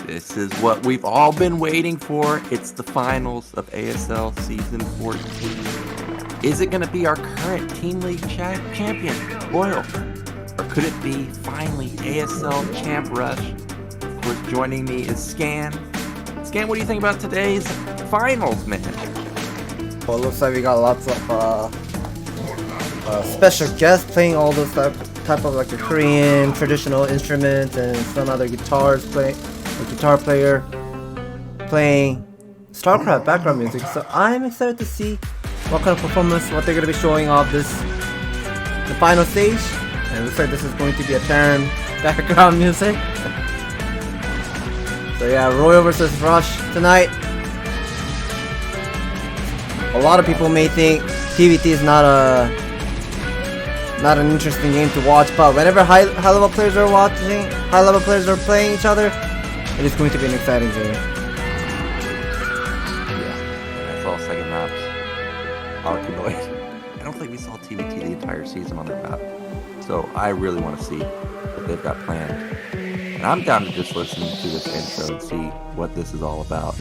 This is what we've all been waiting for. It's the finals of ASL Season 14. Is it going to be our current Team League champion, Royal? Or could it be finally ASL Champ Rush? Of course, joining me is Scan. Scan, what do you think about today's finals, man? Well, it looks like we got lots of special guests playing all those type of like a Korean traditional instruments and some other guitar player playing StarCraft background music. So I'm excited to see what kind of performance, what they're going to be showing off the final stage. And it looks like this is going to be a Terran background music. So yeah, Royal versus Rush tonight. A lot of people may think TVT is not an interesting game to watch, but whenever high level players are playing each other, it is going to be an exciting game. Yeah, I saw second maps. I don't think we saw TVT the entire season on their map, so I really want to see what they've got planned. And I'm down to just listen to this intro and see what this is all about.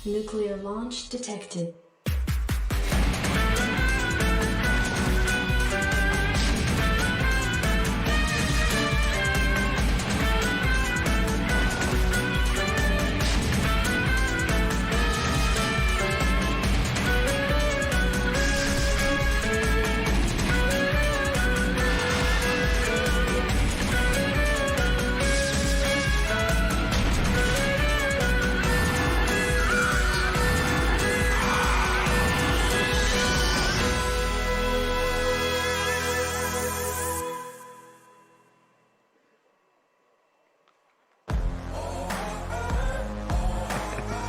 Nuclear launch detected.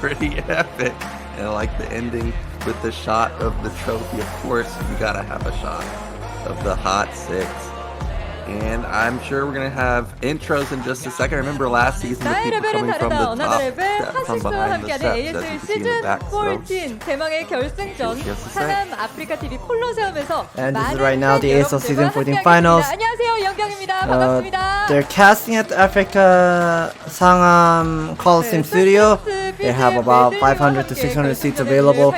Pretty epic. And I like the ending with the shot of the trophy. Of course, you gotta have a shot of the Hot Six. And I'm sure we're gonna have intros in just a second. I remember last season the people coming from the top, from behind the steps, as you can see in the back. 대망의 결승전 하남 아프리카 TV 콜로세움에서 And this is right now the ASL Season 14 Finals. 안녕하세요, 영경입니다. 반갑습니다. They're casting at the Africa Sangam Coliseum Studio. They have about 500 to 600 seats available.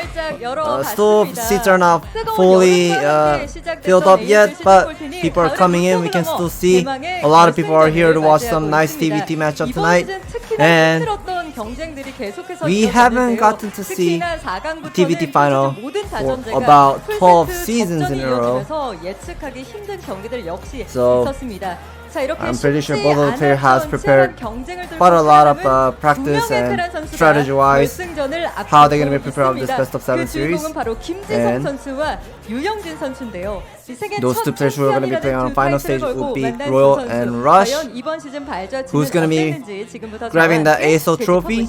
Still, seats are not fully filled up yet, but people are coming in. We can still see a lot of people are here to watch some nice TVT matchup tonight. And we haven't gotten to see TVT final for about 12 seasons in a row. So I'm pretty sure both of the players has prepared quite a lot of practice and strategy-wise how they're going to be prepared for this best of 7 series. And those two players who are going to be playing on the final stage will be Royal and Rush, who's going to be grabbing the ASL trophy.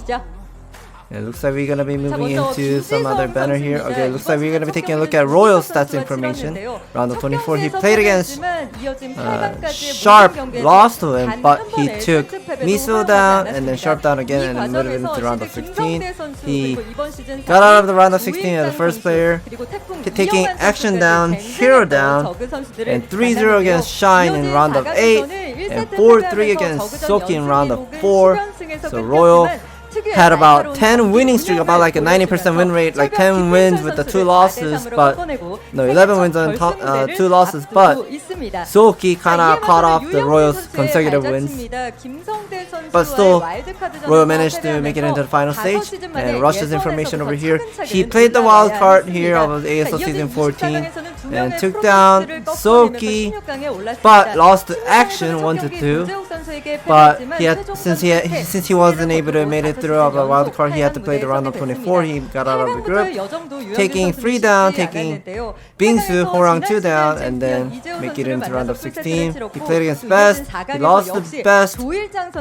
It looks like we're going to be moving into some other banner here. Okay, it looks like we're going to be taking a look at Royal stats information. Round of 24, he played against Sharp, lost to him, but he took Miso down and then Sharp down again and then moved into round of 16. He got out of the round of 16 as the first player, taking Action down, Hero down, and 3-0 against Shine in round of 8, and 4-3 against Soki in round of 4. So Royal had about 10 winning streak, about like a 90% win rate, like 10 wins with the 2 losses, but no, 11 wins on 2 losses, but Soki kinda caught off the Royals' consecutive wins. But still, Royal managed to make it into the final stage. And Rush's information over here, he played the wild card here of ASL Season 14 and took down Soki, but lost the action 1-2. But since he wasn't able to make it through a wild card, he had to play the round of 24. He got out of the group, taking 3 down, taking Bingsu, Horang 2 down, and then make it into round of 16. He played against Best. He lost the Best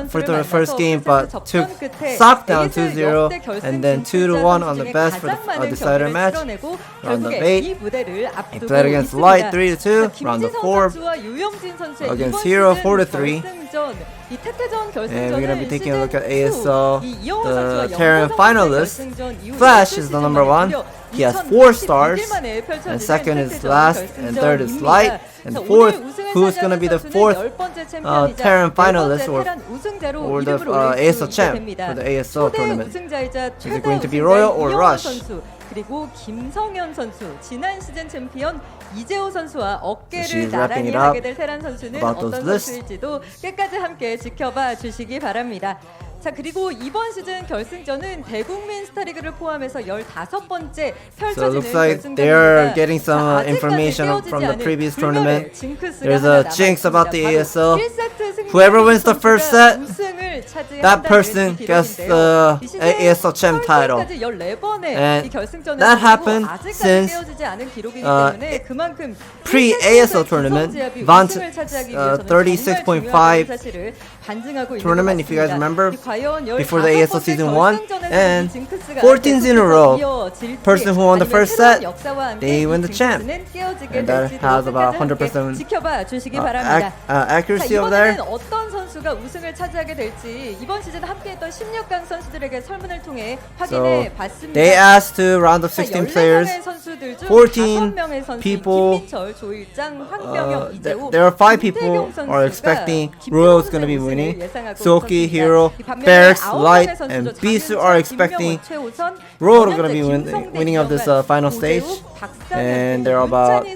for the first game, but took Sock down 2-0, and then 2-1 on the Best for the decider match. Round of 8. He played against Light 3-2. Round of 4 against Hero 4-3. And we're gonna be taking a look at ASL, the Terran finalist. Flash is the number 1. He has 4 stars, and second is Last, and third is Light, and fourth, who's gonna be the 4th Terran finalist or the ASL champ for the ASL tournament? Is it going to be Royal or Rush? 그리고 김성현 선수, 지난 시즌 챔피언 이재호 선수와 어깨를 She's 나란히 wrapping it 하게 up 될 테란 선수는 about 어떤 those lists. 선수일지도 끝까지 함께 지켜봐 주시기 바랍니다. 자, 그리고 이번 시즌 결승전은 대국민 스타리그를 포함해서 15번째 So it looks 펼쳐지는 like they're getting some information from the previous tournament. There's a jinx about the ASL. Whoever wins the first set, that person gets the ASL champ title. And that happened since pre-ASL tournament, Vincent 36.5 tournament, if you guys remember, before the ASL Season 1, and 14s in a row. Person who won the first set, they win the champ. And that has about 100% accuracy over there. 어떤 선수가 우승을 차지하게 될지 이번 시즌 함께했던 16강 선수들에게 설문을 통해 확인해 봤습니다. They asked to round of 16 players, 14 people. There are 5 people are expecting Royal is going to be winning. Soki, Hero, Barracks, Light, and Bisu are expecting Royal are going to be winning of this final stage. And there are about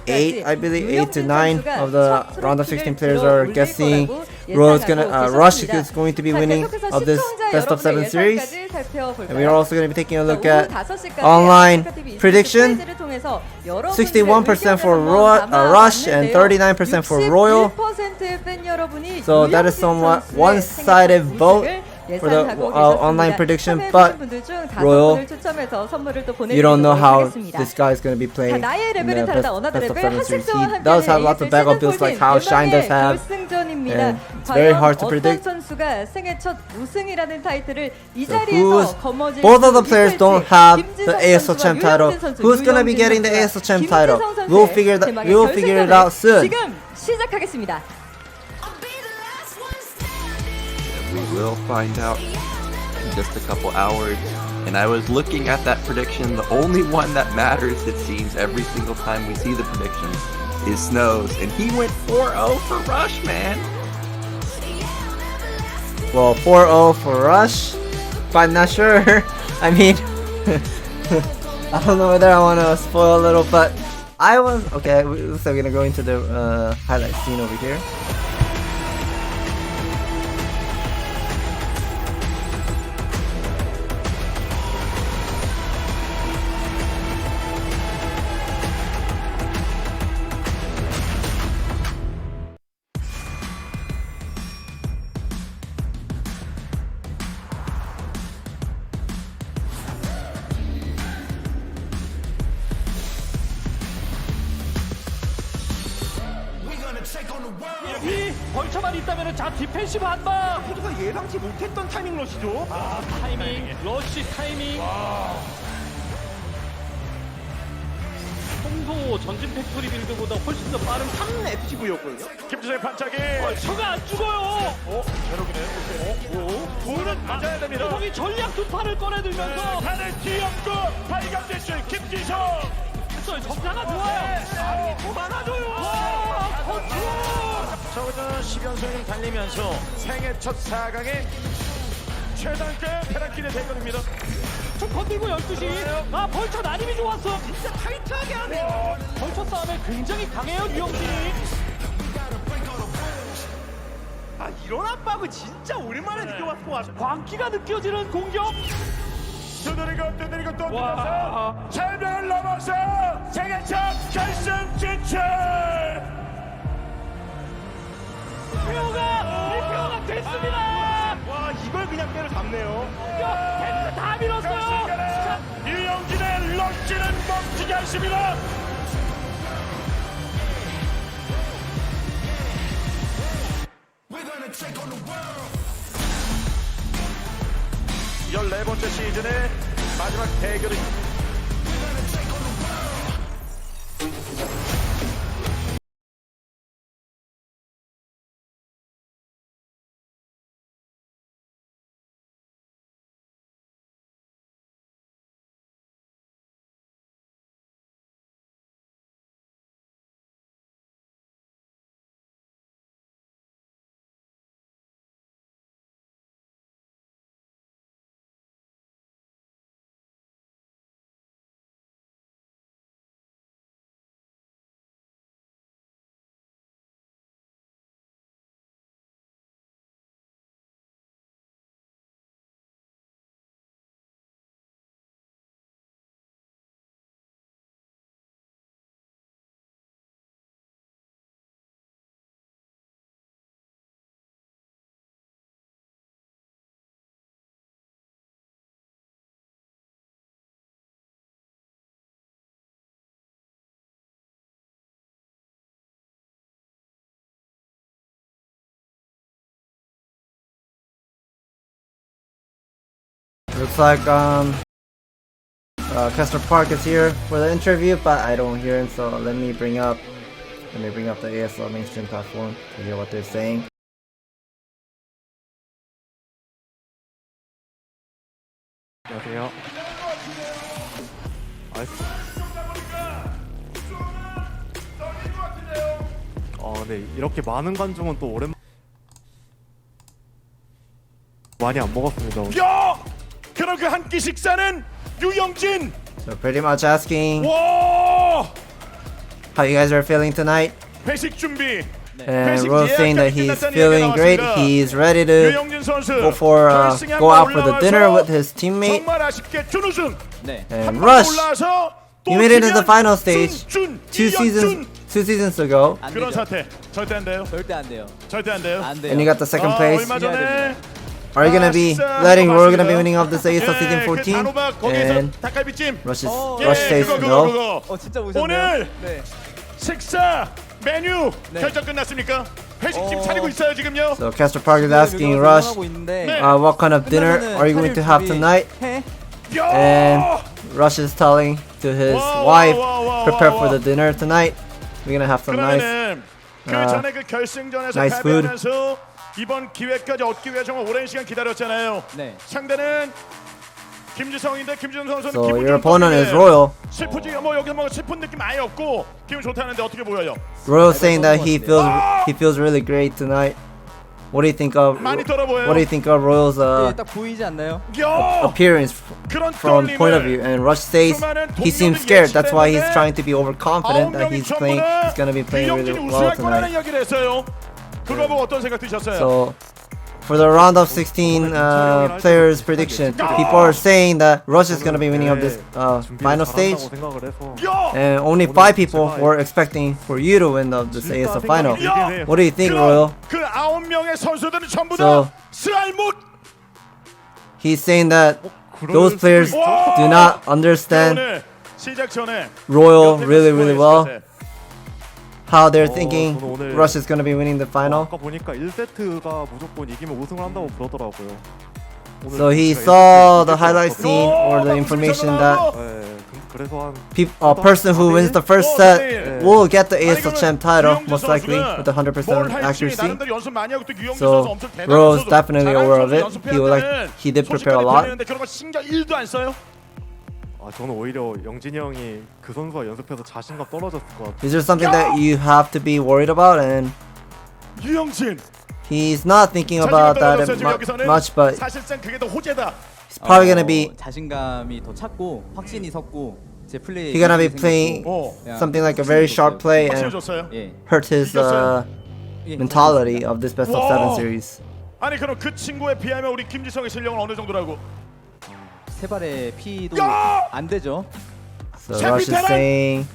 8, I believe, 8 to 9 of the round of 16 players are guessing Royal is gonna Rush is going to be winning of this best of 7 series. And we are also going to be taking a look at online prediction. 61% for Rush and 39% for Royal. So that is somewhat one-sided vote for the online prediction, but Royal, you don't know how this guy is going to be playing in the best of 7 series. He does have lots of backup builds like how Shine does have, and it's very hard to predict. So both of the players don't have the ASL champ title. Who's going to be getting the ASL champ title? We'll figure it out soon. We will find out in just a couple hours. And I was looking at that prediction. The only one that matters, it seems, every single time we see the prediction is Snows. And he went 4-0 for Rush, man. Well, 4-0 for Rush, but I'm not sure. I mean, I don't know whether I want to spoil a little, but I was... Okay, looks like we're going to go into the highlight scene over here. 벌처만 있다면 자 디펜시브 한방 모두가 예상치 못했던 타이밍 러시죠. 아 타이밍 러시 타이밍 평소 전진 팩토리 빌드보다 훨씬 더 빠른 3FC 구였거든요. 김주성의 반짝이. 벌처가 안 죽어요. 제로기네. 둘은 맞아야 됩니다. 거기 전략 두 판을 꺼내들면서 다들 뒤엎고 발각됐을 김지성. 적자가 좋아요. 더 많아져요. 저거는 10연승을 달리면서 생애 첫 4강에 최단계 페란키를 대결입니다. 좀 건들고 12시. 아 벌처 난임이 좋았어. 진짜 타이트하게 하네요. 벌처 싸움에 굉장히 강해요 류영진이. 아 이런 압박은 진짜 오랜만에 느껴봤고 광기가 느껴지는 공격. 두드리고 또 와. 뛰면서 절벽을 넘어서 세계 첫 결승 진출. 리표가 됐습니다. 와 이걸 그냥 때려잡네요. 캔스 다 밀었어요. 유영진의 럭지는 멈추지 않습니다. 열네 번째 시즌의 마지막 대결이 Looks like Kester Park is here for the interview, but I don't hear him. So let me bring up the ASL mainstream platform to hear what they're saying. 안녕하세요. 네, 이렇게 많은 관중은 또 많이 안 먹었습니다. 야! 그럼 그 한 끼 식사는 유영진. So pretty much asking 와! how you guys are feeling tonight. 회식 준비. And Rose saying that he's feeling great. He's ready to 유영진 선수 go out for the dinner with his teammate. 정말 아쉽게 준우승. And Rush, he made it to the final stage two seasons ago. 그런 사태 절대 안 돼요. 절대 안 돼요. 절대 안 돼요. 안 돼요. And he got the second place. 얼마 전에 Are you gonna be letting Roy gonna be winning off this ASL Season 14? And 닭갈비찜. Rush says no. 진짜 오셨네요. 오늘 네. 식사 메뉴 결정 끝났습니까? 회식집 차리고 있어요 지금요. So Kester Park is asking Rush, 하고 있는데 what kind of dinner are you going to have tonight? And Rush is telling to his wife, prepare for the dinner tonight. We're gonna have some nice 그 전에 그 결승전에서 nice food. 패배하면서 이번 기회까지 얻기 위해 정말 오랜 시간 기다렸잖아요. 네. 상대는 김지성인데 김지성 선수는 So 기분 your 좀 opponent is 떨리네요. Royal. 슬프지 뭐 여기 뭐 슬픈 느낌 아예 없고 기분 좋다는데 어떻게 보여요? Royal saying that he feels really great tonight. What do you think of 많이 떨어 보여요. what do you think of Royal's 딱 보이지 않나요? appearance 그런 from point of 떨림을 view? And Rush says he seems scared. That's why he's trying to be overconfident that he's gonna be playing really 유영진이 well 우승할 거라는 tonight. 이야기를 했어요. 그거 보고 어떤 생각 드셨어요? So for the round of 16 players prediction, people are saying that Rush is gonna be winning of this final stage. And only 5 people were expecting for you to win of this ASL final. What do you think, Royal? 그 9명의 선수들은 전부 So- 다 스알못. He's saying that those players do not understand 오늘 시작 전에 Royal really well. How they're 저는 thinking 오늘- Rush is gonna be winning the final. 아까 보니까 1세트가 무조건 이기면 우승을 한다고 그러더라고요. 오늘 So he 제가 saw 1세트 the 이길 것 highlight 같거든요. scene or the information that 네, 그래서 한 a person who wins the first set will get the ASL champ title, most likely with 100% accuracy. So Rose is definitely aware of it. He did prepare a lot. 그런 거 신경 1도 안 써요? 저는 오히려 영진이 형이 그 선수와 연습해서 자신감 떨어졌을 것 같아요. Is there something that you have to be worried about? And 유영진 he's not thinking about that much, but 사실상 그게 더 호재다. he's probably gonna be 자신감이 더 찾고 확신이 섰고 제 플레이 he's gonna be playing something like a very sharp play 확실히 and 줬어요. 예. hurt his mentality of this best of 7 series. 아니 그럼 그 친구에 비하면 우리 김지성의 실력은 어느 정도라고? 세 발의 피도 야! 안 되죠. So Rush is saying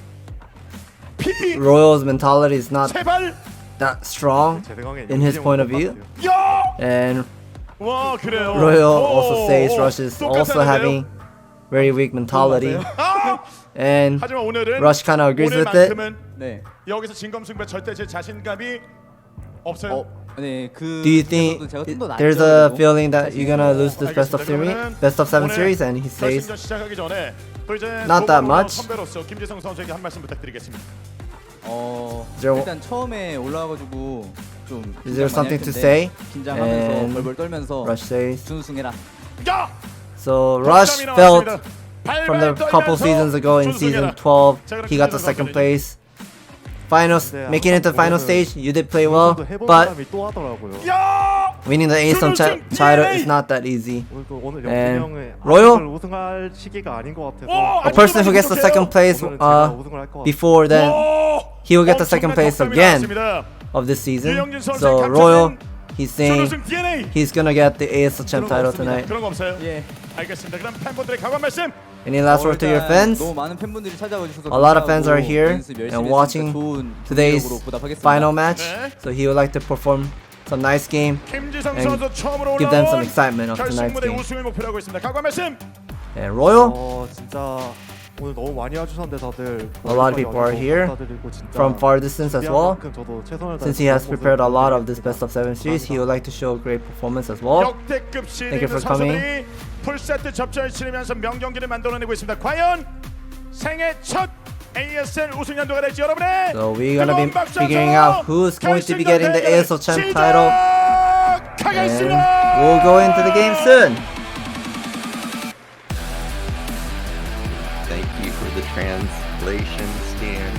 피 Royal's mentality is not 제발 that strong 제 생각엔 in his 영진이 point of 형은 view. 똑같아요. 야! And 와 그래요. Royal 오, also says 오, Rush is 똑같았는데요? also having very weak mentality. 아! And 하지만 오늘은 Rush kind of agrees with it. 오늘만큼은 네. 여기서 진검승부에 절대 제 자신감이 없어요. 네, 그 Do you think 제가 좀더 there's 낫죠, a 그래도. feeling that you're gonna lose this best of seven 오늘 series? And he says 결승전 시작하기 전에 또 이제 Not that 도발로 much. 선배로서 김지성 선수에게 한 말씀 부탁드리겠습니다. 일단 처음에 올라와가지고 좀 Is there 긴장 많이 something 할 to 텐데 say? 긴장하면서 And 벌벌 떨면서 Rush says. 준우승해라. 야! So Rush 득점이 felt 나왔습니다. from the 발발 couple 떨면서 seasons ago in 준우승해라. season 12, 자, 그럼 he got the 김지성 second 선수는 place. Finals, making it to the final stage, you did play well, 해본 but 사람이 또 하더라고요. 야! winning the ASL title is not that easy. 오늘 And 영진이 형의 Royal? 아직은 우승할 시기가 아닌 것 같아서 오, A person who gets the second place 오늘은 제가 우승을 할 것 같아요. before then, 오! he will get the second 엄청난 place 득점이 again 나왔습니다. of this season. 유영진 선수의 So captain Royal, he's saying 준우승 DNA. he's gonna get the ASL champ title tonight. 그런 거 없어요. 예. 알겠습니다. 그럼 팬분들의 각오 한 말씀. Any last word to your fans? 너무 많은 팬분들이 찾아와 주셔서 A lot of fans 감사하고 are here 연습 열심히 and 했으니까 watching 좋은 today's 경기력으로 보답하겠습니다. final match. 네. So he would like to perform some nice game 김지성 and 선수 처음으로 give them 올라온 some excitement of 결승 tonight's 무대 game. 우승을 목표로 하고 있습니다. 각오 한 말씀. And Royal, 진짜 오늘 너무 많이 와주셨는데 다들 A lot of people are here from far distance as well. Since he has prepared a lot of this best of 7 series, he would like to show a great performance as well. 역대급 Thank you 시리즈 for coming. 선수들이 풀세트 접전을 치르면서 명경기를 만들어내고 있습니다. 과연 생애 첫 ASL 우승 연도가 될지 여러분의 So we're gonna be 뜨거운 박수 figuring out who's going to be getting the ASL champ title, and 시작하겠습니다. we'll go into the game soon. Thank you for the translation, Stan.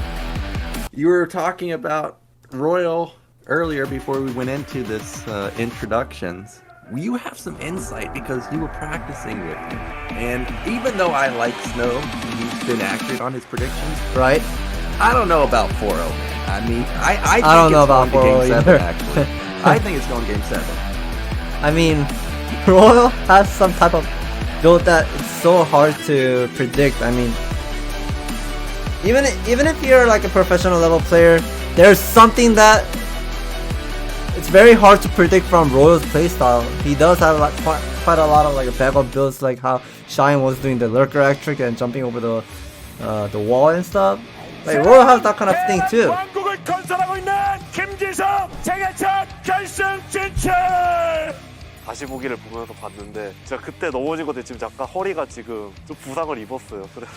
You were talking about Royal earlier before we went into this introductions. You have some insight because you were practicing with him. And even though I like Snow, he's been accurate on his predictions, Right? I don't know about 4-0, man. I mean, I think don't know it's about going to 4-0 Game 7, either. actually. I think it's going Game 7. I mean, Royal has some type of build that it's so hard to predict. I mean, even if you're like a professional level player, there's something that it's very hard to predict from Royal's playstyle. He does have like quite a lot of like backup builds, like how Shine was doing the lurker act trick and jumping over the wall and stuff. Like Royal has that kind of thing too. 왕국을 건설하고 있는 김지성 생애 첫 결승 진출. 다시 보기를 보면서 봤는데 제가 그때 넘어지거든요. 지금 약간 허리가 지금 좀 부상을 입었어요. 그래서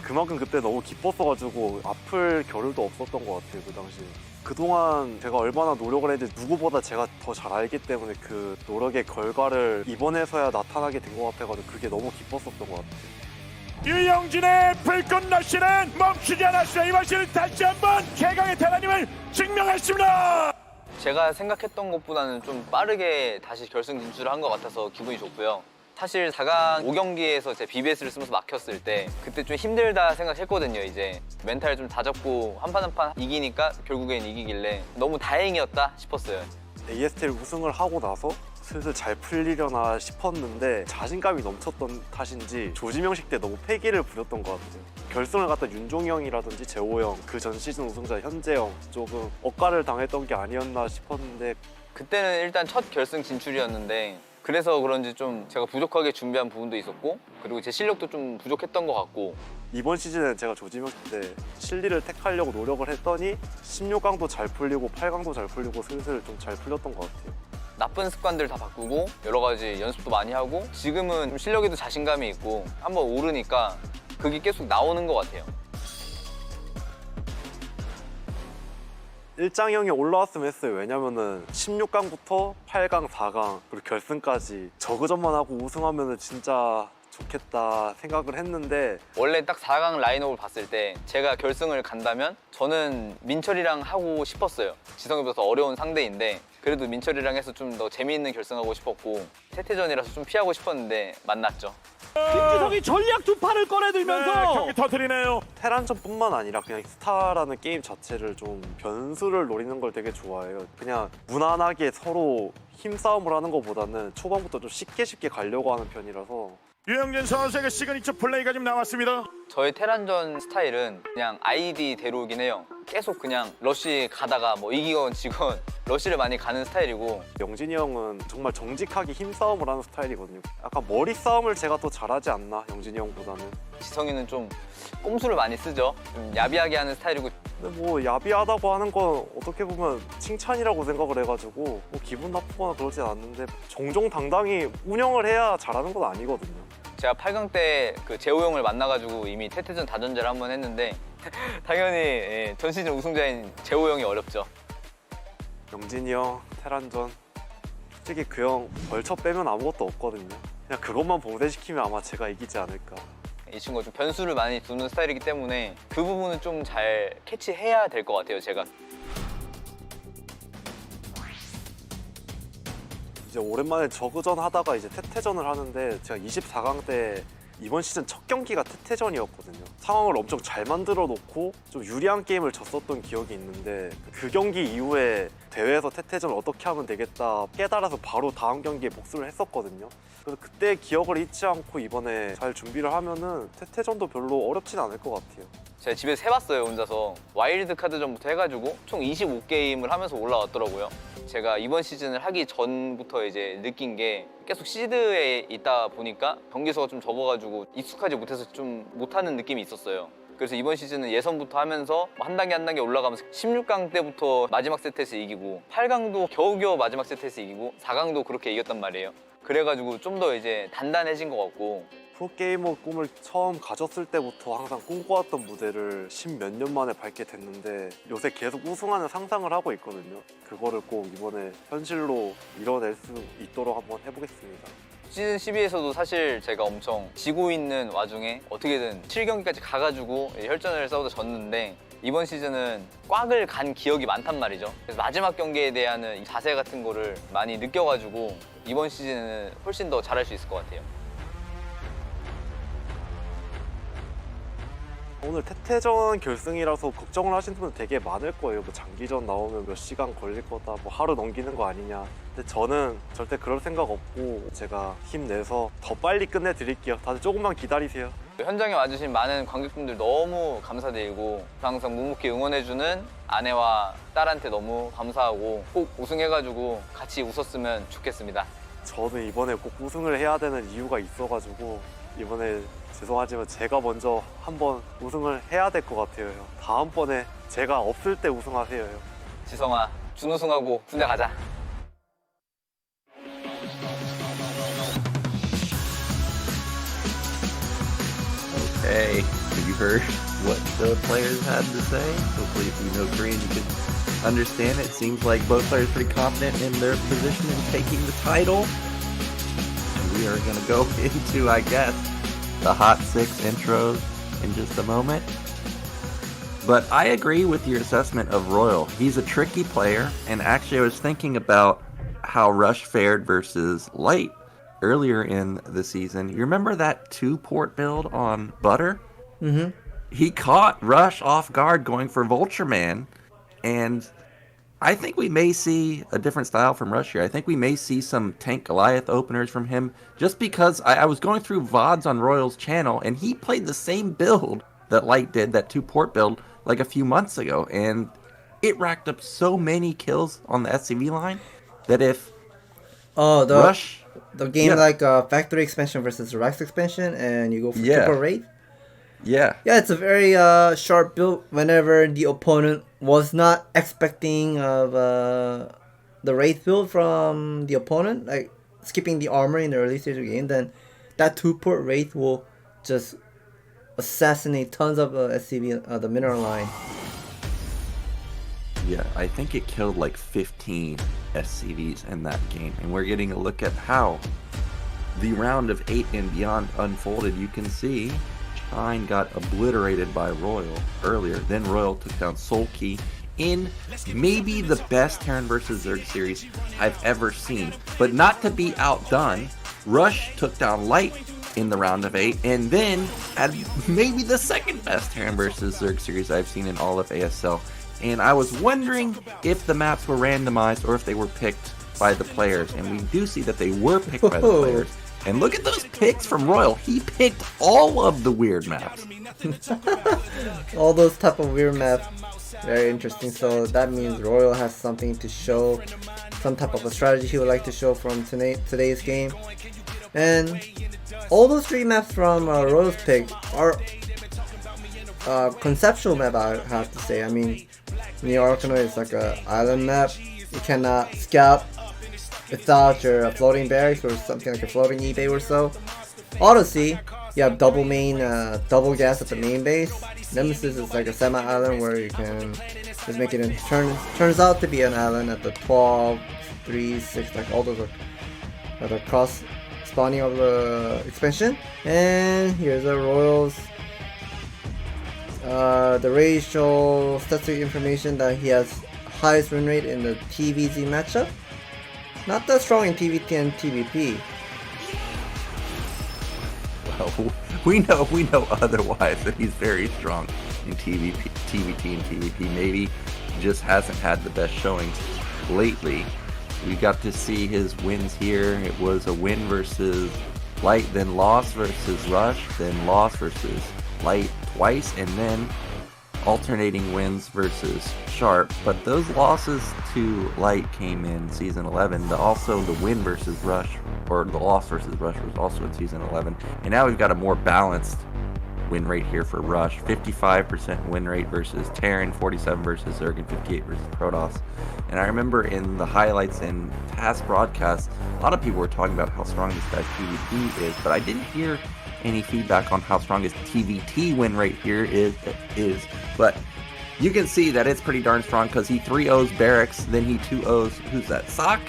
그만큼 그때 너무 기뻤어가지고 아플 겨를도 없었던 것 같아요. 그 당시 그동안 제가 얼마나 노력을 했는지 누구보다 제가 더 잘 알기 때문에 그 노력의 결과를 이번에서야 나타나게 된 것 같아가지고 그게 너무 기뻤었던 것 같아요. 유영진의 불꽃 러시는 멈추지 않았어요. 이번 시즌 다시 한번 개강의 대단님을 증명했습니다. 제가 생각했던 것보다는 좀 빠르게 다시 결승 진출을 한 것 같아서 기분이 좋고요. 사실 4강 5경기에서 제 BBS를 쓰면서 막혔을 때 그때 좀 힘들다 생각했거든요. 이제 멘탈 좀 다잡고 한 판 한 판 이기니까 결국엔 이기길래 너무 다행이었다 싶었어요. ASL 우승을 하고 나서 슬슬 잘 풀리려나 싶었는데 자신감이 넘쳤던 탓인지 조지명식 때 너무 패기를 부렸던 것 같아요. 결승을 갔던 윤종이 형이라든지 재호 형, 그 전 시즌 우승자 현재 형 조금 억가를 당했던 게 아니었나 싶었는데 그때는 일단 첫 결승 진출이었는데 그래서 그런지 좀 제가 부족하게 준비한 부분도 있었고 그리고 제 실력도 좀 부족했던 것 같고 이번 시즌엔 제가 조지명식 때 실리를 택하려고 노력을 했더니 16강도 잘 풀리고 8강도 잘 풀리고 슬슬 좀 잘 풀렸던 것 같아요. 나쁜 습관들 다 바꾸고 여러 가지 연습도 많이 하고 지금은 좀 실력에도 자신감이 있고 한번 오르니까 그게 계속 나오는 것 같아요. 일장형이 올라왔으면 했어요. 왜냐면은 16강부터 8강, 4강 그리고 결승까지 저그전만 하고 우승하면은 진짜 좋겠다 생각을 했는데 원래 딱 4강 라인업을 봤을 때 제가 결승을 간다면 저는 민철이랑 하고 싶었어요. 지성이보다 더 어려운 상대인데 그래도 민철이랑 해서 좀 더 재미있는 결승하고 싶었고 태태전이라서 좀 피하고 싶었는데 만났죠. 김지성이 전략 두 판을 꺼내들면서 경기 터뜨리네요. 테란전뿐만 아니라 그냥 스타라는 게임 자체를 좀 변수를 노리는 걸 되게 좋아해요. 그냥 무난하게 서로 힘싸움을 하는 것보다는 초반부터 좀 쉽게 가려고 하는 편이라서 유영진 선수의 시그니처 플레이가 좀 나왔습니다. 저의 테란전 스타일은 그냥 아이디대로이긴 해요. 계속 그냥 러쉬 가다가 뭐 이기건 지건 러쉬를 많이 가는 스타일이고, 영진이 형은 정말 정직하게 힘싸움을 하는 스타일이거든요. 약간 머리 싸움을 제가 더 잘하지 않나, 영진이 형보다는. 지성이는 좀 꼼수를 많이 쓰죠. 좀 야비하게 하는 스타일이고. 근데 뭐 야비하다고 하는 건 어떻게 보면 칭찬이라고 생각을 해가지고 뭐 기분 나쁘거나 그러진 않는데, 정정당당히 운영을 해야 잘하는 건 아니거든요. 제가 8강 때 그 재호 형을 만나가지고 이미 태태전 다전제를 한번 했는데 당연히 전 시즌 우승자인 재호 형이 어렵죠. 영진이 형 테란전 솔직히 그 형 벌쳐 빼면 아무것도 없거든요. 그냥 그것만 봉쇄시키면 아마 제가 이기지 않을까. 이 친구가 좀 변수를 많이 두는 스타일이기 때문에 그 부분은 좀 잘 캐치해야 될 것 같아요, 제가. 이제 오랜만에 저그전 하다가 이제 태태전을 하는데, 제가 24강 때 이번 시즌 첫 경기가 태태전이었거든요. 상황을 엄청 잘 만들어 놓고 좀 유리한 게임을 졌었던 기억이 있는데, 그 경기 이후에 대회에서 태태전을 어떻게 하면 되겠다 깨달아서 바로 다음 경기에 복수를 했었거든요. 그래서 그때 기억을 잊지 않고 이번에 잘 준비를 하면은 태태전도 별로 어렵진 않을 것 같아요. 제가 집에서 해봤어요, 혼자서. 와일드 카드전부터 해가지고 총 25게임을 하면서 올라왔더라고요. 제가 이번 시즌을 하기 전부터 이제 느낀 게, 계속 시드에 있다 보니까 경기수가 좀 적어가지고 익숙하지 못해서 좀 못하는 느낌이 있었어요. 그래서 이번 시즌은 예선부터 하면서 한 단계 한 단계 올라가면서 16강 때부터 마지막 세트에서 이기고, 8강도 겨우겨우 마지막 세트에서 이기고, 4강도 그렇게 이겼단 말이에요. 그래가지고 좀 더 이제 단단해진 것 같고. 프로게이머 꿈을 처음 가졌을 때부터 항상 꿈꿔왔던 무대를 10몇 년 만에 밟게 됐는데, 요새 계속 우승하는 상상을 하고 있거든요. 그거를 꼭 이번에 현실로 이뤄낼 수 있도록 한번 해보겠습니다. 시즌 12에서도 사실 제가 엄청 지고 있는 와중에 어떻게든 7경기까지 가가지고 혈전을 싸우다 졌는데, 이번 시즌은 꽉을 간 기억이 많단 말이죠. 그래서 마지막 경기에 대한 자세 같은 거를 많이 느껴가지고 이번 시즌은 훨씬 더 잘할 수 있을 것 같아요. 오늘 태태전 결승이라서 걱정을 하시는 분들 되게 많을 거예요. 뭐 장기전 나오면 몇 시간 걸릴 거다, 뭐 하루 넘기는 거 아니냐. 근데 저는 절대 그럴 생각 없고, 제가 힘내서 더 빨리 끝내드릴게요. 다들 조금만 기다리세요. 현장에 와주신 많은 관객분들 너무 감사드리고, 항상 묵묵히 응원해주는 아내와 딸한테 너무 감사하고, 꼭 우승해가지고 같이 웃었으면 좋겠습니다. 저는 이번에 꼭 우승을 해야 되는 이유가 있어가지고, 이번에 죄송하지만 제가 먼저 한번 우승을 해야 될 것 같아요. 다음번에 제가 없을 때 우승하세요. 형. 지성아, 준우승하고 군대 가자. Okay, have you heard what the players had to say? Hopefully if you know Korean you can understand it. Seems like both players are pretty confident in their position in taking the title. And we are going to go into, I guess, the Hot 6 intros in just a moment. But I agree with your assessment of Royal. He's a tricky player, and actually I was thinking about how Rush fared versus Light earlier in the season. You remember that 2-port build on Butter? Mm-hmm. He caught Rush off guard going for Vulture Man, and I think we may see a different style from Rush here. I think we may see some Tank Goliath openers from him, just because I was going through VODs on Royal's channel, and he played the same build that Light did, that 2-port build, like a few months ago, and it racked up so many kills on the SCV line that if Rush... The game like Factory Expansion versus Rex Expansion, and you go for triple raid? Yeah, it's a very sharp build whenever the opponent was not expecting of the Wraith build from the opponent, like skipping the armor in the early stage of the game, then that 2-port Wraith will just assassinate tons of SCV, the mineral line. Yeah, I think it killed like 15 SCVs in that game, and we're getting a look at how the round of 8 and beyond unfolded. You can see Shine got obliterated by Royal earlier, then Royal took down Sulky in maybe the best Terran vs. Zerg series I've ever seen. But not to be outdone, Rush took down Light in the round of 8, and then had maybe the second best Terran vs. Zerg series I've seen in all of ASL. And I was wondering if the maps were randomized or if they were picked by the players, and we do see that they were picked by the players. And look at those picks from Royal. He picked all of the weird maps. All those type of weird maps. Very interesting. So that means Royal has something to show, some type of a strategy he would like to show from today's game. And all those 3 maps from Royal's pick are conceptual map, I have to say. I mean, New Arkanoid is like a island map. You cannot scout without your floating barracks or something like a floating eBay or so. Odyssey, you have double main, double gas at the main base. Nemesis is like a semi-island where you can just make it in. Turns out to be an island at the 12, 3, 6, like all those are the cross spawning of the expansion. And here's the Royals. The raid shows statistic information that he has highest win rate in the TVZ matchup. Not that strong in TVT and TVP. Well, we know otherwise that he's very strong in TVT and TVP. Maybe just hasn't had the best showing lately. We got to see his wins here. It was a win versus Light, then loss versus Rush, then loss versus Light twice, and then alternating wins versus Sharp. But those losses to Light came in Season 11. Also the win versus Rush, or the loss versus Rush, was also in Season 11. And now we've got a more balanced win rate here for Rush. 55% win rate versus Terran, 47 versus Zerg, and 58 versus Protoss. And I remember in the highlights and past broadcasts, a lot of people were talking about how strong this guy's PvP is, but I didn't hear any feedback on how strong his TVT win rate here is. But you can see that it's pretty darn strong because he 3-0s Barracks, then he 2-0s, who's that, Sock?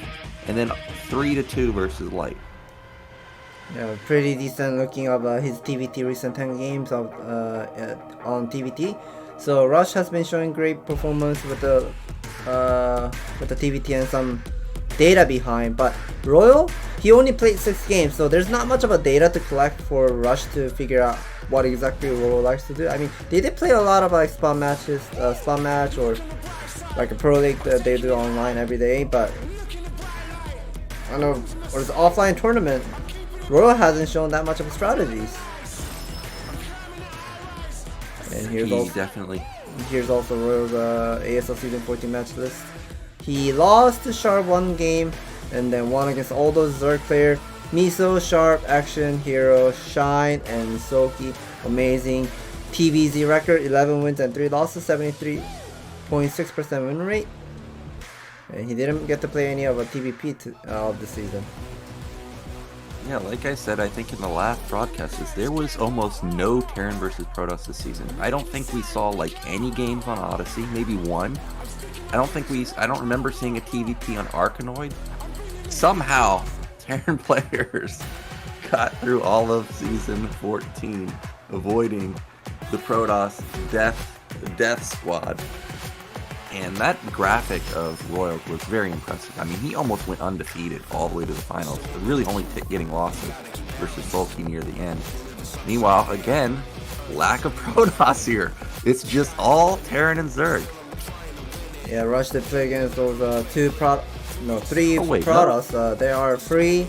And then 3-2 versus Light. Yeah, pretty decent looking of his TVT recent 10 games of on TVT. So Rush has been showing great performance with the TVT and some data behind, but Royal, he only played 6 games, so there's not much of a data to collect for Rush to figure out what exactly Royal likes to do. I mean, they did play a lot of like spawn matches, spawn match, or like a pro league that they do online every day, but I don't know, or it's offline tournament, Royal hasn't shown that much of strategies. And here's also Royal's ASL Season 14 match list. He lost to Sharp 1 game and then won against all those Zerg players. Miso, Sharp, Action, Hero, Shine, and Soki. Amazing TVZ record, 11 wins and 3 losses, 73.6% win rate. And he didn't get to play any of a TVP of the season. Yeah, like I said, I think in the last broadcasts, there was almost no Terran versus Protoss this season. I don't think we saw like any games on Odyssey, maybe one. I don't remember seeing a TVT on Arkanoid. Somehow, Terran players got through all of Season 14, avoiding the Protoss death squad. And that graphic of Royals was very impressive. I mean, he almost went undefeated all the way to the finals, but really only getting losses versus Sulky near the end. Meanwhile, again, lack of Protoss here. It's just all Terran and Zerg. Yeah, Rush did play against those three Protoss. They are Free,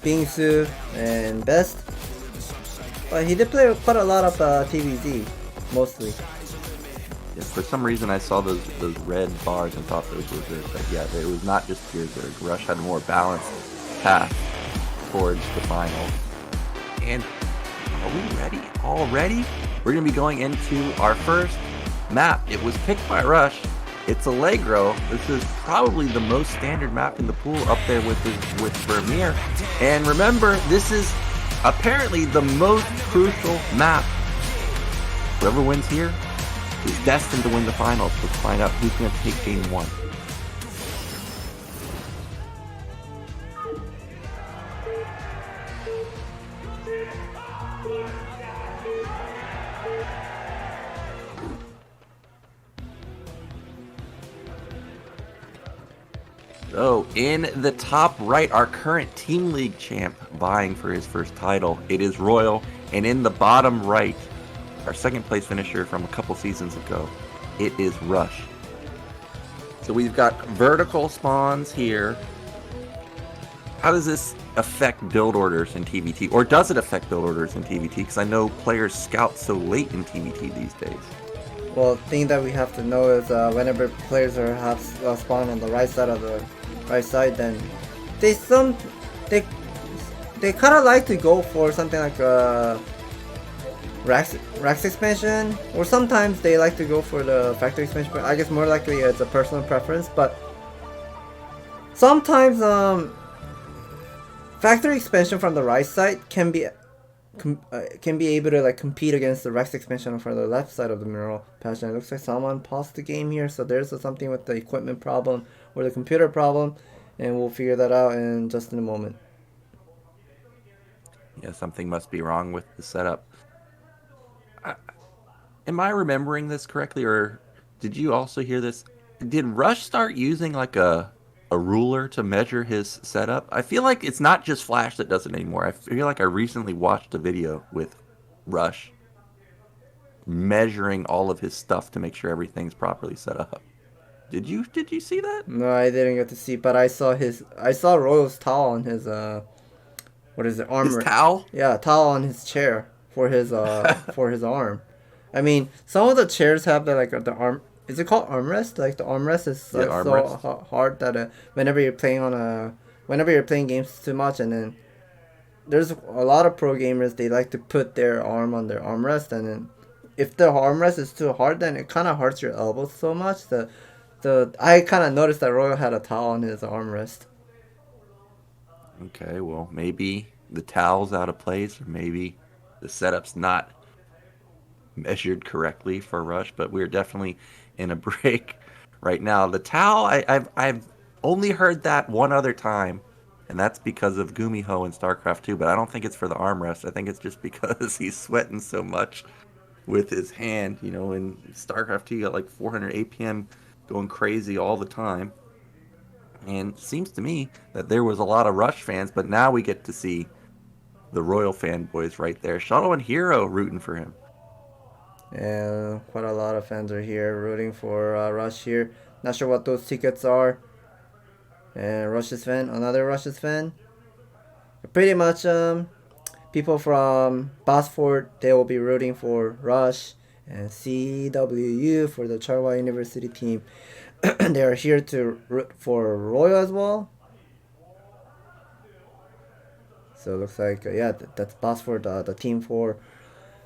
Bingsu, and Best. But he did play quite a lot of TVZ, mostly. Yes, for some reason I saw those red bars and thought those were Zerg. But yeah, it was not just pure Zerg. Rush had a more balanced path towards the finals. And are we ready already? We're going to be going into our first map. It was picked by Rush. It's Allegro. This is probably the most standard map in the pool, up there with Vermeer. And remember, this is apparently the most crucial map. Whoever wins here is destined to win the finals. Let's find out who's going to take game 1. So, in the top right, our current Team League champ vying for his first title. It is Royal. And in the bottom right, our second place finisher from a couple seasons ago, it is Rush. So we've got vertical spawns here. How does this affect build orders in TVT? Or does it affect build orders in TVT? Because I know players scout so late in TVT these days. Well, thing that we have to know is whenever players have spawn on the right side of the right side, then they kind of like to go for something like a Rax expansion, or sometimes they like to go for the factory expansion. But I guess more likely it's a personal preference. But sometimes factory expansion from the right side can be able to like compete against the Rex expansion from the left side of the mineral patch. And it looks like someone paused the game here, so there's something with the equipment problem or the computer problem, and we'll figure that out in just in a moment. Yeah, something must be wrong with the setup. Am I remembering this correctly, or did you also hear this? Did Rush start using like a ruler to measure his setup? I feel like it's not just Flash that does it anymore. I feel like I recently watched a video with Rush measuring all of his stuff to make sure everything's properly set up. Did you see that? No, I didn't get to see, but I saw Royal's towel on his what is it, armor? His towel? Yeah, towel on his chair for his for his arm. I mean, some of the chairs have the the arm. Is it called armrest? Like the armrest is so hard that whenever you're playing games too much, and then there's a lot of pro gamers, they like to put their arm on their armrest, and then if the armrest is too hard, then it kind of hurts your elbows so much. I kind of noticed that Royal had a towel on his armrest. Okay, well maybe the towel's out of place, or maybe the setup's not measured correctly for Rush, but we're definitely in a break right now. The towel, I've only heard that one other time, and that's because of Gumiho in StarCraft 2, but I don't think it's for the armrest. I think it's just because he's sweating so much with his hand. You know, in StarCraft 2 you got like 400 APM going crazy all the time, and it seems to me that there was a lot of Rush fans, but now we get to see the Royal fanboys right there. Shuttle and Hero rooting for him. And quite a lot of fans are here rooting for Rush here. Not sure what those tickets are. And Rush's fan, another Rush's fan. Pretty much people from Bosford, they will be rooting for Rush. And CWU for the Charwa University team. They are here to root for Royal as well. So it looks like, yeah, that's Bosford, the team for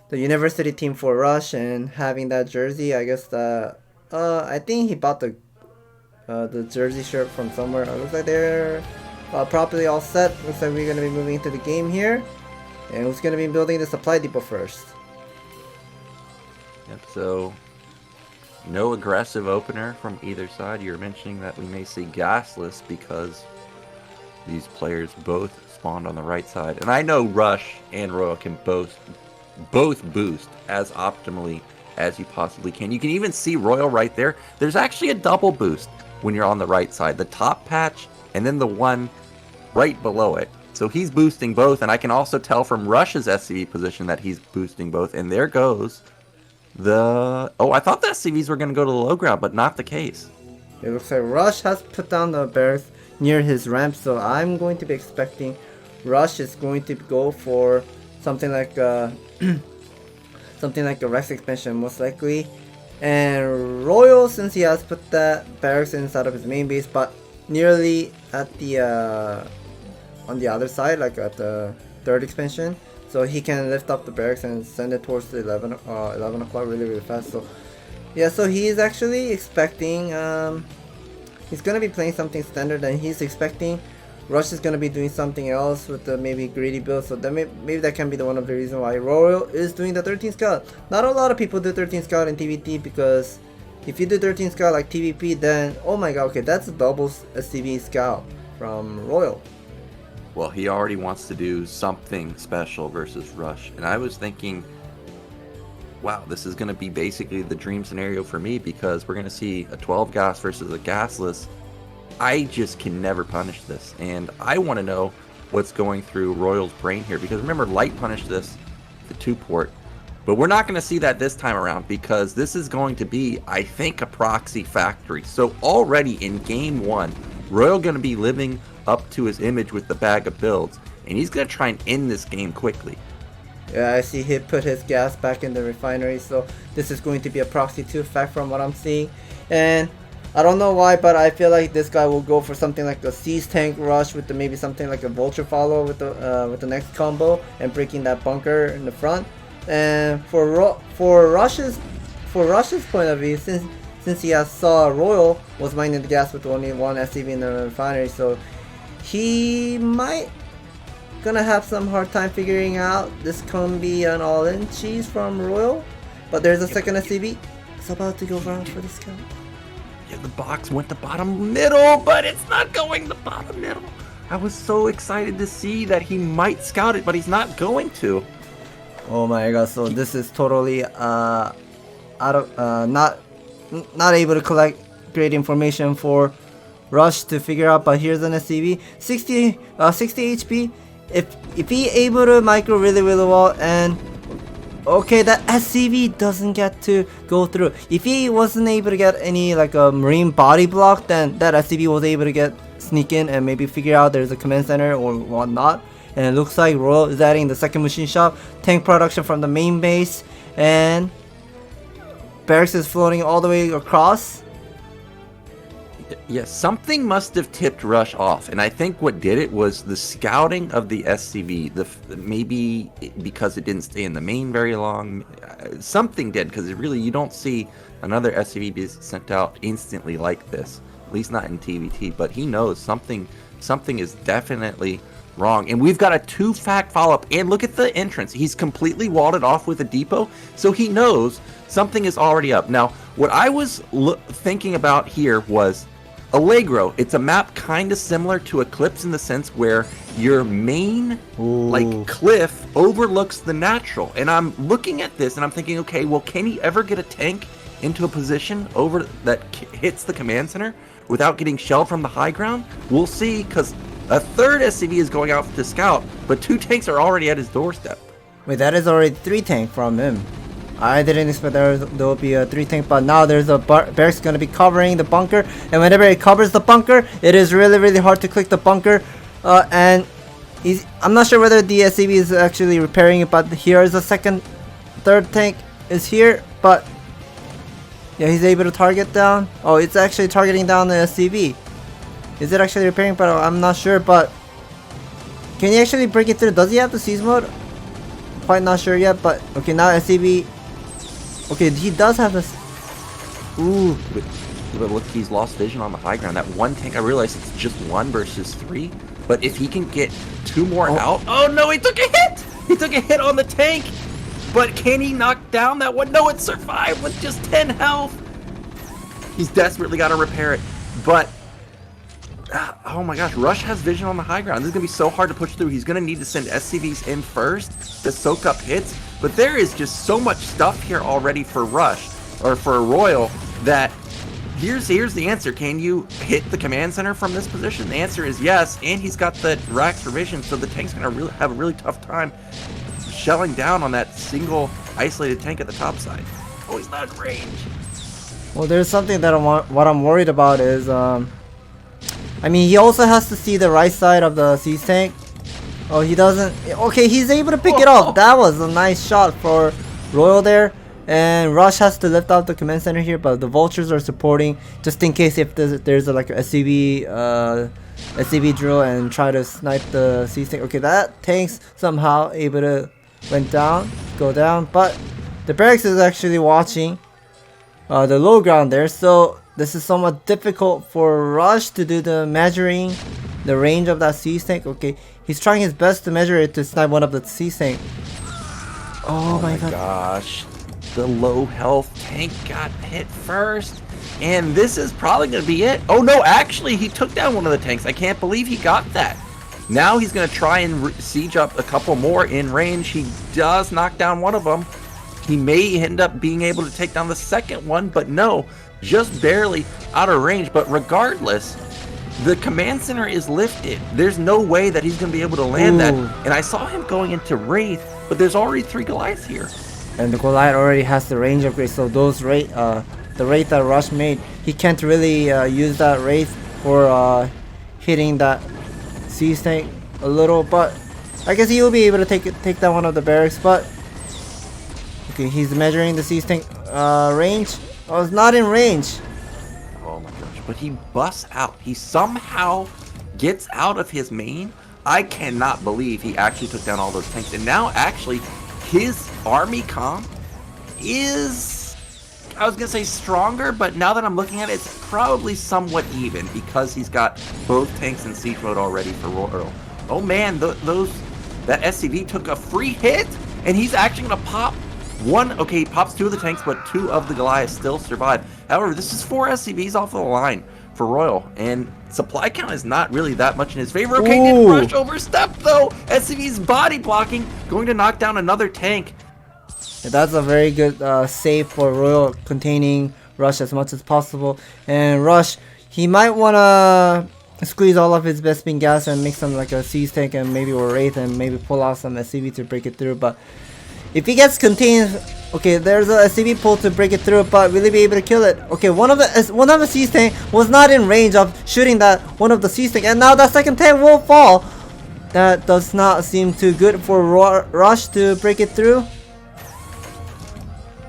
the university team for Rush, and having that jersey, I guess I think he bought the jersey shirt from somewhere. It looks like they're properly all set. Looks like we're gonna be moving into the game here, and who's gonna be building the supply depot first? Yep. So no aggressive opener from either side. You're mentioning that we may see gasless because these players both spawned on the right side, and I know Rush and Royal can both boost as optimally as you possibly can. You can even see Royal right there. There's actually a double boost when you're on the right side. The top patch and then the one right below it. So he's boosting both, and I can also tell from Rush's SCV position that he's boosting both. And there goes the... Oh, I thought the SCVs were going to go to the low ground, but not the case. It looks like Rush has put down the barracks near his ramp, so I'm going to be expecting Rush is going to go for something like something like a Rex expansion most likely, and Royal, since he has put that barracks inside of his main base but nearly at the on the other side, like at the third expansion, so he can lift up the barracks and send it towards the 11 o'clock really fast. So yeah, so he's actually expecting he's gonna be playing something standard, and he's expecting Rush is going to be doing something else with the maybe greedy build, so that maybe that can be the one of the reasons why Royal is doing the 13 scout. Not a lot of people do 13 scout in TVT, because if you do 13 scout like TVP, then oh my god, okay, that's a double SCV scout from Royal. Well, he already wants to do something special versus Rush, and I was thinking, wow, this is going to be basically the dream scenario for me, because we're going to see a 12 gas versus a gasless. I just can never punish this, and I want to know what's going through Royal's brain here, because remember, Light punished this, the 2-port, but we're not going to see that this time around, because this is going to be, I think, a proxy factory. So already in game 1, Royal going to be living up to his image with the bag of builds, and he's going to try and end this game quickly. Yeah, I see he put his gas back in the refinery, so this is going to be a Proxy 2 effect from what I'm seeing. And I don't know why, but I feel like this guy will go for something like a Siege Tank rush with maybe something like a Vulture follow with the next combo and breaking that bunker in the front. And for Rush's point of view, since he saw Royal was mining the gas with only one SCV in the refinery, so he might gonna have some hard time figuring out this can be an all-in cheese from Royal. But there's a second SCV. It's about to go around for the scout. Yeah, the box went to bottom middle, but it's not going to bottom middle. I was so excited to see that he might scout it, but he's not going to. Oh my god, so this is totally out of not able to collect great information for Rush to figure out, but here's an SCV. 60 HP. If he able to micro really well, and okay, that SCV doesn't get to go through. If he wasn't able to get any like a marine body block, then that SCV was able to sneak in and maybe figure out there's a command center or whatnot. And it looks like Royal is adding the second machine shop, tank production from the main base, and barracks is floating all the way across. Yes, something must have tipped Rush off, and I think what did it was the scouting of the SCV. Maybe because it didn't stay in the main very long, something did, because really you don't see another SCV be sent out instantly like this, at least not in TVT. But he knows something is definitely wrong, and we've got a 2-fact follow-up. And look at the entrance; he's completely walled it off with a depot, so he knows something is already up. Now, what I was thinking about here was Allegro. It's a map kind of similar to Eclipse in the sense where your main like cliff overlooks the natural. And I'm looking at this and I'm thinking, okay, well, can he ever get a tank into a position over that hits the command center without getting shelled from the high ground? We'll see, because a third SCV is going out to scout, but 2 tanks are already at his doorstep. Wait, that is already 3 tank from him. I didn't expect there will be a 3 tank, but now there's a barracks going to be covering the bunker, and whenever it covers the bunker, it is really hard to click the bunker. And I'm not sure whether the SCV is actually repairing it, but here is a third tank is here, but yeah, he's able to target down. Oh, it's actually targeting down the SCV. Is it actually repairing? But I'm not sure. But can he actually break it through? Does he have the siege mode? Quite not sure yet. But okay, now SCV. Okay, he does have this. Ooh, but look, he's lost vision on the high ground. That one tank, I realize it's just 1 versus 3. But if he can get 2 more out. Oh no, he took a hit! He took a hit on the tank! But can he knock down that one? No, it survived with just 10 health! He's desperately got to repair it. But, oh my gosh, Rush has vision on the high ground. This is going to be so hard to push through. He's going to need to send SCVs in first to soak up hits. But there is just so much stuff here already for Rush, or for Royal, that here's the answer. Can you hit the command center from this position? The answer is yes, and he's got the racks for vision, so the tank's going to have a really tough time shelling down on that single isolated tank at the top side. Oh, he's not in range. Well, there's something that what I'm worried about is, I mean, he also has to see the right side of the siege tank. Oh, he doesn't. Okay, he's able to pick it off. That was a nice shot for Royal there. And Rush has to lift out the command center here, but the vultures are supporting just in case if there's like a SCV drill and try to snipe the siege tank. Okay, that tank's somehow able to go down, but the barracks is actually watching the low ground there, so this is somewhat difficult for Rush to do the measuring the range of that siege tank. Okay, he's trying his best to measure it to snipe one of the siege tank. Oh my gosh. The low health tank got hit first, and this is probably going to be it. Oh no, actually he took down one of the tanks. I can't believe he got that. Now he's going to try and siege up a couple more in range. He does knock down one of them. He may end up being able to take down the second one, but no, just barely out of range. But regardless, the command center is lifted. There's no way that he's going to be able to land that. And I saw him going into Wraith, but there's already 3 Goliaths here. And the Goliath already has the range upgrade, so those the Wraith that Rush made, he can't really use that Wraith for hitting that siege tank a little, but I guess he will be able to take down one of the barracks. But okay, he's measuring the siege tank range. Oh, it's not in range. Oh my gosh, but he busts out. He somehow gets out of his main. I cannot believe he actually took down all those tanks. And now actually his army comp is, I was gonna say stronger, but now that I'm looking at it, it's probably somewhat even because he's got both tanks in siege mode already for Royal. Oh man, that SCV took a free hit, and he's actually gonna pop one. Okay, he pops 2 of the tanks, but 2 of the Goliaths still survive. However, this is 4 SCVs off of the line for Royal, and supply count is not really that much in his favor. Okay, didn't rush overstep though. SCV's body blocking, going to knock down another tank. That's a very good save for Royal, containing Rush as much as possible. And Rush, he might want to squeeze all of his best beam gas and make some like a siege tank and maybe a wraith and maybe pull out some SCV to break it through. But if he gets contained, okay, there's a SCV pull to break it through, but will he be able to kill it? Okay, one of the siege tank was not in range of shooting that one of the siege tank, and now that second tank will fall. That does not seem too good for Rush to break it through.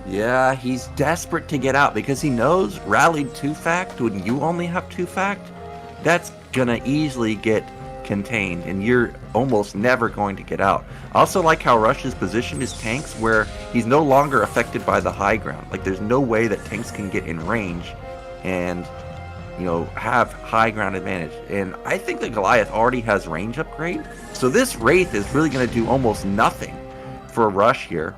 Yeah, he's desperate to get out because he knows rallied 2 fact when you only have 2 fact, that's gonna easily get contained and you're almost never going to get out. I also like how Rush has positioned his tanks where he's no longer affected by the high ground. Like there's no way that tanks can get in range and, you know, have high ground advantage. And I think the Goliath already has range upgrade, so this Wraith is really going to do almost nothing for Rush here.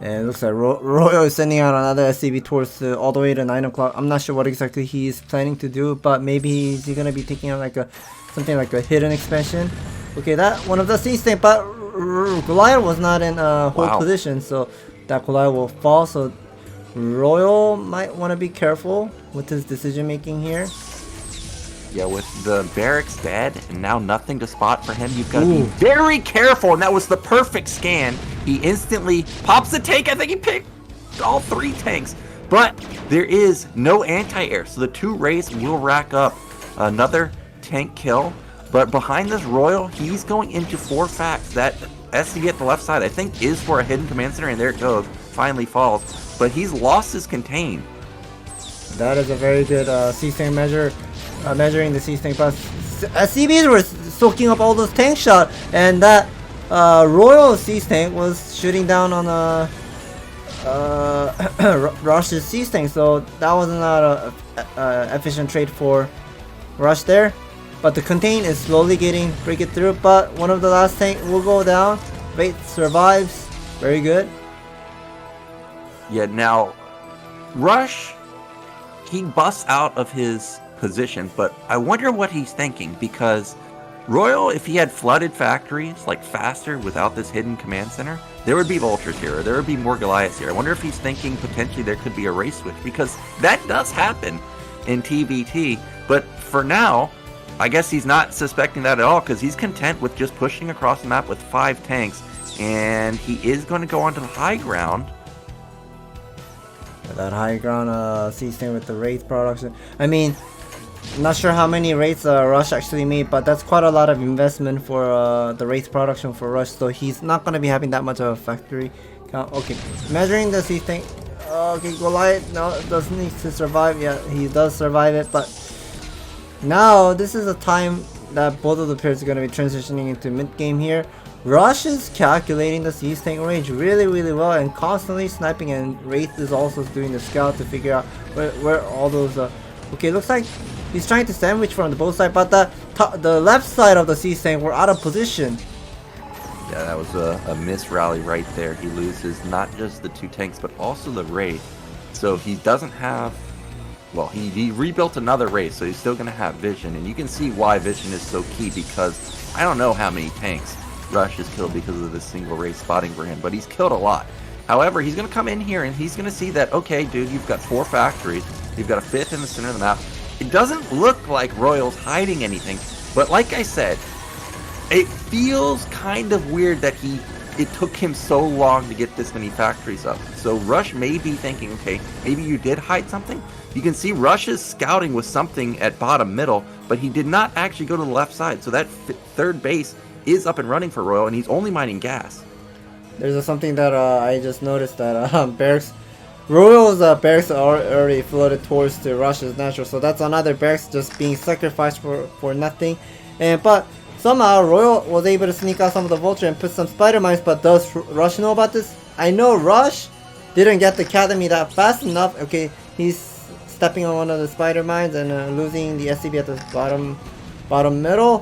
And it looks like Royal is sending out another SCV towards all the way to 9 o'clock. I'm not sure what exactly he's planning to do, but maybe he's going to be taking out like something like a hidden expansion. Okay, that one of the siege tank, but Goliath was not in hold position, so that Goliath will fall. So Royal might want to be careful with his decision making here. Yeah, with the barracks dead and now nothing to spot for him, you've got to be very careful. And that was the perfect scan. He instantly pops the tank. I think he picked all 3 tanks, but there is no anti-air, so the 2 Wraiths will rack up another tank kill. But behind this Royal, he's going into 4 facts. That SCV at the left side, I think, is for a hidden command center, and there it goes. Finally falls, but he's lost his contain. That is a very good siege tank measure. Measuring the siege tank, but SCVs were soaking up all those tank shot, and that Royal siege tank was shooting down on Rush's siege tank, so that was not a efficient trade for Rush there. But the contain is slowly break it through, but one of the last tank will go down. Wraith survives. Very good. Yeah, now Rush, he busts out of his position, but I wonder what he's thinking, because Royal, if he had flooded factories like faster without this hidden command center, there would be vultures here, or there would be more Goliaths here. I wonder if he's thinking potentially there could be a race switch, because that does happen in TVT. But for now, I guess he's not suspecting that at all, because he's content with just pushing across the map with 5 tanks, and he is going to go onto the high ground. That high ground siege tank with the Wraith production. I mean, I'm not sure how many Wraiths Rush actually made, but that's quite a lot of investment for the Wraith production for Rush, so he's not going to be having that much of a factory count. Okay, measuring the siege tank. Okay, Goliath, no, doesn't need to survive. Yeah, he does survive it, but now this is a time that both of the pairs are going to be transitioning into mid-game here. Rush is calculating the siege tank range really well and constantly sniping, and Wraith is also doing the scout to figure out where all those okay, looks like he's trying to sandwich from the both sides, but the left side of the siege tank were out of position. Yeah, that was a miss rally right there. He loses not just the 2 tanks, but also the Wraith. So he doesn't have, well, he rebuilt another Wraith, so he's still going to have vision. And you can see why vision is so key, because I don't know how many tanks Rush has killed because of this single Wraith spotting for him, but he's killed a lot. However, he's going to come in here and he's going to see that, okay, dude, you've got 4 factories. You've got a 5th in the center of the map. It doesn't look like Royal's hiding anything, but like I said, it feels kind of weird that it took him so long to get this many factories up. So Rush may be thinking, okay, maybe you did hide something, You can see Rush is scouting with something at bottom middle, but he did not actually go to the left side. So that third base is up and running for Royal, and he's only mining gas. There's something that I just noticed that barracks, Royal's barracks are already floated towards the Rush's natural, so that's another barracks just being sacrificed for nothing. But somehow Royal was able to sneak out some of the Vulture and put some spider mines. But does Rush know about this? I know Rush didn't get the academy that fast enough. Okay, he's stepping on one of the spider mines and losing the SCB at the bottom middle.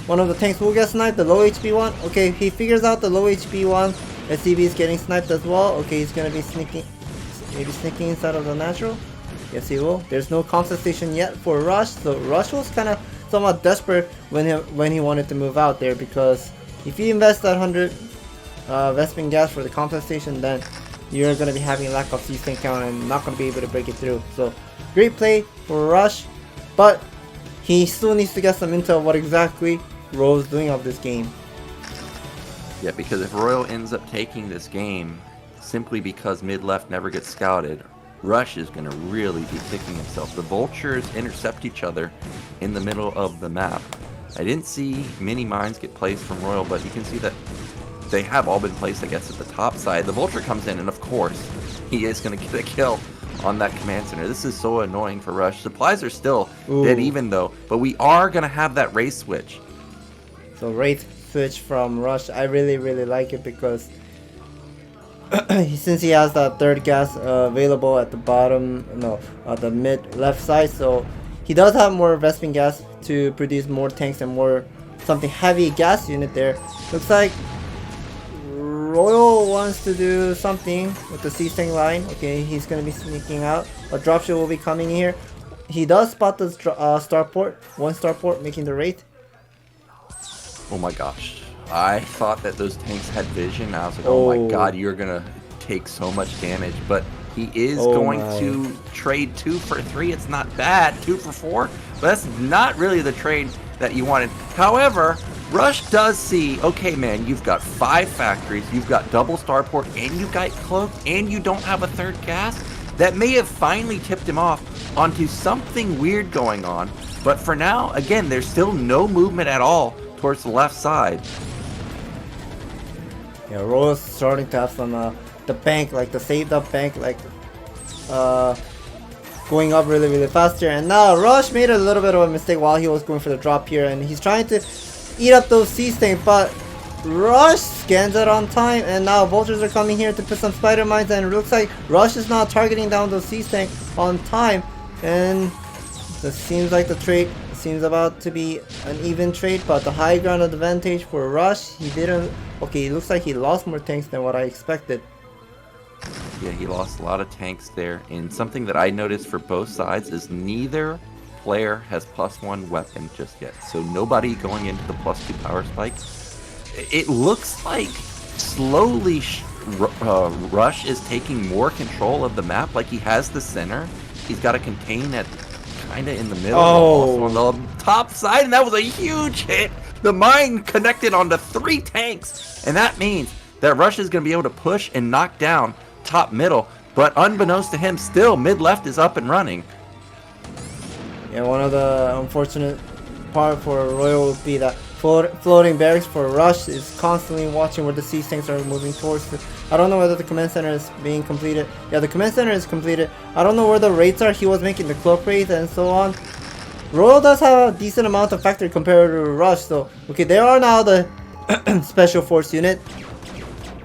One of the tanks will get sniped, the low HP one. Okay, he figures out the low HP one. SCB is getting sniped as well. Okay, he's gonna be sneaking inside of the natural. Yes, he will. There's no compensation yet for Rush, so Rush was kind of somewhat desperate when he wanted to move out there, because if you invest that 100 Vespin gas for the compensation, then you're gonna be having lack of C-Stain count and not gonna be able to break it through. So great play for Rush, but he still needs to get some intel of what exactly Royal's doing of this game. Yeah, because if Royal ends up taking this game simply because mid-left never gets scouted, Rush is going to really be kicking himself. The Vultures intercept each other in the middle of the map. I didn't see many mines get placed from Royal, but you can see that they have all been placed, I guess, at the top side. The Vulture comes in, and of course, he is going to get a kill on that command center. This is so annoying for Rush. Supplies are still dead even though, but we are going to have that race switch. So race switch from Rush, I really like it, because since he has that third gas available at the bottom, the mid left side, so he does have more Vespin gas to produce more tanks and more something heavy gas unit there. Looks like Royal wants to do something with the C-Sting line. Okay, he's gonna be sneaking out. A dropship will be coming here. He does spot the starport, one starport making the wraith. Oh my gosh. I thought that those tanks had vision. I was like, oh my god, you're going to take so much damage. But he is going to trade 2 for 3. It's not bad. 2 for 4. But that's not really the trade that you wanted. However, Rush does see, okay, man, you've got 5 factories, you've got double starport, and you got cloak, and you don't have a third gas. That may have finally tipped him off onto something weird going on. But for now, again, there's still no movement at all towards the left side. Yeah, Royal's starting to have some the bank, like the saved up bank, like going up really fast here. And now Rush made a little bit of a mistake while he was going for the drop here, and he's trying to eat up those C-Stains, but Rush scans it on time, and now Vultures are coming here to put some spider mines, and it looks like Rush is now targeting down those C-Stains on time, and this seems like the trade seems about to be an even trade, but the high ground advantage for Rush. He didn't. Okay, it looks like he lost more tanks than what I expected. Yeah, he lost a lot of tanks there, and something that I noticed for both sides is neither player has +1 weapon just yet, so nobody going into the +2 power spike. It looks like slowly Rush is taking more control of the map. Like, he has the center, he's got a contain at kind of in the middle, also on the top side, and that was a huge hit. The mine connected onto 3 tanks, and that means that Rush is going to be able to push and knock down top middle, but unbeknownst to him, still mid left is up and running. Yeah, one of the unfortunate part for Royal would be that floating barracks for Rush is constantly watching where the C-Tanks are moving towards. I don't know whether the command center is being completed. Yeah, the command center is completed. I don't know where the raids are. He was making the cloak raids and so on. Royal does have a decent amount of factory compared to Rush, so okay, they are now the special force unit.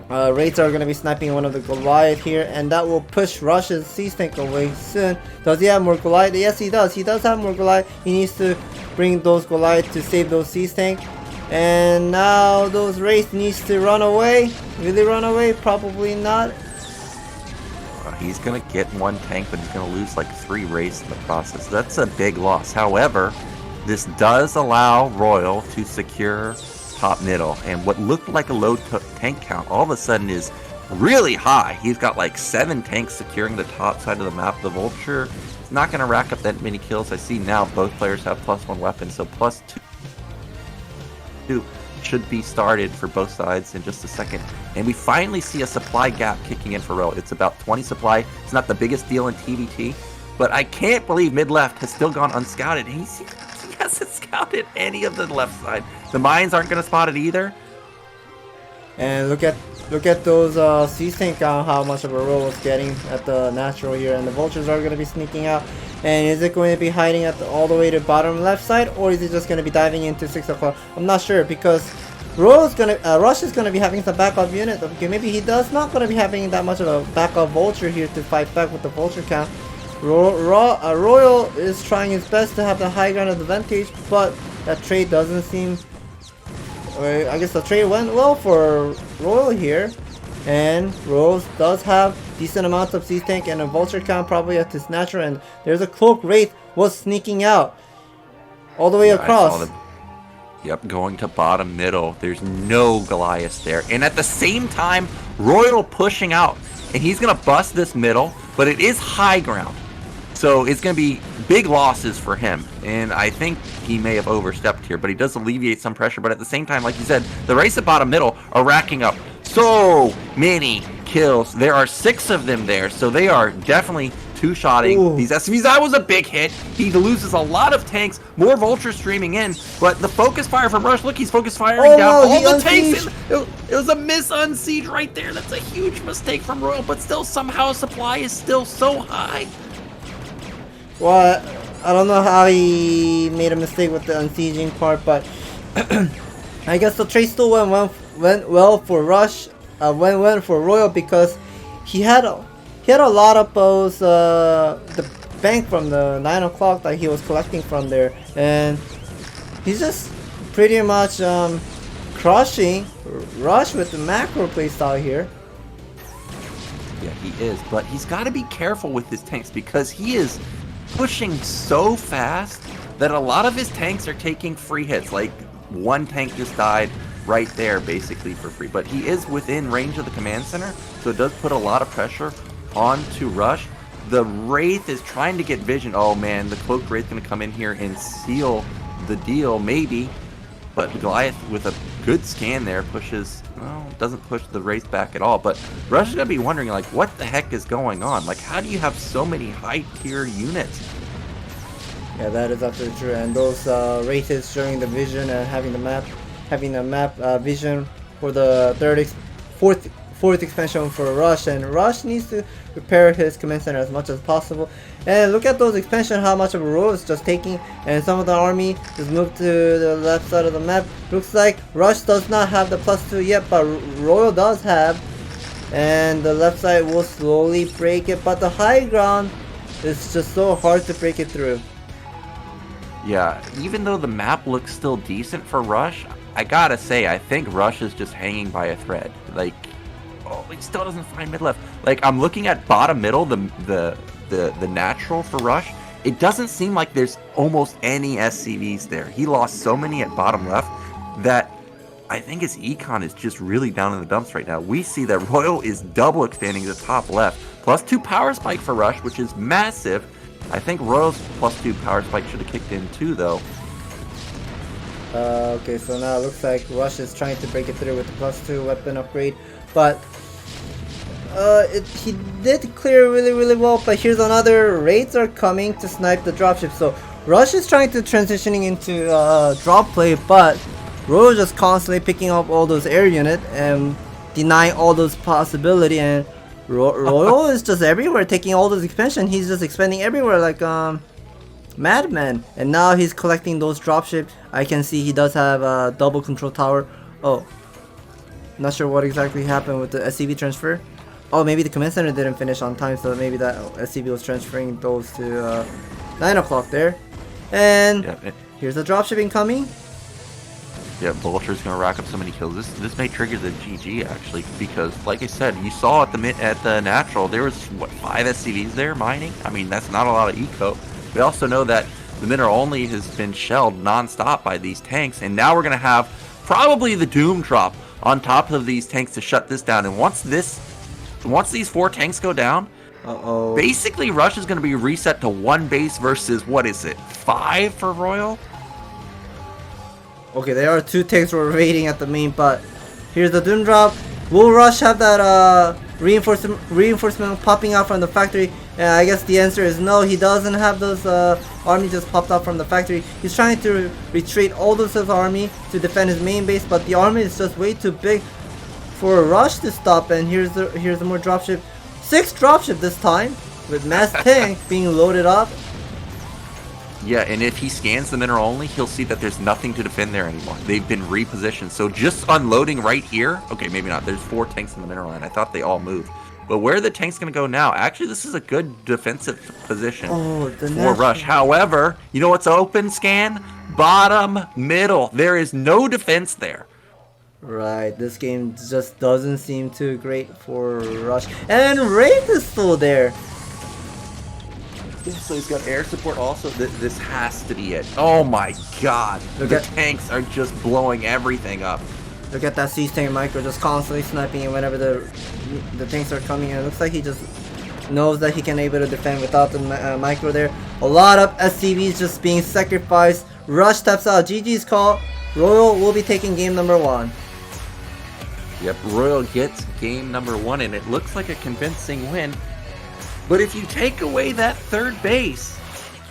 Raids are going to be sniping one of the Goliath here, and that will push Rush's C-Tank away soon. Does he have more Goliath? Yes, he does. He does have more Goliath. He needs to bring those Goliath to save those C-Tank. And now those Wraith needs to run away. Will they run away? Probably not. He's going to get 1 tank, but he's going to lose like 3 Wraiths in the process. That's a big loss. However, this does allow Royal to secure top middle, and what looked like a low tank count all of a sudden is really high. He's got like 7 tanks securing the top side of the map. The Vulture is not going to rack up that many kills. I see now both players have +1 weapon, so +2 should be started for both sides in just a second. And we finally see a supply gap kicking in for Royal. It's about 20 supply. It's not the biggest deal in TVT, But I can't believe mid-left has still gone unscouted. He hasn't scouted any of the left side. The mines aren't going to spot it either. And look at those sea tank how much of a roll it's getting at the natural here, and the vultures are going to be sneaking out. And is it going to be hiding at all the way to bottom left side, or is it just going to be diving into 6 o'clock? I'm not sure, because Rush is going to be having some backup unit. Okay, maybe he does not going to be having that much of a backup vulture here to fight back with the vulture count. Royal is trying his best to have the high ground advantage, but that trade doesn't seem... I guess the trade went well for Royal here, and Royal does have decent amounts of sea tank and a vulture count probably at his natural, and there's a cloak wraith was sneaking out all the way across. Yep, going to bottom middle. There's no Goliath there, and at the same time, Royal pushing out, and he's gonna bust this middle, but it is high ground. So it's going to be big losses for him, and I think he may have overstepped here, but he does alleviate some pressure. But at the same time, like you said, the race at bottom middle are racking up so many kills. There are 6 of them there, so they are definitely two-shotting these SCVs. That was a big hit. He loses a lot of tanks, more vultures streaming in, but the focus fire from Rush, look, he's focus firing down all the tanks. It was a miss on siege right there. That's a huge mistake from Royal, but still somehow supply is still so high. Well, I don't know how he made a mistake with the unsieging part, but I guess the trade still went well for Rush, went for Royal, because he had a lot of those the bank from the 9 o'clock that he was collecting from there, and he's just pretty much crushing Rush with the macro playstyle here. Yeah, he is, but he's got to be careful with his tanks, because he is pushing so fast that a lot of his tanks are taking free hits. Like, one tank just died right there basically for free, but he is within range of the command center, so it does put a lot of pressure onto Rush. The Wraith is trying to get vision. Oh man, the Cloaked Wraith going to come in here and seal the deal, maybe, but Goliath with a good scan there pushes, well, doesn't push the Wraith back at all. But Rush is going to be wondering, like, what the heck is going on? Like, how do you have so many high tier units? Yeah, that is absolutely true. And those Wraiths showing the vision and having the map vision for the fourth expansion for Rush, and Rush needs to prepare his command center as much as possible. And look at those expansion, how much of a roll it's just taking, and some of the army just moved to the left side of the map. Looks like Rush does not have the +2 yet, but Royal does have, and the left side will slowly break it, but the high ground is just so hard to break it through. Yeah, even though the map looks still decent for Rush, I gotta say, I think Rush is just hanging by a thread. Like, oh, he still doesn't find mid left. Like, I'm looking at bottom middle, the natural for Rush. It doesn't seem like there's almost any SCVs there. He lost so many at bottom left that I think his econ is just really down in the dumps right now. We see that Royal is double expanding the top left. +2 power spike for Rush, which is massive. I think Royal's +2 power spike should have kicked in too, though. Okay, so now it looks like Rush is trying to break it through with the +2 weapon upgrade, but he did clear really well. But here's another raids are coming to snipe the dropship, so Rush is trying to transitioning into drop play, but Royal just constantly picking up all those air unit and denying all those possibility, and Royal is just everywhere taking all those expansion. He's just expanding everywhere like madman, and now he's collecting those dropship. I can see he does have a double control tower. Oh, not sure what exactly happened with the SCV transfer. Oh, maybe the command center didn't finish on time, so maybe that SCV was transferring those to 9 o'clock there. And yeah, here's the dropshipping coming. Yeah, Vulture's gonna rack up so many kills. This may trigger the GG actually, because like I said, you saw at the natural there was what, 5 SCVs there mining. I mean, that's not a lot of eco. We also know that the mineral only has been shelled non-stop by these tanks, and now we're gonna have probably the doom drop on top of these tanks to shut this down. And once these 4 tanks go down, basically Rush is gonna be reset to 1 base versus, what is it, 5 for Royal? Okay, there are 2 tanks were waiting at the main, but here's the doom drop. Will Rush have that reinforcement popping out from the factory? Yeah, I guess the answer is no. He doesn't have those army just popped up from the factory. He's trying to retreat all of his army to defend his main base, but the army is just way too big for a rush to stop. And here's the more dropship. 6 dropship this time with mass tank being loaded up. Yeah, and if he scans the mineral only, he'll see that there's nothing to defend there anymore. They've been repositioned. So just unloading right here. Okay, maybe not. There's 4 tanks in the mineral line. I thought they all moved. But where are the tanks going to go now? Actually, this is a good defensive position for Rush. However, you know what's open, Scan? Bottom, middle. There is no defense there. Right, this game just doesn't seem too great for Rush. And Wraith is still there. So he's got air support also. This has to be it. Oh my god. The tanks are just blowing everything up. Look at that C-Tank micro just constantly sniping and whenever the tanks are coming in. It looks like he just knows that he can able to defend without the micro there. A lot of SCVs just being sacrificed. Rush taps out. GG's call. Royal will be taking game number 1. Yep, Royal gets game number 1 and it looks like a convincing win. But if you take away that third base,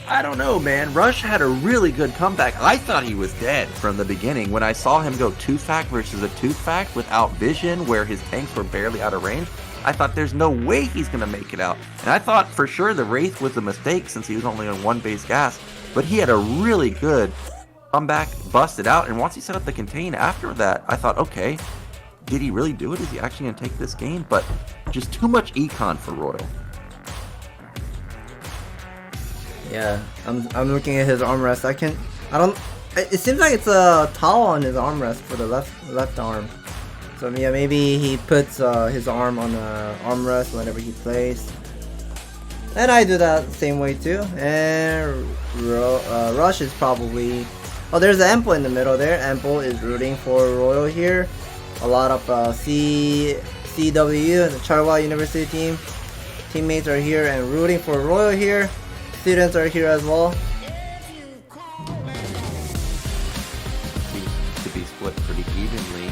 I don't know, man. Rush had a really good comeback. I thought he was dead from the beginning. When I saw him go 2-fac versus a 2-fac without vision, where his tanks were barely out of range, I thought there's no way he's going to make it out. And I thought for sure the Wraith was a mistake since he was only on 1 base gas. But he had a really good comeback, busted out. And once he set up the contain after that, I thought, okay, did he really do it? Is he actually going to take this game? But just too much econ for Royal. Yeah, I'm looking at his armrest. It seems like it's a towel on his armrest for the left arm. So yeah, maybe he puts his arm on the armrest whenever he plays. And I do that same way too. And Rush is probably... Oh, there's an Ample in the middle there. Ample is rooting for Royal here. A lot of CW, the Charwa University teammates are here and rooting for Royal here. Students are here as well. To be split pretty evenly.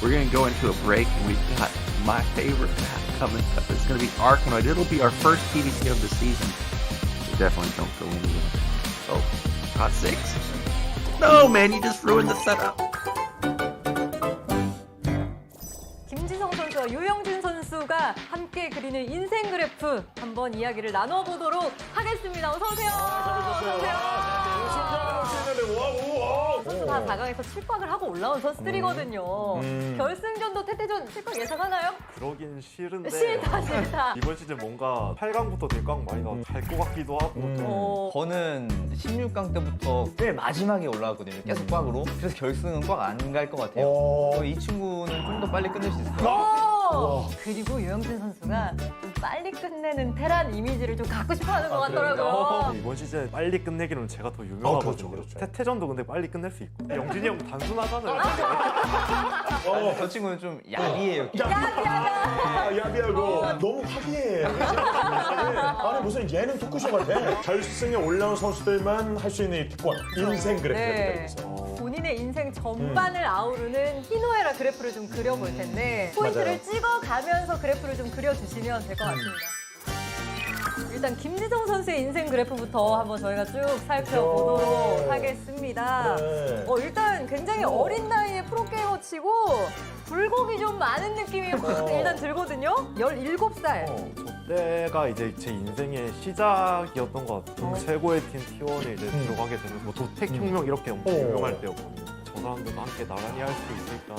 We're going to go into a break and we've got my favorite map coming up. It's going to be Arkanoid. It'll be our first PvP of the season. We definitely don't go anywhere. Oh, hot 6. No, man, you just ruined the setup. 유영진 선수가 함께 그리는 인생 그래프 한번 이야기를 나눠보도록 하겠습니다. 어서 오세요. 어서 오세요. 선수 다 4강에서 7곽을 하고 올라온 선수들이거든요. 결승전도 태태전 7곽 예상하나요? 그러긴 싫은데 싫다. 이번 시즌 뭔가 8강부터 대강 많이 나와서 갈것 같기도 하고 저는 16강 때부터 꽤 마지막에 올라왔거든요. 계속 꽉으로. 그래서 결승은 꽉 안 갈 것 같아요. 이 친구는 좀 더 빨리 끝낼 수 있을 것 같아요. 그리고 유영진 선수가 좀 빨리 끝내는 테란 이미지를 좀 갖고 싶어하는 것 같더라고요. 이번 시즌 빨리 끝내기로는 제가 더 유명하거든요. 그렇죠. 태태전도 근데 빨리 끝낼 수 있고 영진이 형 단순하잖아요. 저 친구는 좀 야비해요. 야비하고 너무 화기애애. 아니 무슨 예능 토크쇼 같아. 결승에 올라온 선수들만 할 수 있는 이 특권 인생 그래프가 있어요. 본인의 인생 전반을 아우르는 희노애라 그래프를 좀 그려볼 텐데 포인트를 찍어가면서 그래프를 좀 그려주시면 될 것 같습니다. 일단 김지성 선수의 인생 그래프부터 한번 저희가 쭉 살펴보도록 하겠습니다. 일단 굉장히 어린 나이에 프로게이머 치고 굴곡이 좀 많은 느낌이 일단 들거든요. 17살. 그때가 이제 제 인생의 시작이었던 것 같아요. 최고의 팀 T1에 이제 들어가게 되면 뭐 도택혁명 이렇게 엄청 유명할 때였거든요. 저 사람들도 함께 나란히 할 수 있을까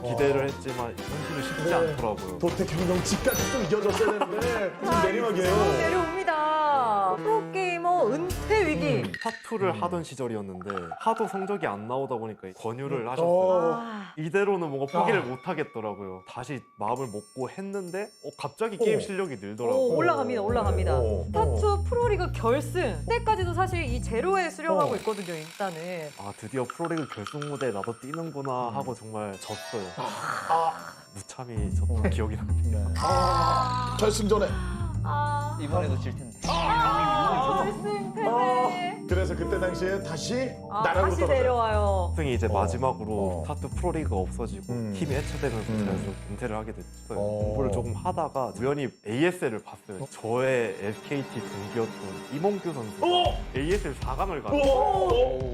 기대를 했지만 현실은 쉽지 않더라고요. 도택혁명 집까지 좀 이어졌어야 되는데 무슨 내리막이에요. 내려옵니다. 프로게이머 은퇴 위기. 스타2를 하던 시절이었는데 하도 성적이 안 나오다 보니까 권유를 하셨어요. 이대로는 뭔가 포기를 못 하겠더라고요. 다시 마음을 먹고 했는데 갑자기 게임 실력이 늘더라고요. 올라갑니다. 스타2 프로리그 결승. 그때까지도 사실 이 제로에 수령하고 있거든요, 일단은. 드디어 프로리그 결승 무대에 나도 뛰는구나 하고 정말 졌어요. 무참히 졌던 기억이 납니다. 결승전에 이번에도 질 텐데. 결승 패배. 그래서 그때 당시에 다시 나락으로 다시 떨어져요. 내려와요. 승이 이제 마지막으로 스타트 프로리그가 없어지고 음. 팀이 해체되면서 제가 좀 은퇴를 하게 됐어요. 어. 공부를 조금 하다가 우연히 ASL을 봤어요. 저의 SKT 동기였던 이몽규 선수가 ASL 4강을 갔어요.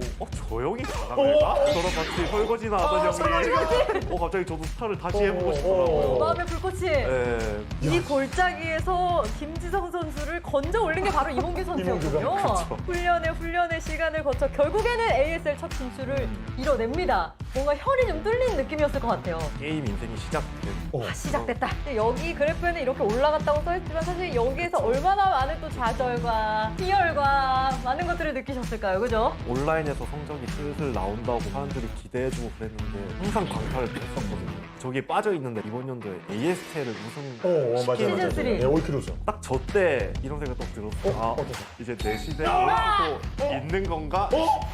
저 형이 4강을 가? 저랑 같이 설거지나 하던 형이 갑자기 저도 스타를 다시 해보고 싶더라고요. 마음의 불꽃이. 네. 이 골짜기에서 김지성 선수를 건져 올린 게 바로 이몽규 선수였군요. 그렇죠. 훈련의 시간을 거쳐 결국에는 ASL 첫 진출을 이뤄냅니다. 뭔가 혈이 좀 뚫린 느낌이었을 것 같아요. 게임 인생이 시작된. 시작됐다. 근데 여기 그래프에는 이렇게 올라갔다고 써있지만 사실 여기에서 얼마나 많은 또 좌절과 희열과 많은 것들을 느끼셨을까요? 그죠? 온라인에서 성적이 슬슬 나온다고 사람들이 기대해주고 그랬는데 항상 광탈을 했었거든요. 저기에 빠져있는데 이번 연도에 ASL을 우승 맞아요. 시즌 3. 네, 올킬 우승. 딱 저 때 이런 생각 딱 들었어요. 이제 내 시대에 ASL도 있는 건가?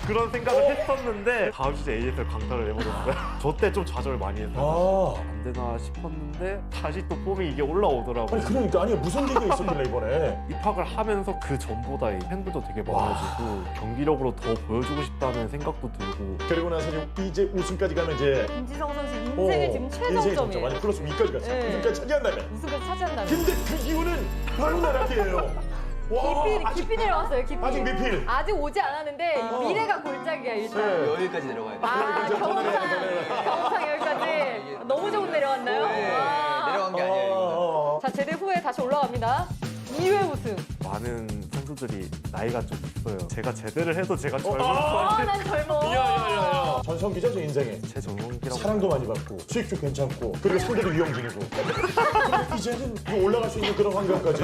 그런 생각을 했었는데 다음 시즌 ASL 강탈을 해버렸어요. 저 때 좀 좌절 많이 했어요. 안 되나 싶었는데 다시 또 폼이 이게 올라오더라고요. 아니 그러니까 무슨 얘기가 있었길래 이번에. 입학을 하면서 그 전보다 이 팬들도 되게 많아지고 경기력으로 더 보여주고 싶다는 생각도 들고 그리고 나서 이제 우승까지 가면 이제 김지성 선수 인생의 지금 인생의 점점 최정점이에요. 아니 플러스 2까지 갔어요. 네. 우승까지 차지한다면. 우승까지 차지한다면. 근데 그 이유는 바로 나락이에요. 깊이 내려왔어요. 깊이. 아직 미필. 아직 오지 않았는데 미래가 골짜기야 일단. 여기까지 내려가야 돼. 경상 여기까지. 너무 조금 내려왔나요? 내려간 게 아니에요, 이거는. 자, 제대 후에 다시 올라갑니다. 2회 우승. 많은 선수들이 나이가 좀 있어요. 제가 제대를 해도 제가 젊은 난 젊어. 전성기죠, 제 인생에. 제 전성기라고 사랑도 많이 받고 수익도 괜찮고 그리고 상대도 유영진이고. 근데 이제는 뭐 올라갈 수 있는 그런 환경까지.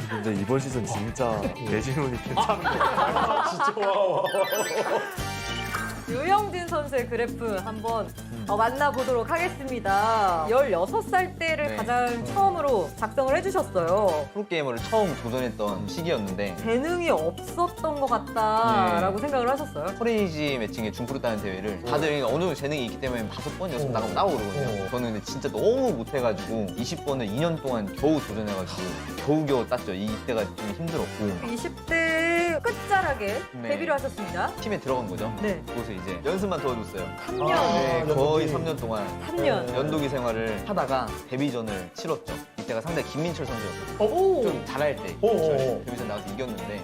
근데 이번 시즌 진짜 내진훈이 괜찮은 것 같아요. 진짜 와. 유영진 선수의 그래프 한번 만나보도록 하겠습니다. 16살 때를 네. 가장 처음으로 작성을 해주셨어요. 프로게이머를 처음 도전했던 시기였는데 재능이 없었던 것 같다라고 생각을 하셨어요? 커레이지 매칭에 중프로 따는 대회를 다들 어느 정도 재능이 있기 때문에 5번, 6번 나가면 따고 그러거든요. 저는 근데 진짜 너무 못해가지고 20번을 2년 동안 겨우 도전해가지고 겨우겨우 땄죠. 이때가 좀 힘들었고 20대 끝자락에 네. 데뷔를 하셨습니다. 팀에 들어간 거죠. 네. 그래서 이제 연습만 도와줬어요. 3년. 네, 거의 연동기. 3년 동안 3년. 연동기 생활을 하다가 데뷔전을 치렀죠. 이때가 상대 김민철 선수였거든요. 오. 좀 잘할 때 김민철 데뷔전 나가서 이겼는데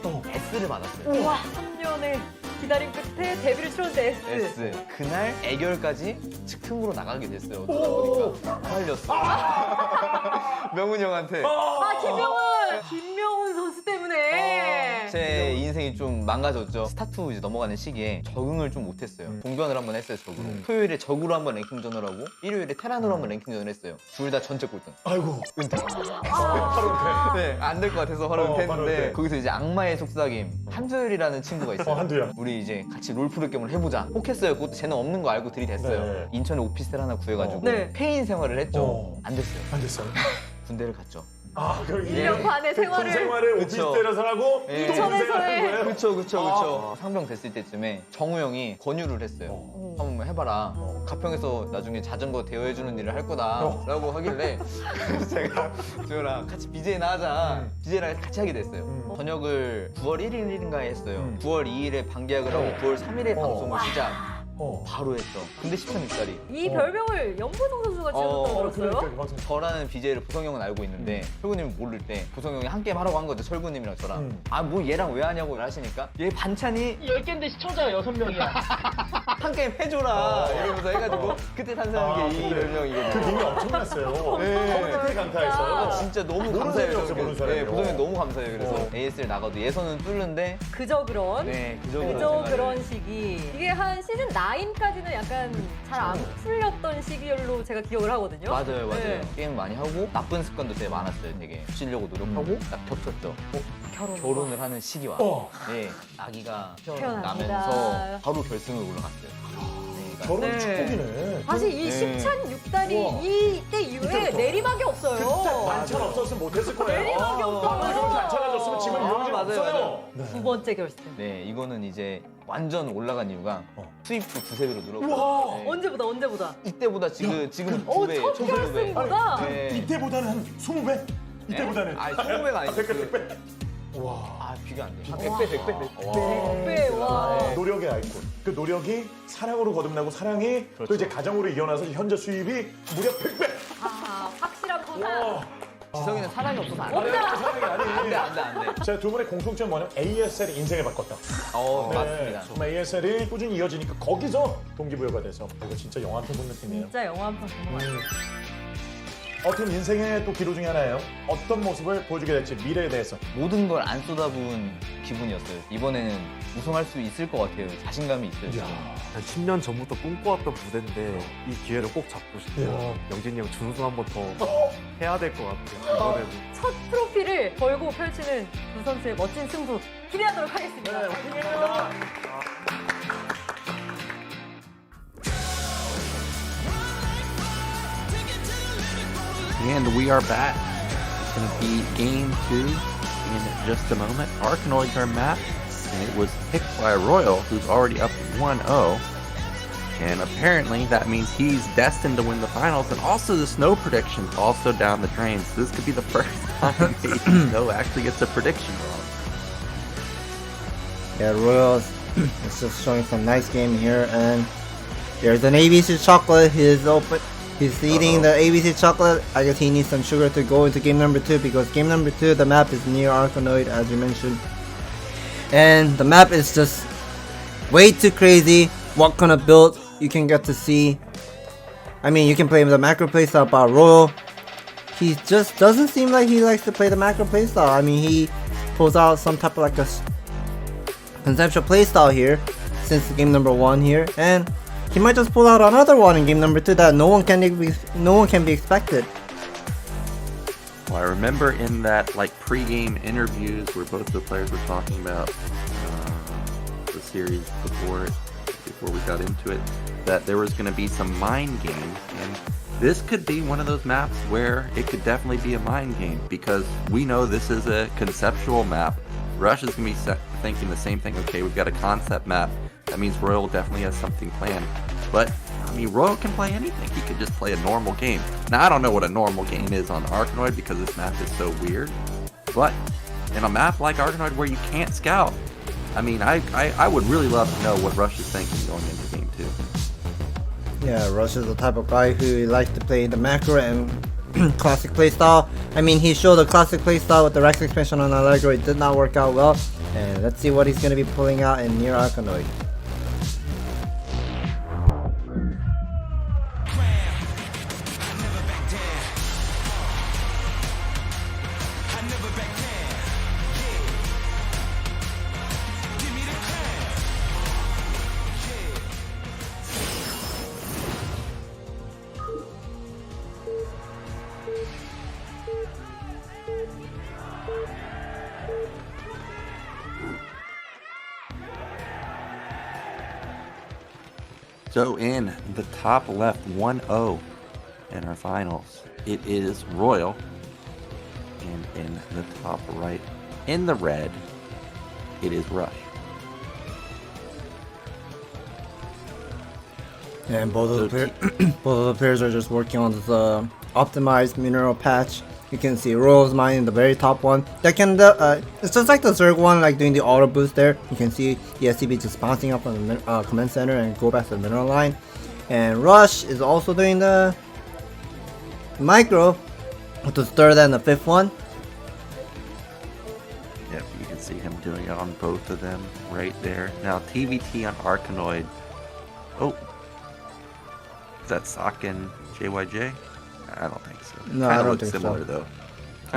S를 받았어요. 우와, 3년의 기다림 끝에 데뷔를 치렀는데 S. S. 그날 애결까지 즉흥으로 나가게 됐어요. 어쩌다 보니까 팔렸어. 명훈이 형한테 김명훈 선수 때문에. 제 인생이 좀 망가졌죠. 스타2 이제 넘어가는 시기에 적응을 좀 못했어요. 동변을 한번 했어요, 적으로. 토요일에 적으로 한번 랭킹전을 하고 일요일에 테란으로 한번 랭킹전을 했어요. 둘 다 전체 꼴등. 아이고. 은퇴. 바로 네, 안 될 것 같아서 바로 바로 은퇴했는데 은퇴. 거기서 이제 악마의 속삭임 한두열이라는 친구가 있어요. 한두열. 우리 이제 같이 롤 프로게임을 해보자. 혹했어요. 그것도 쟤는 없는 거 알고 들이댔어요. 네. 인천에 오피스텔 하나 구해가지고 네. 페인 생활을 했죠. 어. 안 됐어요. 안 됐어요. 군대를 갔죠. 그럼 1년 반의 생활을. 생활을 그쵸. 오피스텔에서 하고 예. 또 인천에서의. 거예요? 그쵸. 상병 됐을 때쯤에 정우 형이 권유를 했어요. 한번 해봐라. 가평에서 나중에 자전거 대여해주는 일을 할 거다. 라고 하길래 제가 주현아 같이 BJ나 하자. BJ랑 같이 하게 됐어요. 저녁을 9월 1일인가에 했어요. 9월 2일에 반계약을 하고 9월 3일에 방송을 시작. 바로 했죠. 근데 10.6살이. 이 별명을 연보성 선수가 지어줬다고 들었어요? 맞아. 저라는 BJ를 보성형은 알고 있는데 철구님은 모를 때 보성형이 한 게임 하라고 한 거죠. 철구님이랑 저랑. 아 뭐 얘랑 왜 하냐고 하시니까 얘 반찬이 10개인데 시청자가 6명이야. 한 게임 해줘라 이러면서 해가지고 그때 탄생한 게 이 그래. 별명이거든요. 그 밈이 엄청났어요. 네. 커뮤니티 강타에서. 진짜 너무 모르는 감사해요. 사람이 없어, 모르는 사람이. 네, 보성형 너무 감사해요. 그래서 ASL 나가도 예선은 뚫는데 그저 그런. 네, 그저 그런 시기. 이게 한 시즌 9까지는 약간 잘 안 풀렸던 시기로 제가 기억을 하거든요. 맞아요. 네. 게임 많이 하고 나쁜 습관도 되게 많았어요. 되게 쉬려고 노력하고 딱 겹쳤죠. 결혼을 하는 시기와 네, 아기가 태어나면서 바로 결승을 올라갔어요. 결혼 네. 축복이네. 사실 이 네. 10찬 6단이 이때 이후에 이때부터. 내리막이 없어요. 만찬 없었으면 못했을 거예요. 내리막이 없어요. 결혼이 안 찾아줬으면 지금 유영진 맞아요, 없어요. 두 번째 결승. 네, 이거는 이제 완전 올라간 이유가 수입도 두세 배로 늘었고 우와. 네. 언제보다? 이때보다 지금은 두 배, 첫 두 배. 결승보다? 네. 이때보다는 한 20배? 이때보다는. 아니, 20배가 아니죠. 와. 아, 비교 안 돼. 100배. 네, 와. 노력의 아이콘. 그 노력이 사랑으로 거듭나고 사랑이 또 이제 가정으로 이어나서 현재 수입이 무려 100배. 아, 확실한 보상. 지성이는 사랑이 없어서 안 돼. 사랑이 아니. 안 돼. 제 두 분의 공통점 뭐냐면 ASL이 인생을 바꿨다. 맞습니다. 정말 ASL이 꾸준히 이어지니까 거기서 동기부여가 돼서 이거 진짜 영화 한 편 본 느낌이에요. 진짜 영화 한 편 본 것 같아요. 어떤 인생의 또 기로 중에 하나예요. 어떤 모습을 보여주게 될지 미래에 대해서. 모든 걸 안 쏟아부은 기분이었어요. 이번에는 우승할 수 있을 것 같아요. 자신감이 있어요. 한 10년 전부터 꿈꿔왔던 무대인데 이 기회를 꼭 잡고 싶어요. 영진이 형 준우승 한 번 더 해야 될 것 같아요. 이번에는. 첫 트로피를 걸고 펼치는 두 선수의 멋진 승부 기대하도록 하겠습니다. And we are back. It's going to be game 2 in just a moment. Arkanoid's our map, and it was picked by Royal, who's already up 1-0. And apparently that means he's destined to win the finals, and also the snow prediction's also down the drain. So this could be the first time maybe Snow actually gets a prediction wrong. Yeah, Royal is just showing some nice game here, and there's an ABC chocolate. He's eating the ABC chocolate. I guess he needs some sugar to go into game number 2, because game number 2, the map is near Arkanoid, as you mentioned. And the map is just way too crazy. What kind of build you can get to see. I mean, you can play the macro playstyle by Royal. He just doesn't seem like he likes to play the macro playstyle. I mean, he pulls out some type of like a conceptual playstyle here since game number 1 here, and he might just pull out another one in game number 2 that no one can be expected. Well, I remember in that like pre-game interviews where both the players were talking about the series before we got into it, that there was going to be some mind games, and this could be one of those maps where it could definitely be a mind game, because we know this is a conceptual map. Rush is going to be thinking the same thing. Okay, we've got a concept map. That means Royal definitely has something planned. But, I mean, Royal can play anything. He could just play a normal game. Now, I don't know what a normal game is on Arkanoid because this map is so weird. But, in a map like Arkanoid where you can't scout, I mean, I would really love to know what Rush is thinking going into game 2. Yeah, Rush is the type of guy who likes to play the macro and classic playstyle. I mean, he showed the classic playstyle with the Rex expansion on Allegro. It did not work out well. And let's see what he's going to be pulling out in near Arkanoid. So in the top left, 1-0 in our finals, it is Royal. And in the top right, in the red, it is Rush. And both of the players are just working on this optimized mineral patch. You can see Royal's mine in the very top one. That can it's just like the Zerg one, like doing the auto boost there. You can see the SCB just bouncing up on the command center and go back to the mineral line. And Rush is also doing the micro, which is third and the fifth one. Yep, you can see him doing it on both of them right there. Now TVT on Arkanoid. Oh, is that Sock and JYJ? I don't think so. No, Kinda I don't looks think similar, so. though.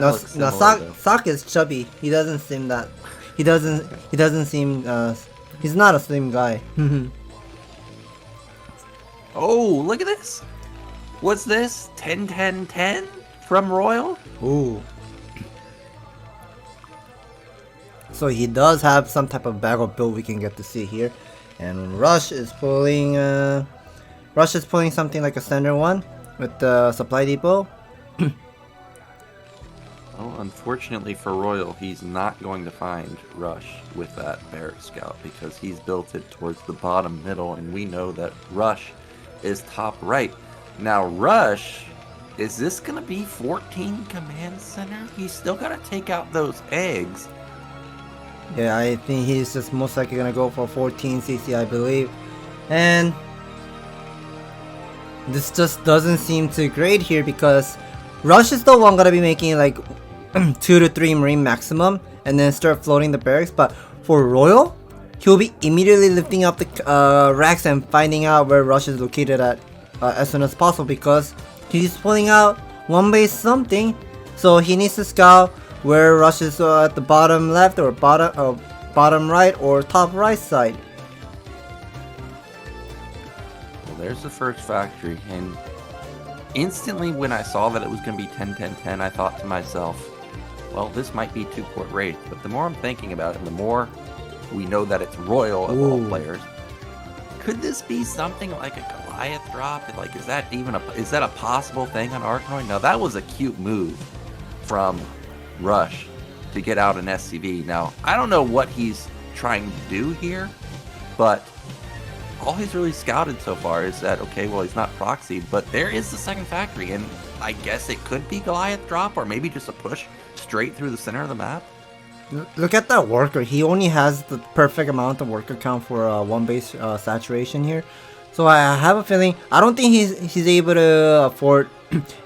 No, Kinda Sock is chubby. He doesn't seem that. He doesn't seem. He's not a slim guy. Oh, look at this! What's this? 10-10-10 from Royal? Ooh. So he does have some type of bag of build we can get to see here, and Rush is pulling something like a standard one with the supply depot. Well, unfortunately for Royal, he's not going to find Rush with that Barrack Scout because he's built it towards the bottom middle, and we know that Rush is top right. Now Rush, is this going to be 14 command center? He's still got to take out those eggs. Yeah, I think he's just most likely gonna go for 14 CC, I believe. And this just doesn't seem too great here because Rush is the one gonna be making like 2 to 3 Marine maximum and then start floating the barracks. But for Royal, he'll be immediately lifting up the racks and finding out where Rush is located at as soon as possible because he's pulling out one base something. So he needs to scout where Rush is at the bottom left or bottom right or top right side. Well, there's the first factory, and instantly when I saw that it was going to be 10-10-10, I thought to myself, well, this might be 2-port raid. But the more I'm thinking about it, the more we know that it's Royal of all players. Could this be something like a Goliath drop? Like, is that a possible thing on Arkanoid? Now, that was a cute move from Rush to get out an SCV. Now, I don't know what he's trying to do here, but all he's really scouted so far is that, okay, well, he's not Proxy, but there is the second factory, and I guess it could be Goliath drop, or maybe just a push straight through the center of the map. Look at that worker. He only has the perfect amount of worker count for one base saturation here. So I have a feeling, I don't think he's able to afford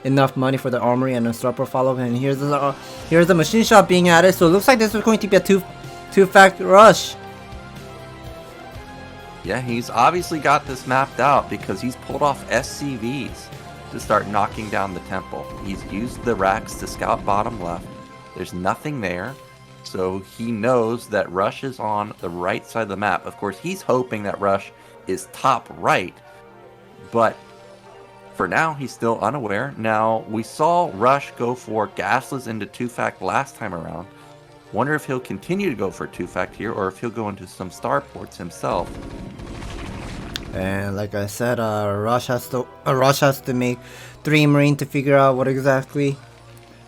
enough money for the armory and a Starport follow-up. And here's the machine shop being added. So it looks like this is going to be a two-fact rush. Yeah, he's obviously got this mapped out because he's pulled off SCVs to start knocking down the temple. He's used the racks to scout bottom left. There's nothing there. So he knows that Rush is on the right side of the map. Of course, he's hoping that Rush is top right, but for now, he's still unaware. Now, we saw Rush go for gasless into 2-fact last time around. Wonder if he'll continue to go for 2-fact here, or if he'll go into some starports himself. And like I said, Rush has to make 3 Marine to figure out what exactly.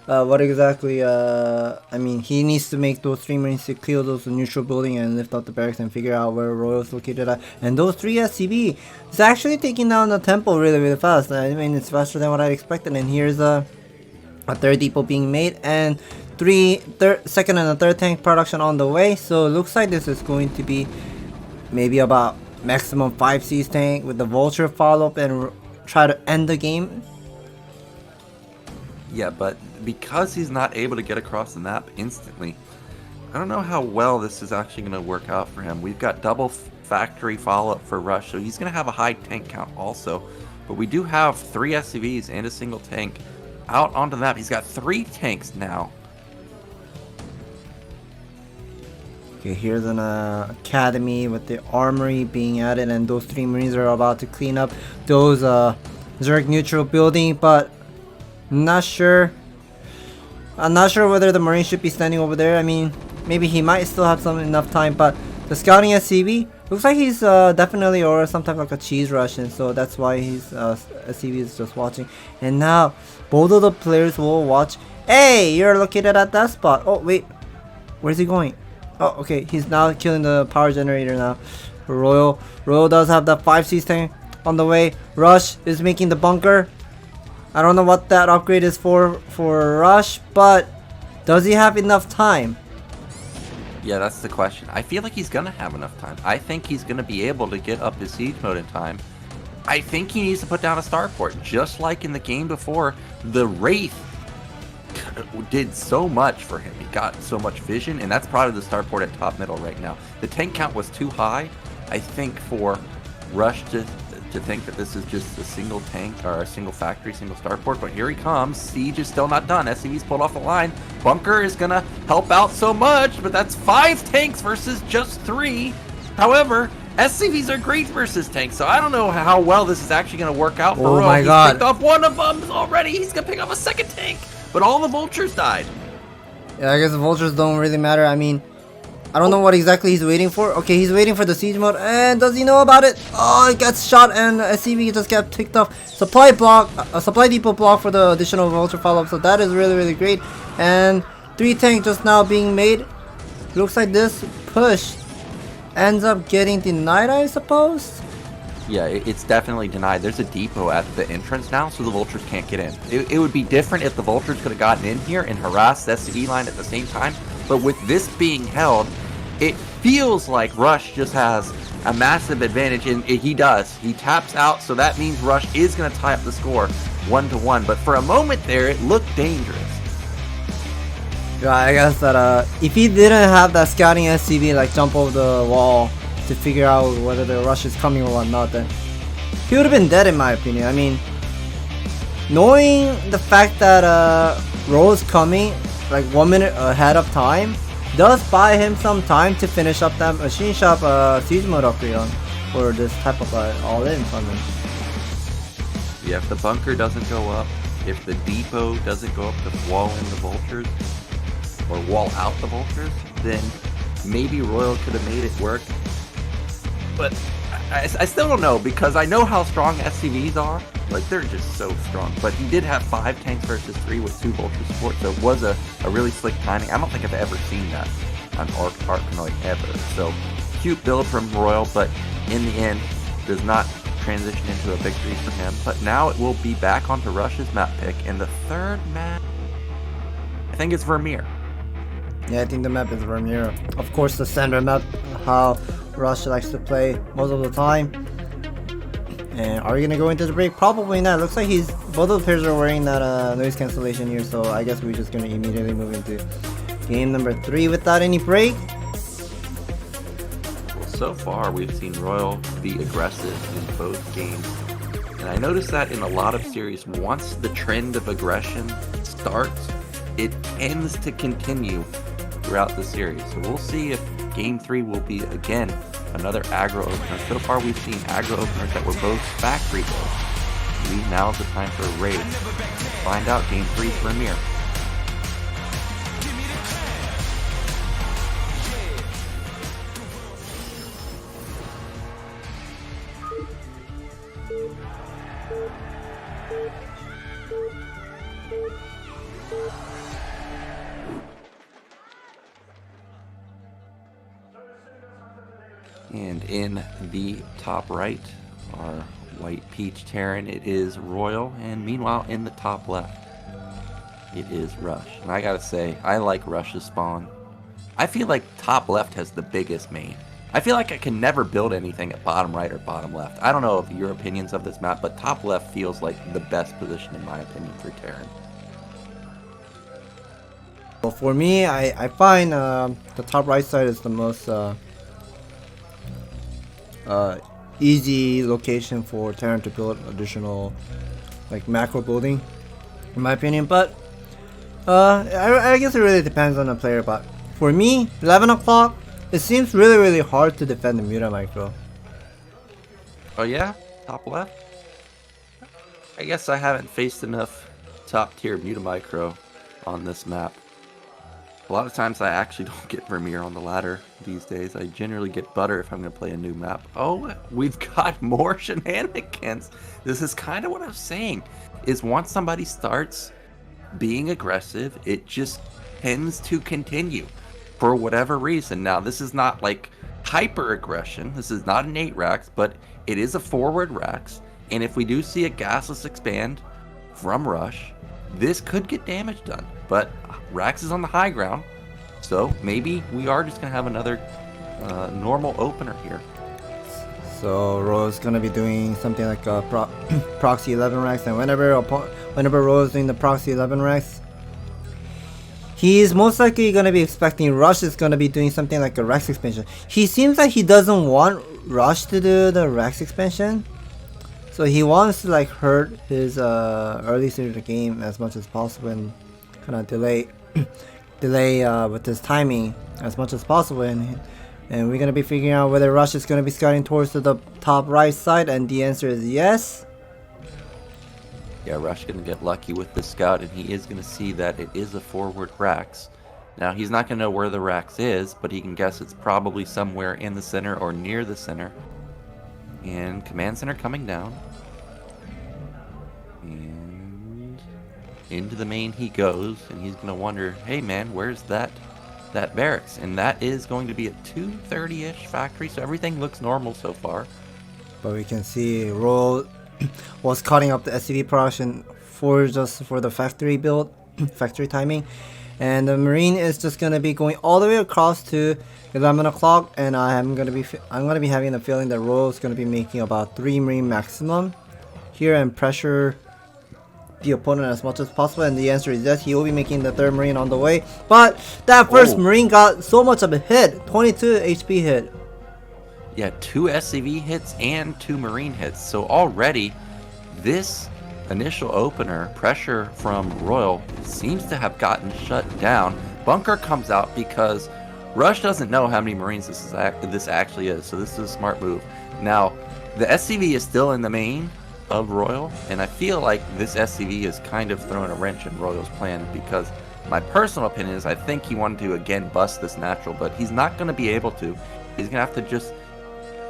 I mean, he needs to make those 3 Marines to clear those neutral building and lift up the barracks and figure out where Royal's located at. And those 3 SCV is actually taking down the temple really fast. I mean, it's faster than what I expected. And here's a third depot being made and second and a third tank production on the way. So it looks like this is going to be maybe about maximum 5 Cs tank with the Vulture follow up and try to end the game. Yeah, but because he's not able to get across the map instantly, I don't know how well this is actually going to work out for him. We've got double factory follow-up for Rush, so he's going to have a high tank count also. But we do have 3 SCVs and a single tank out onto the map. He's got 3 tanks now. Okay, here's an academy with the armory being added, and those 3 Marines are about to clean up those Zerg neutral building, but I'm not sure whether the Marine should be standing over there. I mean, maybe he might still have enough time, but the scouting SCV looks like he's definitely or sometimes like a cheese Russian, so that's why he's SCV is just watching. And now both of the players will watch. Hey, you're located at that spot. Oh wait, where's he going? Oh, okay, he's now killing the power generator now. Royal does have the 5C tank on the way. Rush is making the bunker. I don't know what that upgrade is for Rush, but does he have enough time? Yeah, that's the question. I feel like he's going to have enough time. I think he's going to be able to get up his siege mode in time. I think he needs to put down a starport. Just like in the game before, the Wraith did so much for him. He got so much vision, and that's probably the starport at top middle right now. The tank count was too high, I think, for Rush to think that this is just a single tank or a single factory, single starport, but here he comes. Siege is still not done. SCV's pulled off the line. Bunker is gonna help out so much, but that's 5 tanks versus just 3. However, SCVs are great versus tanks, so I don't know how well this is actually gonna work out for Oh Royal. my He's God. picked off one of them already. He's gonna pick up a second tank, but all the vultures died. Yeah, I guess the vultures don't really matter. I mean, I don't know what exactly he's waiting for. Okay, he's waiting for the siege mode. And does he know about it? Oh, it gets shot and SCV just got picked off. Supply block, a supply depot block for the additional vulture follow-up. So that is really great. And 3 tank just now being made. Looks like this push ends up getting denied, I suppose. Yeah, it's definitely denied. There's a depot at the entrance now, so the vultures can't get in. It would be different if the vultures could have gotten in here and harassed the SCV line at the same time. But with this being held, it feels like Rush just has a massive advantage, and he does. He taps out, so that means Rush is going to tie up the score 1-1. But for a moment there, it looked dangerous. Yeah, I guess that if he didn't have that scouting SCV like jump over the wall to figure out whether the Rush is coming or whatnot, then he would have been dead in my opinion. I mean, knowing the fact that Rose coming like 1 minute ahead of time does buy him some time to finish up that machine shop season mode upgrade on for this type of all-in summon. Yeah, if the bunker doesn't go up, if the depot doesn't go up to wall in the vultures, or wall out the vultures, then maybe Royal could have made it work. But I still don't know, because I know how strong SCVs are. Like, they're just so strong. But he did have 5 tanks versus 3 with 2 vulture support, so it was a really slick timing. I don't think I've ever seen that on Arkanoid ever. So, cute build from Royal, but in the end, does not transition into a victory for him. But now it will be back onto Rush's map pick, and the third map, I think it's Vermeer. Yeah, I think the map is Vermeer. Of course, the standard map, how Rush likes to play most of the time. And are we gonna go into the break? Probably not. Looks like both of the players are wearing that noise cancellation here, so I guess we're just gonna immediately move into game number 3 without any break. Well, so far we've seen Royal be aggressive in both games, and I noticed that in a lot of series, once the trend of aggression starts, it tends to continue throughout the series. So we'll see if game 3 will be again another aggro opener. So far we've seen aggro openers that were both factory builds. Maybe now's the time for a raid. Find out game 3 Vermeer. And in the top right, our white peach Terran, it is Royal, and meanwhile in the top left, it is Rush. And I gotta say, I like Rush's spawn. I feel like top left has the biggest main. I feel like I can never build anything at bottom right or bottom left. I don't know of your opinions of this map, but top left feels like the best position in my opinion for Terran. Well, for me, I find the top right side is the most easy location for Terran to build additional like macro building, in my opinion. But I guess it really depends on the player. But for me, 11 o'clock, it seems really hard to defend the Muta micro. Oh yeah? Top left? I guess I haven't faced enough top tier Muta micro on this map. A lot of times I actually don't get Vermeer on the ladder these days. I generally get Butter if I'm going to play a new map. Oh, we've got more shenanigans. This is kind of what I'm saying, is once somebody starts being aggressive, it just tends to continue for whatever reason. Now, this is not like hyper aggression. This is not an 8 Rax, but it is a forward Rax. And if we do see a gasless expand from Rush, this could get damage done. But Rax is on the high ground, so maybe we are just going to have another normal opener here. So Roy's going to be doing something like a proxy 11 Rax, and whenever Roy's doing the proxy 11 Rax, he's most likely going to be expecting Rush is going to be doing something like a Rax expansion. He seems like he doesn't want Rush to do the Rax expansion, so he wants to like hurt his early stage of the game as much as possible and kind of delay with his timing as much as possible, and we're gonna be figuring out whether Rush is gonna be scouting towards the top right side, and the answer is yes. Yeah, Rush gonna get lucky with the scout, and he is gonna see that it is a forward Rax. Now he's not gonna know where the Rax is, but he can guess it's probably somewhere in the center or near the center. And command center coming down. And into the main he goes, and he's gonna wonder, hey man, where's that barracks? And that is going to be a 230-ish factory, so everything looks normal so far. But we can see Roll was cutting up the SCV production for the factory build, factory timing. And the Marine is just gonna be going all the way across to 11 o'clock, and I'm gonna be having the feeling that Royal is gonna be making about 3 Marine maximum here and pressure the opponent as much as possible. And the answer is yes, he will be making the 3rd Marine on the way. But that first Marine got so much of a hit, 22 HP hit. Yeah, 2 SCV hits and 2 Marine hits. So already, this initial opener pressure from Royal seems to have gotten shut down. Bunker comes out because Rush doesn't know how many Marines this actually is, so this is a smart move. Now, the SCV is still in the main of Royal, and I feel like this SCV is kind of throwing a wrench in Royal's plan, because my personal opinion is I think he wanted to again bust this natural, but he's not going to be able to. He's going to have to just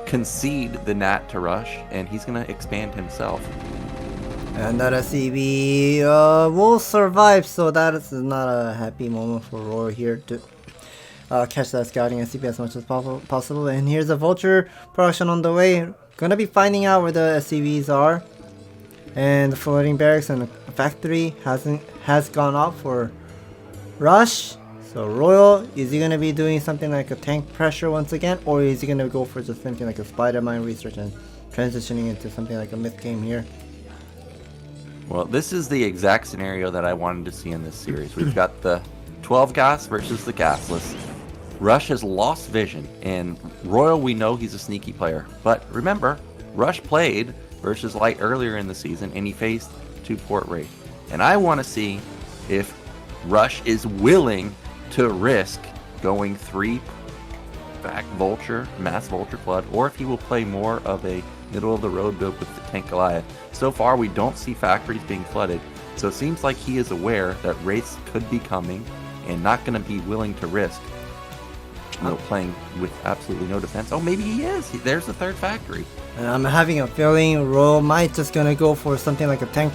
concede the nat to Rush, and he's going to expand himself. And that SCV will survive, so that is not a happy moment for Royal here to catch that scouting SCV as much as possible. And here's a Vulture production on the way. Gonna be finding out where the SCVs are. And the floating barracks and the factory has gone off for Rush. So Royal, is he gonna be doing something like a tank pressure once again, or is he gonna go for just something like a spider mine research and transitioning into something like a myth game here? Well, this is the exact scenario that I wanted to see in this series. We've got the 12 gas versus the gasless. Rush has lost vision, and Royal, we know he's a sneaky player. But remember, Rush played versus Light earlier in the season, and he faced 2 Port Wraith. And I want to see if Rush is willing to risk going 3 back Vulture, Mass Vulture Flood, or if he will play more of a middle-of-the-road build with the Tank Goliath. So far, we don't see factories being flooded, so it seems like he is aware that Wraiths could be coming and not going to be willing to risk playing with absolutely no defense. Oh, maybe he is. There's the 3rd factory. And I'm having a feeling Royal might just gonna go for something like a tank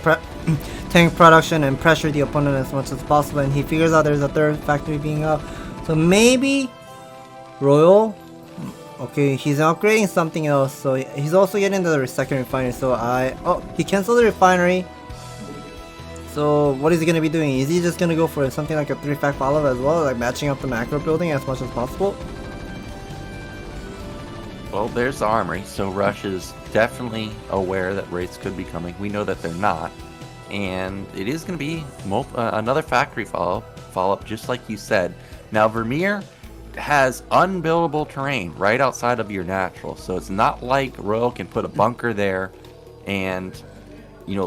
production and pressure the opponent as much as possible. And he figures out there's a 3rd factory being up. So maybe Royal, okay, he's upgrading something else. So he's also getting the 2nd refinery. So he canceled the refinery. So what is he going to be doing? Is he just going to go for something like a 3-fact follow as well, like matching up the macro building as much as possible? Well, there's the armory, so Rush is definitely aware that Wraiths could be coming. We know that they're not, and it is going to be another factory follow-up, just like you said. Now, Vermeer has unbuildable terrain right outside of your natural, so it's not like Royal can put a bunker there and,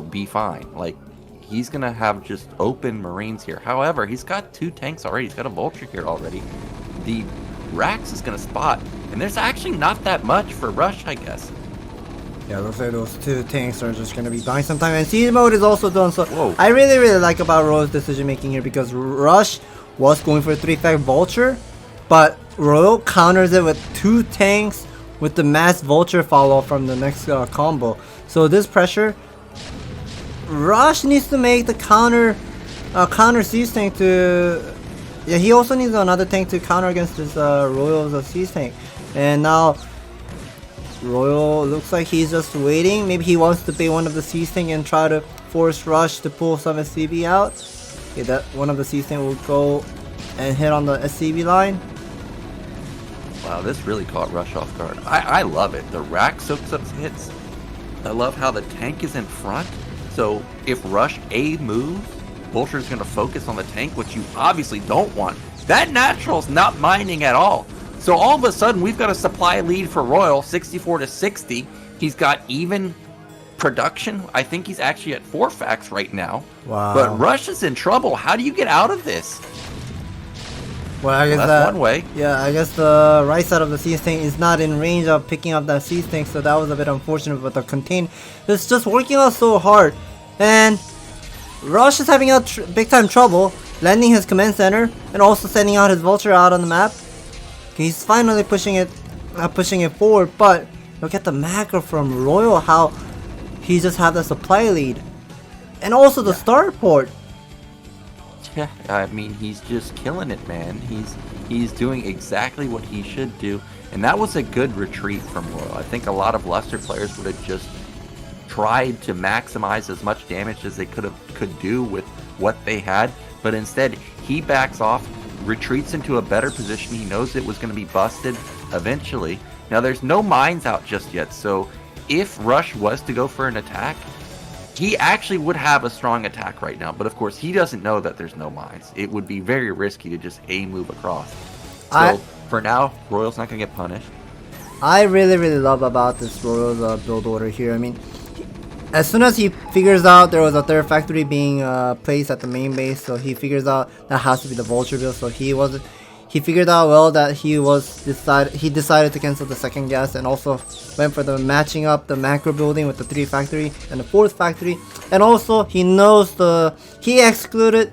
be fine. Like, he's going to have just open Marines here. However, he's got 2 tanks already. He's got a Vulture here already. The Rax is going to spot, and there's actually not that much for Rush, I guess. Yeah, looks like those 2 tanks are just going to be buying some time. And siege mode is also done, so Whoa. I really like about Royal's decision making here, because Rush was going for a 3-fact Vulture, but Royal counters it with 2 tanks with the mass Vulture follow from the next combo. So this pressure, Rush needs to make the counter siege tank to... Yeah, he also needs another tank to counter against this Royal's siege tank. And now Royal looks like he's just waiting. Maybe he wants to bait one of the siege tank and try to force Rush to pull some SCV out. Okay, that one of the siege tank will go and hit on the SCV line. Wow, this really caught Rush off guard. I love it. The rack soaks up hits. I love how the tank is in front. So if Rush moves, Vulture's going to focus on the tank, which you obviously don't want. That natural's not mining at all. So all of a sudden, we've got a supply lead for Royal, 64 to 60. He's got even production. I think he's actually at 4 facts right now. Wow. But Rush is in trouble. How do you get out of this? Well, I guess that's one way. Yeah, I guess the right side of the siege tank is not in range of picking up that siege tank, so that was a bit unfortunate. But the contain is just working out so hard, and Rush is having out big time trouble landing his command center and also sending out his Vulture out on the map. He's finally pushing it forward, but look at the macro from Royal, how he just had the supply lead, and also the starport. Yeah, I mean, he's just killing it, man. He's doing exactly what he should do, and that was a good retreat from Royal. I think a lot of Luster players would have just tried to maximize as much damage as they could do with what they had, but instead he backs off, retreats into a better position. He knows it was going to be busted eventually. Now there's no mines out just yet, so if Rush was to go for an attack, he actually would have a strong attack right now, but of course he doesn't know that there's no mines. It would be very risky to just move across. So for now, Royal's not going to get punished. I really love about this Royal's build order here. I mean, as soon as he figures out there was a third factory being placed at the main base, so he figures out that has to be the vulture build, so he figured out well that he decided to cancel the second gas and also went for the matching up the macro building with the 3 factory and the 4th factory. And also he knows he excluded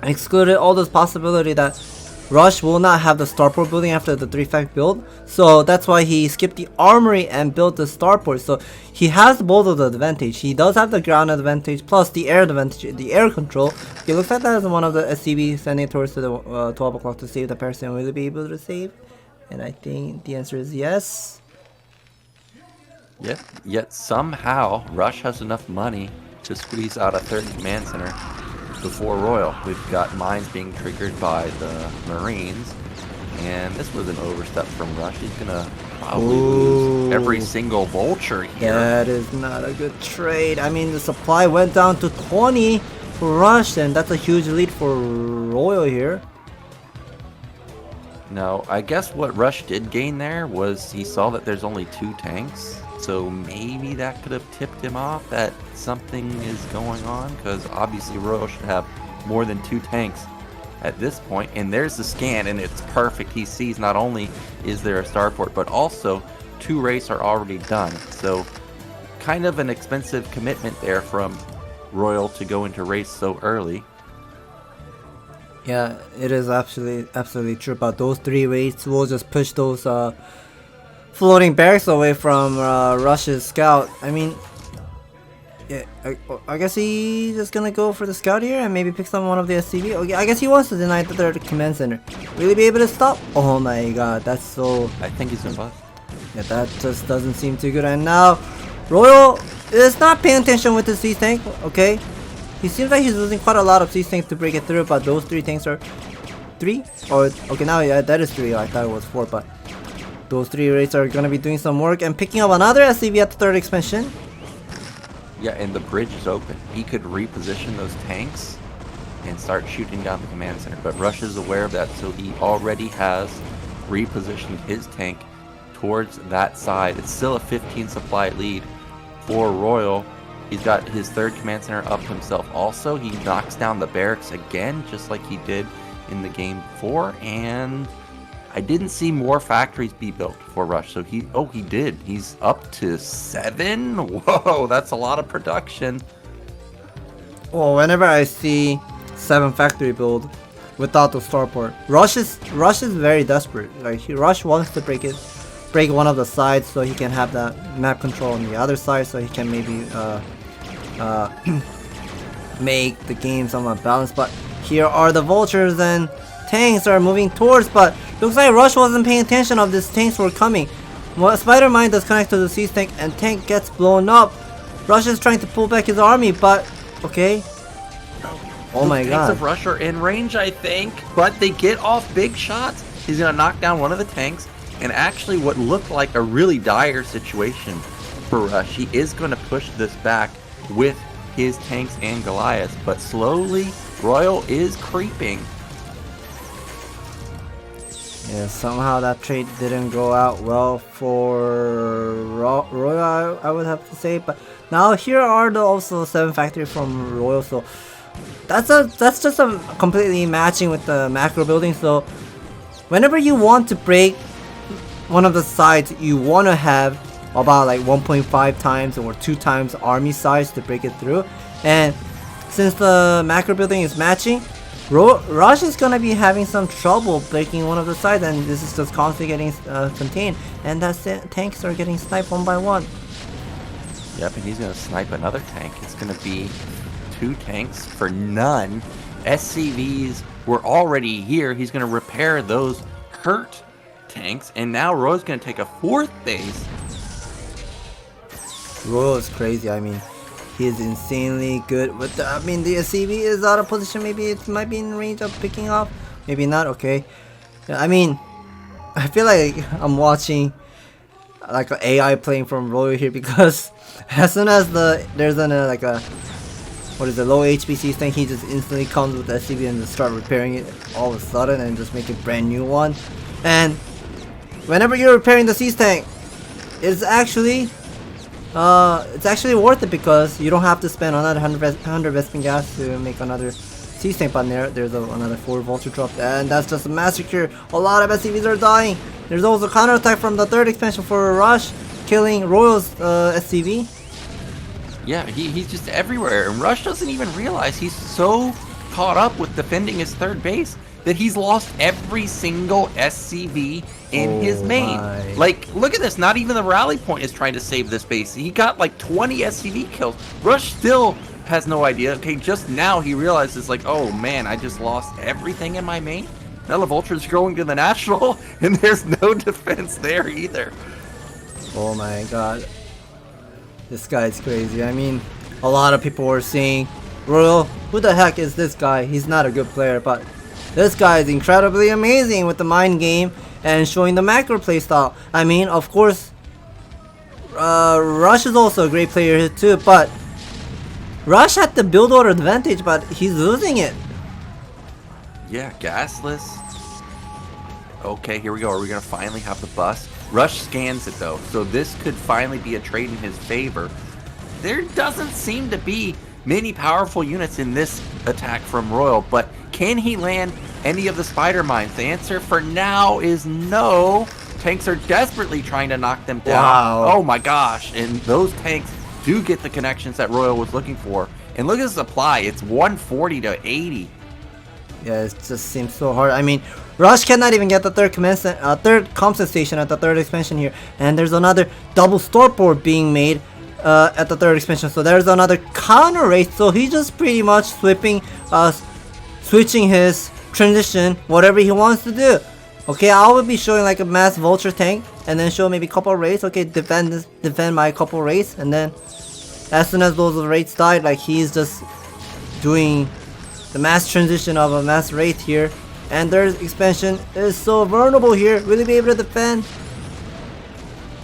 all this possibility that Rush will not have the starport building after the 3-fact build, so that's why he skipped the armory and built the starport. So he has both of the advantage. He does have the ground advantage plus the air advantage, the air control. It looks like that is one of the SCV sending towards to the 12 o'clock to save the person. Will he be able to save? And I think the answer is yes. Yet somehow Rush has enough money to squeeze out a third command center before Royal. We've got mines being triggered by the Marines, and this was an overstep from Rush. He's gonna probably lose every single vulture here. That is not a good trade. I mean, the supply went down to 20 for Rush, and that's a huge lead for Royal here. Now, I guess what Rush did gain there was he saw that there's only 2 tanks, so maybe that could have tipped him off that something is going on, because obviously Royal should have more than 2 tanks at this point. And there's the scan, and it's perfect. He sees not only is there a starport, but also 2 raids are already done. So kind of an expensive commitment there from Royal to go into race so early. Yeah, it is absolutely true. But those 3 raids will just push those floating barracks away from Rush's scout. I mean, yeah, I guess he's just gonna go for the scout here and maybe pick up one of the SCV. Okay, I guess he wants to deny the third command center. Will he be able to stop? Oh my god, that's so... I think he's gonna bust. Yeah, that just doesn't seem too good. And now, Royal is not paying attention with the siege tank, okay? He seems like he's losing quite a lot of siege tanks to break it through, but those 3 tanks are... 3? Or, okay, now yeah, that is 3. I thought it was 4, but... Those 3 raids are gonna be doing some work and picking up another SCV at the 3rd expansion. Yeah, and the bridge is open. He could reposition those tanks and start shooting down the command center. But Rush is aware of that, so he already has repositioned his tank towards that side. It's still a 15 supply lead for Royal. He's got his 3rd command center up himself also. He knocks down the barracks again, just like he did in the game before. And I didn't see more factories be built for Rush, so he did. He's up to 7. Whoa, that's a lot of production. Well, whenever I see 7 factory build without the starport, Rush is very desperate. Like Rush wants to break one of the sides so he can have that map control on the other side, so he can maybe make the game somewhat balanced. But here are the vultures and tanks are moving towards, but looks like Rush wasn't paying attention of these tanks were coming. Well, Spider Mine does connect to the siege tank and tank gets blown up. Rush is trying to pull back his army, but okay. Oh my god. Tanks of Rush are in range, I think, but they get off big shots. He's gonna knock down one of the tanks, and actually what looked like a really dire situation for Rush. He is gonna push this back with his tanks and Goliaths, but slowly Royal is creeping. Yeah, somehow that trade didn't go out well for Royal, I would have to say. But now here are the also 7 factory from Royal, so that's just a completely matching with the macro building. So whenever you want to break one of the sides, you want to have about like 1.5 times or 2 times army size to break it through. And since the macro building is matching, Rush is gonna be having some trouble breaking one of the sides, and this is just constantly getting contained, and that's it. Tanks are getting sniped 1 by 1. Yep, and he's gonna snipe another tank. It's gonna be 2 tanks for none. SCVs were already here. He's gonna repair those hurt tanks, and now Roy's gonna take a 4th base. Royal is crazy. I mean, He's insanely good with the, I mean, the SCV is out of position. Maybe it might be in range of picking up. Maybe not. Okay. I mean, I feel like I'm watching like an AI playing from Royal here, because as soon as there's an like a what is the low HPC thing, he just instantly comes with the SCV and just start repairing it all of a sudden and just make a brand new one. And whenever you're repairing the Siege tank, it's actually worth it, because you don't have to spend another 100 Vespin gas to make another Siege tank. But there's another 4 Vulture drop, and that's just a massacre. A lot of SCVs are dying. There's also counterattack from the 3rd expansion for a Rush, killing Royal's SCV. Yeah, he's just everywhere, and Rush doesn't even realize he's so caught up with defending his 3rd base that he's lost every single SCV in his main. My. Like, look at this, not even the rally point is trying to save this base. He got like 20 SCV kills. Rush still has no idea. Okay, just now he realizes, like, oh man, I just lost everything in my main. Now the Vulture's going to the National, and there's no defense there either. Oh my god. This guy's crazy. I mean, a lot of people were saying, Royal, who the heck is this guy? He's not a good player, but this guy is incredibly amazing with the mind game and showing the macro playstyle. I mean, of course, Rush is also a great player here too, but Rush had the build order advantage, but he's losing it. Yeah, gasless. Okay, here we go. Are we going to finally have the bus? Rush scans it though, so this could finally be a trade in his favor. There doesn't seem to be many powerful units in this attack from Royal, but can he land any of the spider mines? The answer for now is no. Tanks are desperately trying to knock them down. Wow. Oh my gosh, and those tanks do get the connections that Royal was looking for. And look at the supply, it's 140 to 80. Yeah, it just seems so hard. I mean, Rush cannot even get the third comp station at the 3rd expansion here, and there's another double starport being made at the 3rd expansion. So there's another counter race. So he's just pretty much switching his transition, whatever he wants to do. Okay, I will be showing like a mass Vulture tank, and then show maybe a couple raids. Okay, defend my couple raids, and then as soon as those raids died, like he's just doing the mass transition of a mass wraith here. And their expansion is so vulnerable here. Will he be able to defend?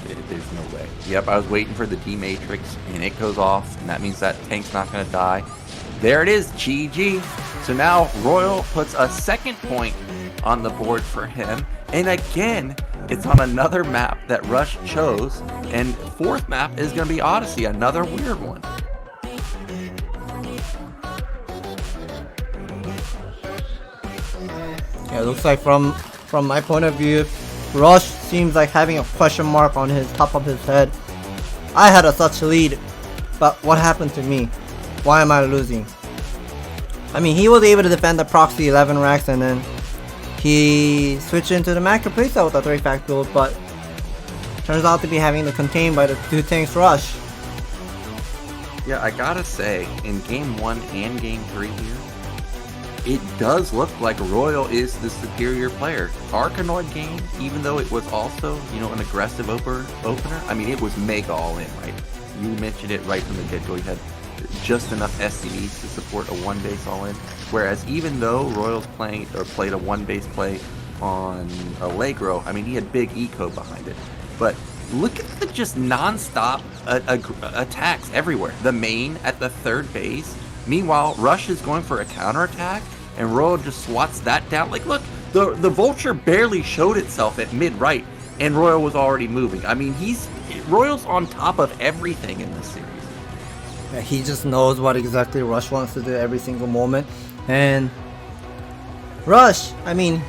There's no way. Yep, I was waiting for the D-Matrix, and it goes off, and that means that tank's not going to die. There it is, GG. So now Royal puts a 2nd point on the board for him. And again, it's on another map that Rush chose. And 4th map is going to be Odyssey, another weird one. Yeah, it looks like from my point of view, Rush seems like having a question mark on his top of his head. I had such a lead, but what happened to me? Why am I losing? I mean, he was able to defend the Proxy 11 racks, and then he switched into the macro playstyle with a 3-fact build, but turns out to be having to contain by the 2 tanks Rush. Yeah, I gotta say, in Game 1 and Game 3 here, it does look like Royal is the superior player. Arkanoid game, even though it was also, you know, an aggressive opener, I mean, it was mega all-in, right? You mentioned it right from the get-go. You had just enough SCVs to support a 1-base all-in. Whereas even though Royal's played a 1-base play on Allegro, I mean, he had big eco behind it. But look at the just non-stop attacks everywhere. The main at the 3rd base. Meanwhile, Rush is going for a counterattack, and Royal just swats that down. Like, look, the Vulture barely showed itself at mid-right, and Royal was already moving. I mean, Royal's on top of everything in this series. Yeah, he just knows what exactly Rush wants to do every single moment. And Rush, I mean,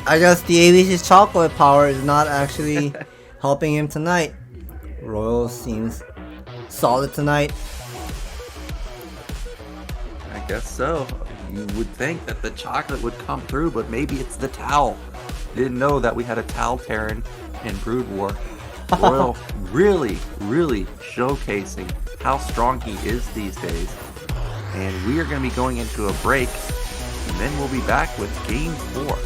I guess the ABC's chocolate power is not actually helping him tonight. Royal seems solid tonight. I guess so. You would think that the chocolate would come through, but maybe it's the towel. Didn't know that we had a towel Terran in Brood War. Royal really showcasing how strong he is these days. And we are going to be going into a break, and then we'll be back with Game 4.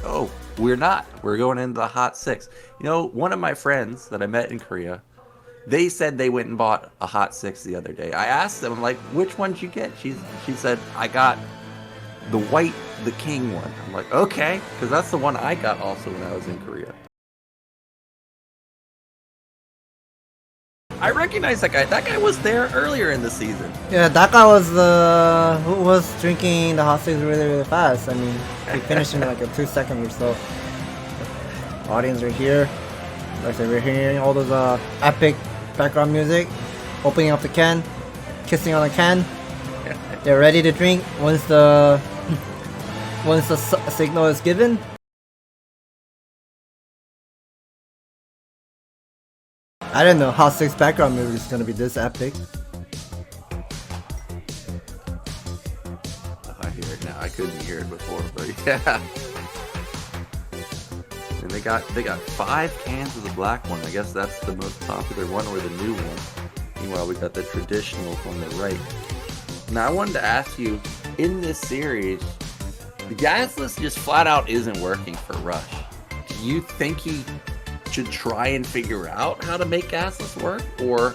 oh, we're not. We're going into the hot 6. You know, one of my friends that I met in Korea, they said they went and bought a hot 6 the other day. I asked them, like, which one did you get? She said, I got the white, the king one. I'm like, okay, because that's the one I got also when I was in Korea. I recognize that guy. That guy was there earlier in the season. Yeah, that guy was the who was drinking the hot 6 really, really fast. I mean, he finished in like a 2 seconds or so. Audience are here. Like I said, we're hearing all those epic background music. Opening up the can, kissing on the can. They're ready to drink once the signal is given. I didn't know hot 6 background music is gonna be this epic. Oh, I hear it now. I couldn't hear it before, but yeah. And they got 5 cans of the black one. I guess that's the most popular one or the new one. Meanwhile, we got the traditional on the right. Now I wanted to ask you, in this series, the gasless just flat out isn't working for Rush. Do you think he should try and figure out how to make gasless work, or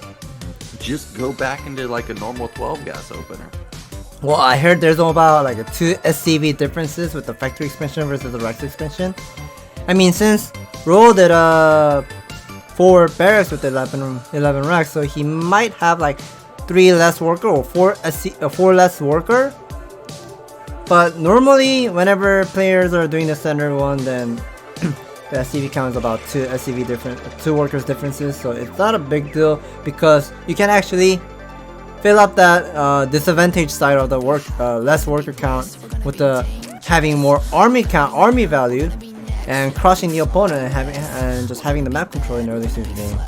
just go back into like a normal 12 gas opener? Well, I heard there's about like a 2 SCV differences with the factory expansion versus the Rex expansion. I mean, since Roll did 4 barracks with 11 racks, so he might have like 3 less worker or 4 less worker. But normally, whenever players are doing the center one, then the SCV count is about 2 workers differences, so it's not a big deal because you can actually fill up that disadvantage side of the less worker count with the having more army value and crushing the opponent and just having the map control in early season game.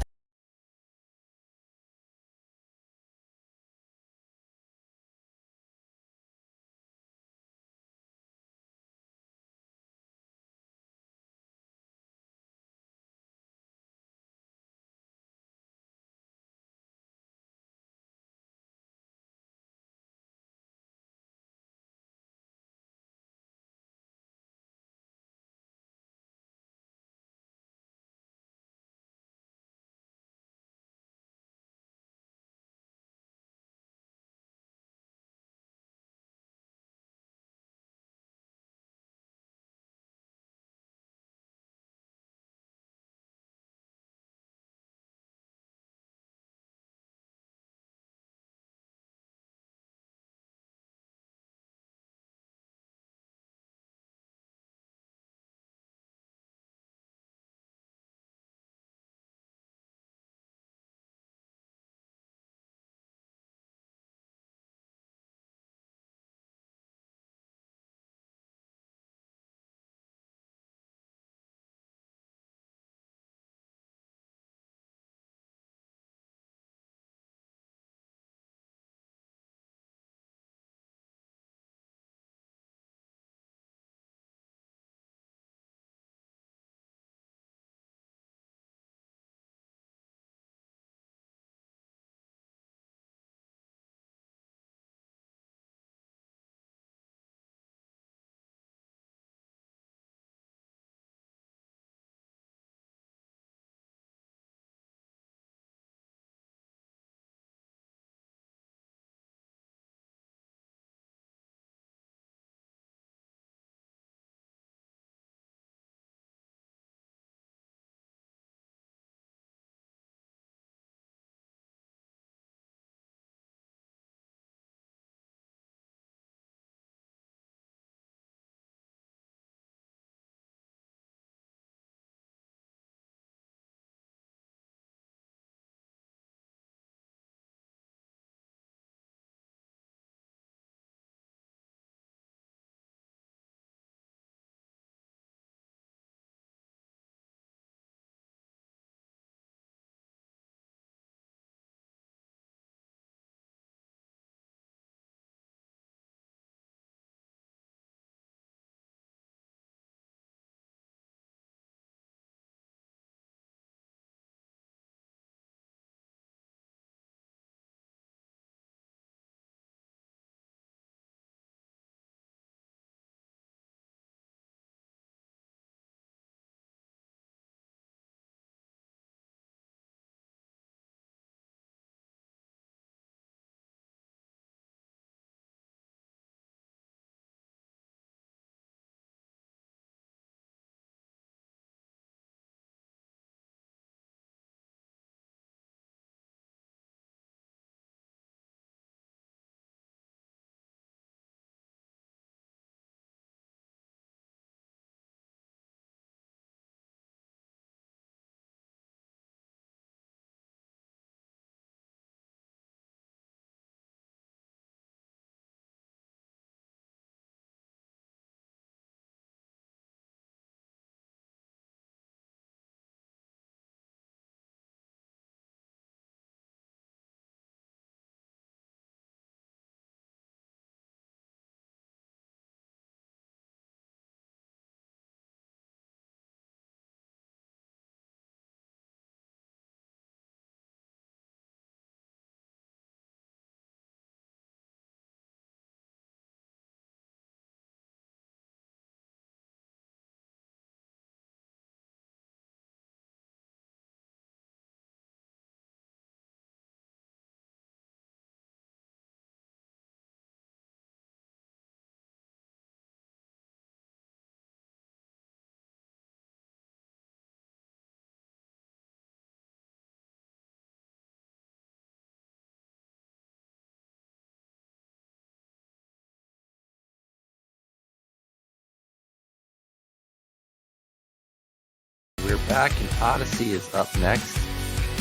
back, and Odyssey is up next.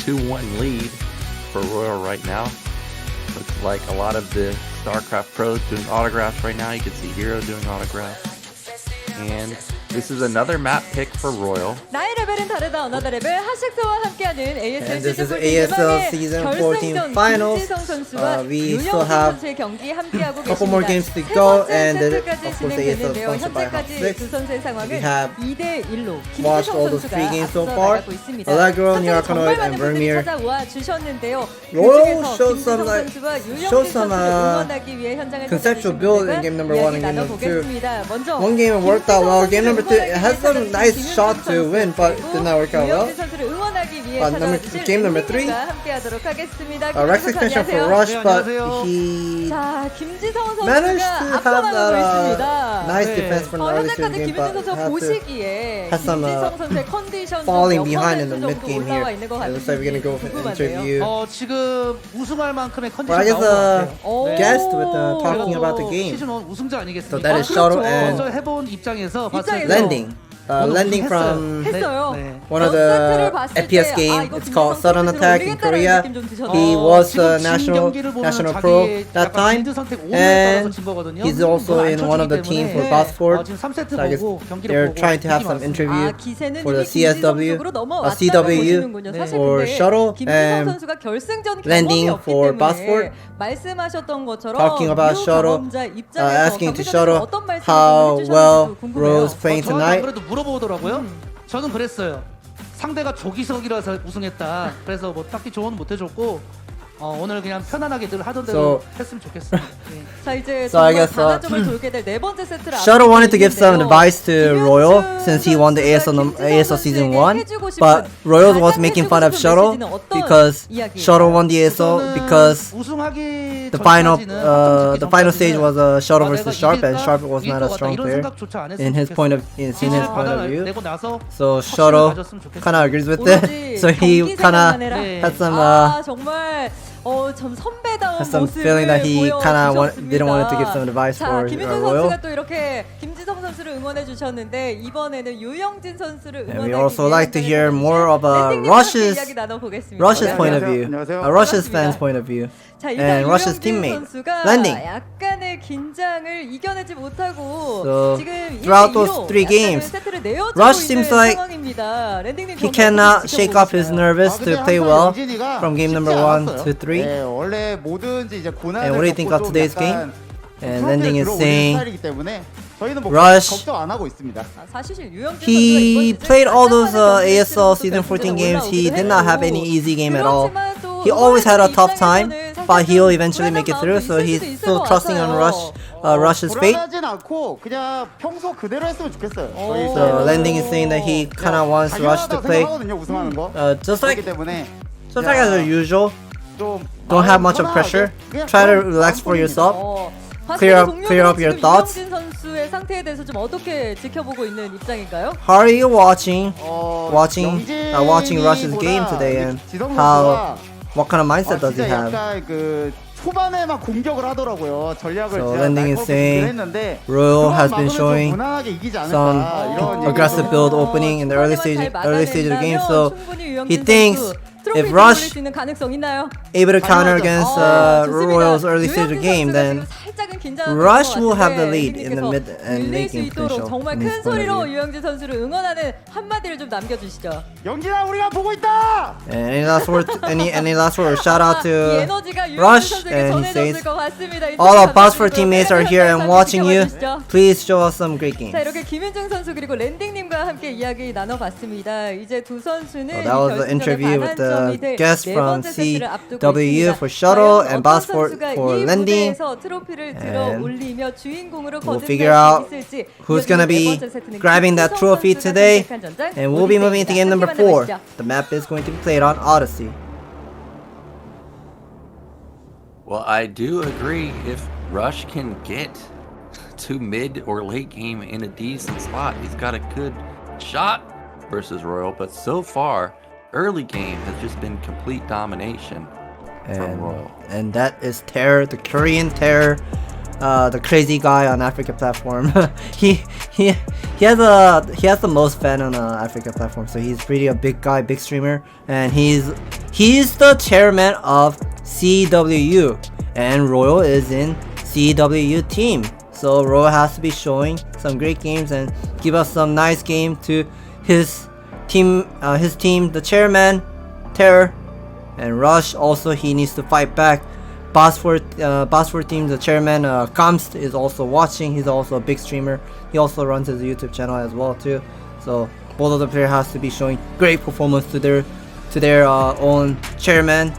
2-1 lead for Royal right now. Looks like a lot of the StarCraft pros doing autographs right now. You can see Hero doing autographs. And this is another map pick for Royal. 나의 레벨은 다르다 어나더 레벨 하식스와 함께하는 ASL And this is 시즌 ASL 14 Season14 Finals. 김지성 선수와 We 윤영진 still have 선수의 경기 함께하고 a couple more games to 세 go, 번째 and 세트까지 of course the ASL 진행되는데요. sponsored by 현재까지 Hahn. 두 선수의 상황은 We have 2대1로 watched 김지성 all the 선수가 3 games so 앞서 far. 나가고 있습니다. Allegro, 현재 Nyoken, 정말 많은 and 분들이 Vermeer. 찾아와 주셨는데요. Royal 그중에서 showed 김지성 some, 선수와 showed 유영진 some, 선수를 응원하기 위해 현장을 conceptual 찾아주신 build in 분들과 game number 1 and 이야기 game number 2. 나눠보겠습니다. 먼저 One game it worked out well. Game number 2 it has some nice shot to win, but did not work out well. 유영진 선수를 응원하기 위해 game number 3. 함께하도록 하겠습니다. Rex expansion for Rush, but he 자, 김지성 managed 선수가 to have 앞서가고 that 있습니다. nice defense from the early stage 현재까지 game, 김지성 but 선수가 had to 보시기에 had some, 김지성 선수의 컨디션 falling 몇 behind in 퍼센트 the mid 정도 game 올라와 here. 있는 것 It looks like we're gonna go for an 궁금한데요. interview. 지금 우승할 만큼의 컨디션 Well, I guess 나온 것 같아요. guest with talking 그래도 about the game. 시즌 1 우승자 So 아니겠습니까? that is Shuttle 먼저 and 해본 입장에서 봤을 때 Lending. Lending from 했어요. one of the FPS game. It's called Sudden Attack in Korea. He was a national pro that time, and he's also in one of the teams for Bosford. So I guess they're trying to have some interview for the CSW, CW for Shuttle, and Lending for Bosford. 말씀하셨던 것처럼 Talking about Shuttle, 경험자 입장에서 asking to Shuttle 어떤 말씀을 how 해주셨는지도 well 궁금해요. Rose playing 저는 안 tonight. 그래도 물어보더라고요. 저는 그랬어요. 상대가 조기석이라서 우승했다. 그래서 뭐 딱히 조언은 못 해줬고 오늘 그냥 편안하게 늘 하던 대로 했으면 좋겠어요. 예. 자 이제 So I 정말 guess, 반환점을 돌게 될 네 번째 세트를 Shuttle wanted to give some 있는데요. advice to Royal since he won the ASL Season 1, but Royal was making fun of Shuttle because Shuttle won the ASL because 우승하기 the final 전까지는 stage was Shuttle versus Sharp, and Sharp was not a strong player in his point of view. 내고 나서 So Shuttle kind of agrees with it. So he kind of had some 정말 좀 선배다운 has some 모습을 feeling that he kind of 보여주셨습니다. didn't want to give some advice 자, for 김윤정 Royal. 선수가 또 이렇게 김지성 선수를 응원해 주셨는데 이번에는 유영진 선수를 And we 응원하기 also 위해 like to hear more of 랜딩님과 Rush's 이야기 나눠보겠습니다. point of view, Rush's fans' point of view. 자, and 일단 Rush's 유영진 teammate, 선수가 Lending. 약간의 긴장을 이겨내지 못하고 So, 지금 throughout those 1대2로 three 약간의 games, 세트를 내어주고 Rush 있는 seems like 상황입니다. 랜딩님 He 경기 cannot 어떻게 shake off his 지켜보고 nervous to play well from game number 1 to 3. 네, 원래 뭐든지 이제 고난을 And what do you think of 겪고 좀 today's 약간 And Lending is 들어오는 saying 스타일이기 때문에 저희는 뭐 Rush. 걱정 안 하고 있습니다. 사실 유영진 He 선수가 played all those 이번 시즌 ASL 결승전에서 Season 14 games. He 올라오기도 did not have 했고, any easy game at all. 그렇지만 또 He always had a tough time, 입장에서는 but 사실 he'll 좀 eventually make it 불안한 through. 마음도 So 있을 he's 수도 있을 still 것 trusting on 같아요. Rush's fate. 불안하진 않고 그냥 평소 그대로 했으면 좋겠어요. 저희 So 스타일은. Lending is saying that he kind of wants Rush to 당연하다고 play 생각하거든요, 우승하는 거. just 그렇기 like 때문에 as usual. 좀 Don't have much of 편안하게 pressure. 그냥 Try to 그런 relax for 마음뿐입니다. yourself. Clear up your thoughts. 유영진 선수의 상태에 대해서 좀 어떻게 지켜보고 있는 입장인가요? How are you watching 영진이 watching Rush's game 보다 today, and 지성 how 선수가 what kind of mindset does he 진짜 have? 약간 그 초반에만 공격을 하더라고요. 전략을 So 제가 Lending is 날카롭게 saying 했는데 Royal has been 그건 막으면 좀 showing 무난하게 이기지 않을까, some 이런 aggressive 얘기를 build 했어요. opening in the early stage of the game. So he he thinks if Rush 있는 가능성 있나요? able to counter against 좋습니다. Royal's early stage of the game, 유영진 then 선수가 지금 살짝은 긴장한 Rush 것 will have the 같은데 lead in the mid and 밀릴 late 수 game 있도록 potential. 정말 in 큰 his point of 소리로 view. 유영진 선수를 응원하는 한마디를 좀 남겨주시죠. 영진아, 우리가 보고 있다. And any last word? Any last word? Shout out 이 to 에너지가 유영진 Rush, 선수에게 and he 전해졌을 says, 것 같습니다. all our Bosford teammates are here and watching you. 지켜봐주시죠. Please show us some great games. 자, 이렇게 김윤중 선수 그리고 랜딩님과 함께 이야기 나눠봤습니다. 이제 두 선수는 So that was the interview with the guest from CW CW for Shuttle and Bosford for Lending. 트로피를 And 들어 올리며 주인공으로 we'll 거듭날 figure 수 out 있을지 who's gonna be grabbing that trophy today, and we'll be moving into game number 4. The map is going to be played on Odyssey. Well, I do agree if Rush can get to mid or late game in a decent spot, he's got a good shot versus Royal, but so far, early game has just been complete domination from Royal. And that is Terror, the Korean Terror, the crazy guy on Africa platform. He's he has the most fan on Africa platform, so he's pretty a big guy, big streamer, and he's the chairman of CWU, and Royal is in CWU team. So Royal has to be showing some great games and give us some nice game to his team, the chairman, Terror, and Rush. Also, he needs to fight back. Boss4 team, the chairman, Kamst is also watching. He's also a big streamer. He also runs his YouTube channel as well too. So both of the players has to be showing great performance to their own chairman.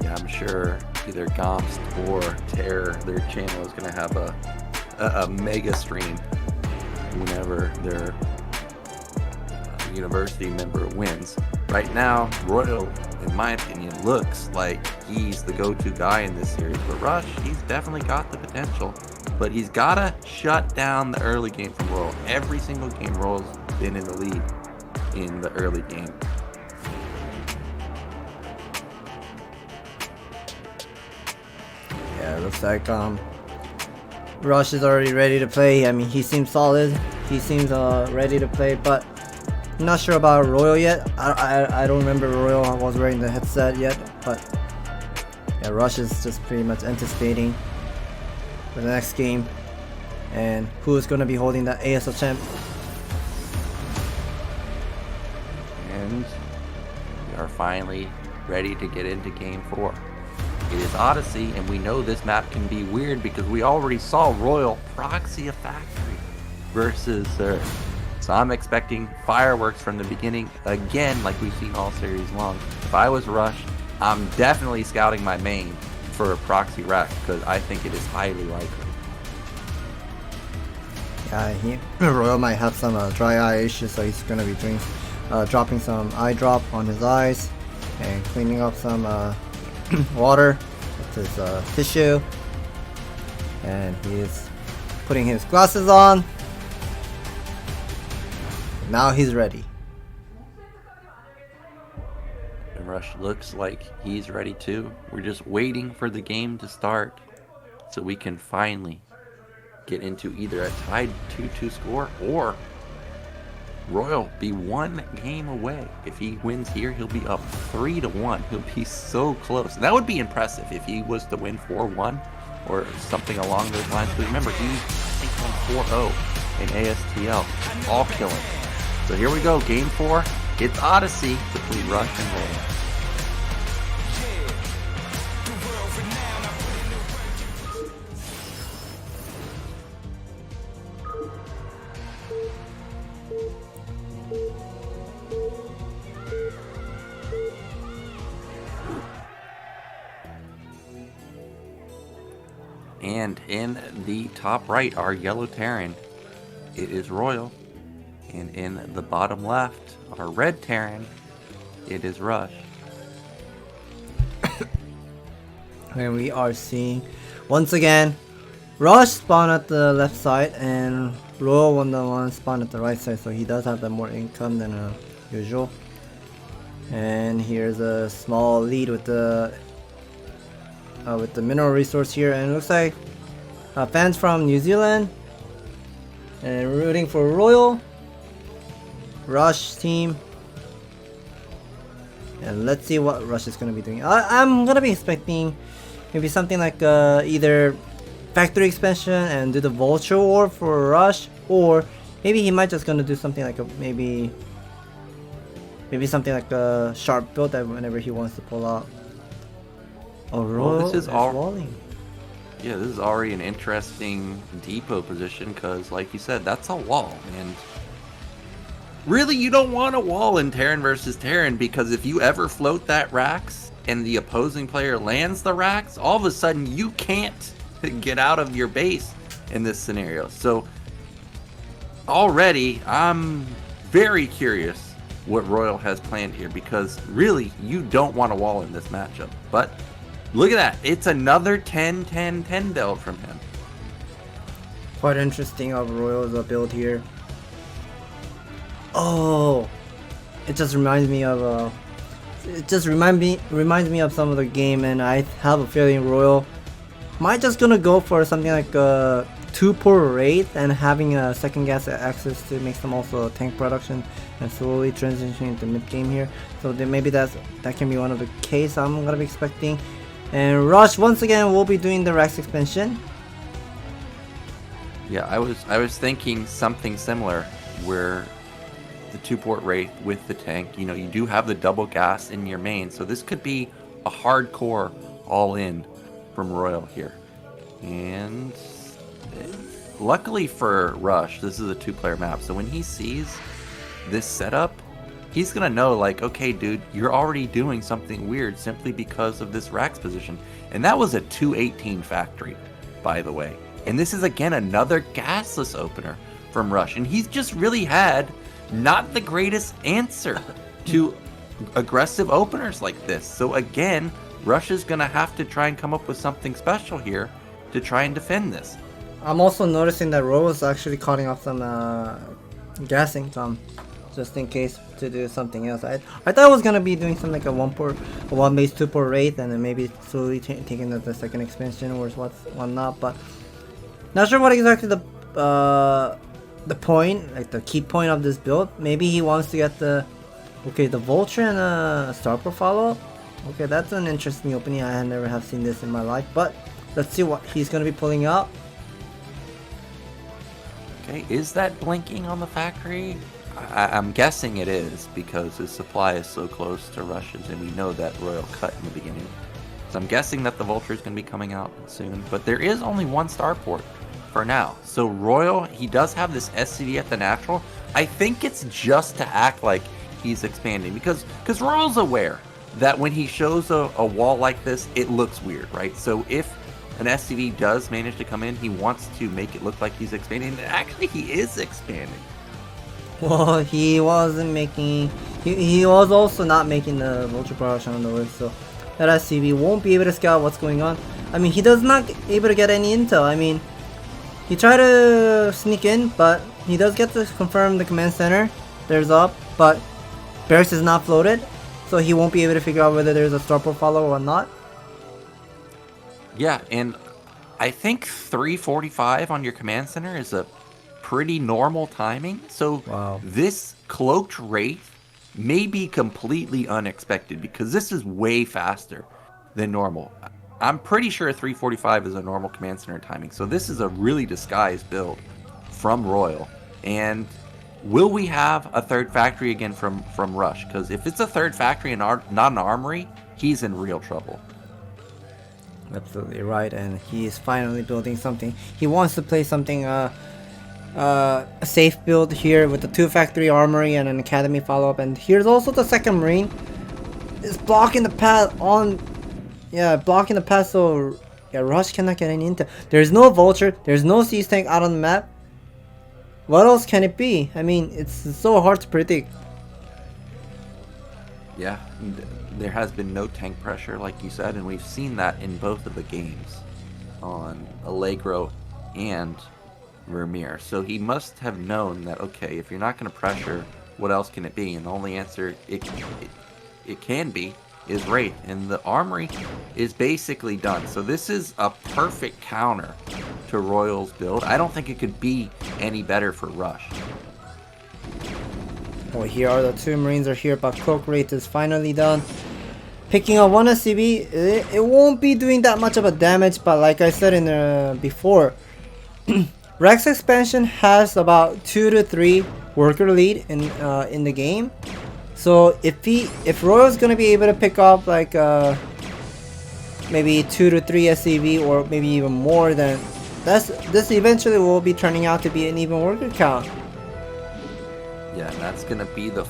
Yeah, I'm sure either Kamst or Terror, their channel is gonna have a mega stream whenever their university member wins. Right now, Royal, in my opinion, looks like he's the go-to guy in this series. But Rush, he's definitely got the potential, but he's gotta shut down the early game from Royal. Every single game, Royal's been in the lead in the early game. Yeah, it looks like Rush is already ready to play. I mean, he seems solid. He seems ready to play, but I'm not sure about Royal yet. I don't remember Royal was wearing the headset yet, but yeah, Rush is just pretty much anticipating for the next game and who is going to be holding the ASL champ. And we are finally ready to get into game 4. It is Odyssey, and we know this map can be weird because we already saw Royal proxy a factory versus so I'm expecting fireworks from the beginning again, like we've seen all series long. If I was Rush, I'm definitely scouting my main for a proxy rack because I think it is highly likely. Yeah, Royal might have some dry eye issues, so he's gonna be doing dropping some eye drop on his eyes and cleaning up some water with his tissue, and he's putting his glasses on. Now he's ready. And Rush looks like he's ready too. We're just waiting for the game to start so we can finally get into either a tied 2-2 score or Royal be one game away. If he wins here, he'll be up 3-1. He'll be so close. That would be impressive if he was to win 4-1 or something along those lines. But remember, he I think won 4-0 in ASTL. All killing. So here we go, game 4. It's Odyssey between Rush and Royal. And in the top right, our yellow Terran, it is Royal. And in the bottom left, our red Terran, it is Rush. And we are seeing, once again, Rush spawn at the left side and Royal one spawn at the right side, so he does have that more income than usual. And here's a small lead with the mineral resource here, and it looks like fans from New Zealand and rooting for Royal. Rush team, and let's see what Rush is gonna be doing. I'm gonna be expecting maybe something like either factory expansion and do the vulture war for Rush, or maybe he might just gonna do something like maybe something like a sharp build that whenever he wants to pull out. Oh, Royal this is walling. Yeah, this is already an interesting depot position because, like you said, that's a wall, and really, you don't want a wall in Terran versus Terran because if you ever float that racks and the opposing player lands the racks, all of a sudden you can't get out of your base in this scenario. So already I'm very curious what Royal has planned here because really you don't want a wall in this matchup. But look at that. It's another 10-10-10 build from him. Quite interesting of Royal's build here. Oh, it just reminds me of reminds me of some of the game, and I have a feeling Royal might just gonna go for something like a 2-port Wraith and having a second gas access to make them also tank production and slowly transitioning into mid game here. So then maybe that can be one of the case I'm gonna be expecting. And Rush once again will be doing the Rex expansion. Yeah, I was thinking something similar where the 2-port Wraith with the tank, you know, you do have the double gas in your main, so this could be a hardcore all-in from Royal here. And luckily for Rush, this is a 2-player map, so when he sees this setup, he's gonna know, like, okay, dude, you're already doing something weird simply because of this Rax position. And that was a 218 factory, by the way. And this is again another gasless opener from Rush, and he's just really had not the greatest answer to aggressive openers like this. So again, Rush is gonna have to try and come up with something special here to try and defend this. I'm also noticing that Roy was actually cutting off some gassing just in case to do something else. I thought I was gonna be doing something like a 1 base 2-port Wraith and then maybe slowly taking the second expansion or whatnot, but not sure what exactly the point, like the key point of this build. Maybe he wants to get the Vulture and a Starcraft follow. Okay, that's an interesting opening. I never have seen this in my life, but let's see what he's gonna be pulling out. Okay, is that blinking on the factory? I'm guessing it is because his supply is so close to Rush's, and we know that Royal cut in the beginning. So I'm guessing that the Vulture is going to be coming out soon, but there is only one starport for now. So Royal, he does have this SCV at the natural. I think it's just to act like he's expanding because Royal's aware that when he shows a wall like this, it looks weird, right? So if an SCV does manage to come in, he wants to make it look like he's expanding. And actually, he is expanding. Well, he wasn't making. He was also not making the Vulture production on the way, so that SCV won't be able to scout what's going on. I mean, he does not able to get any intel. I mean, he tried to sneak in, but he does get to confirm the command center. There's up, but Barracks is not floated, so he won't be able to figure out whether there's a starport follow or not. Yeah, and I think 345 on your command center is a pretty normal timing. So wow. This cloaked Wraith may be completely unexpected because this is way faster than normal. I'm pretty sure 345 is a normal command center timing. So this is a really disguised build from Royal. And will we have a third factory again from Rush? Because if it's a third factory and not an armory, he's in real trouble. Absolutely right, and he is finally building something. He wants to play something a safe build here with the 2-factory armory and an academy follow-up. And here's also the second marine. It's blocking the path blocking the path, so yeah, Rush cannot get any intel. There's no Vulture, there's no siege tank out on the map. What else can it be? I mean, it's so hard to predict. Yeah, there has been no tank pressure, like you said, and we've seen that in both of the games on Allegro and Vermeer. So he must have known that, okay, if you're not going to pressure, what else can it be? And the only answer it can be is Wraith, and the armory is basically done. So this is a perfect counter to Royal's build. I don't think it could be any better for Rush. Well, here are the 2 marines are here, but Cloak Wraith is finally done. Picking up 1 SCV, it won't be doing that much of a damage, but like I said in before, Rex expansion has about 2 to 3 worker lead in the game. So if Royal's gonna be able to pick up like maybe 2 to 3 SCV or maybe even more, then this eventually will be turning out to be an even worker count. Yeah, that's gonna be the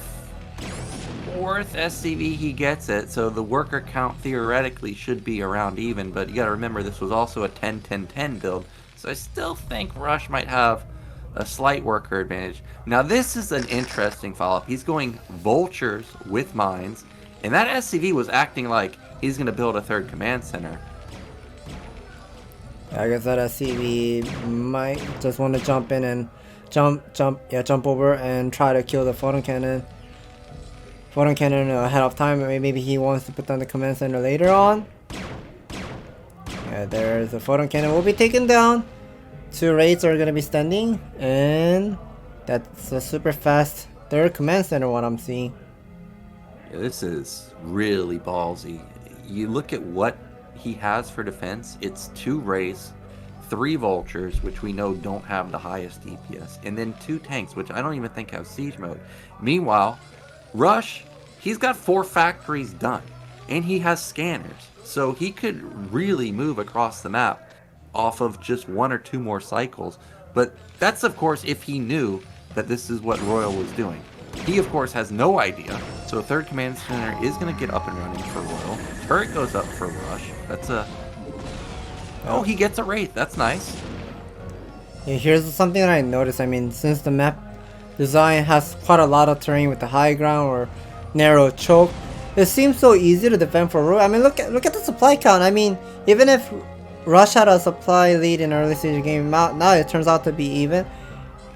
4th SCV he gets it, so the worker count theoretically should be around even, but you gotta remember this was also a 10-10-10 build, so I still think Rush might have a slight worker advantage. Now this is an interesting follow-up. He's going Vultures with mines, and that SCV was acting like he's gonna build a 3rd command center. I guess that SCV might just want to jump in and jump over and try to kill the photon cannon ahead of time. Maybe he wants to put down the command center later on. There's a photon cannon will be taken down. 2 raids are gonna be standing, and that's a super fast 3rd command center what I'm seeing. Yeah, this is really ballsy. You look at what he has for defense, it's 2 Wraiths, 3 Vultures, which we know don't have the highest DPS, and then 2 tanks, which I don't even think have siege mode. Meanwhile, Rush, he's got 4 factories done, and he has scanners, so he could really move across the map off of just 1 or 2 more cycles. But that's, of course, if he knew that this is what Royal was doing. He, of course, has no idea, so 3rd command center is going to get up and running for Royal. Turret goes up for Rush. That's a... Oh, he gets a Wraith. That's nice. Yeah, here's something that I noticed. I mean, since the map design has quite a lot of terrain with the high ground or narrow choke, it seems so easy to defend for Royal. I mean, look at the supply count. I mean, even if Rush had a supply lead in early stage of the game, now it turns out to be even.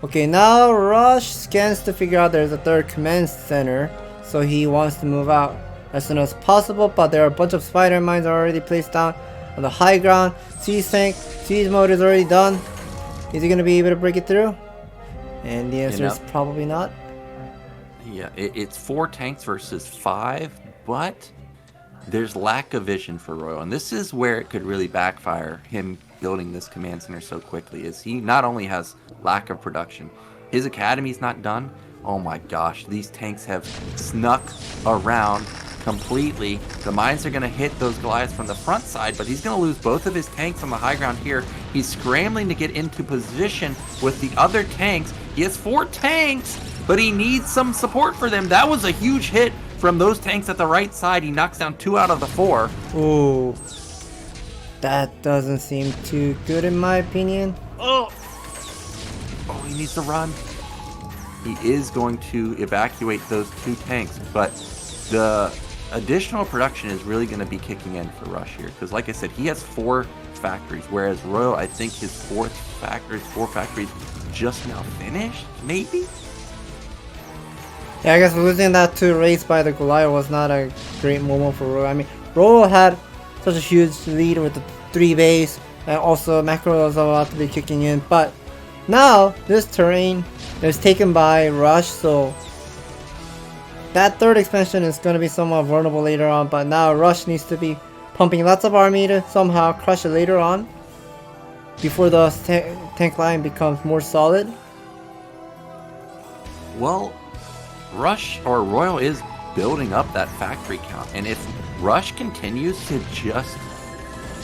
Okay, now Rush scans to figure out there's a 3rd command center, so he wants to move out as soon as possible, but there are a bunch of spider mines already placed down on the high ground. Siege tank, siege mode is already done. Is he going to be able to break it through? And the answer is probably not. Yeah, it's 4 tanks versus 5, but there's lack of vision for Royal, and this is where it could really backfire him building this command center so quickly. Is he not only has lack of production, his academy's not done. Oh my gosh, these tanks have snuck around completely. The mines are going to hit those Goliaths from the front side, but he's going to lose both of his tanks on the high ground here. He's scrambling to get into position with the other tanks. He has 4 tanks, but he needs some support for them. That was a huge hit from those tanks at the right side. He knocks down 2 out of the 4. Ooh, that doesn't seem too good in my opinion. Oh, he needs to run. He is going to evacuate those 2 tanks, but the additional production is really going to be kicking in for Rush here, because like I said, he has 4 factories, whereas Royal, I think his 4 factories just now finished, maybe? Yeah, I guess losing that 2 raids by the Goliath was not a great moment for Royal. I mean, Royal had such a huge lead with the 3 base, and also macro was about to be kicking in, but now this terrain is taken by Rush, so that 3rd expansion is going to be somewhat vulnerable later on, but now Rush needs to be pumping lots of army to somehow crush it later on before the tank line becomes more solid. Well, Rush or Royal is building up that factory count, and if Rush continues to just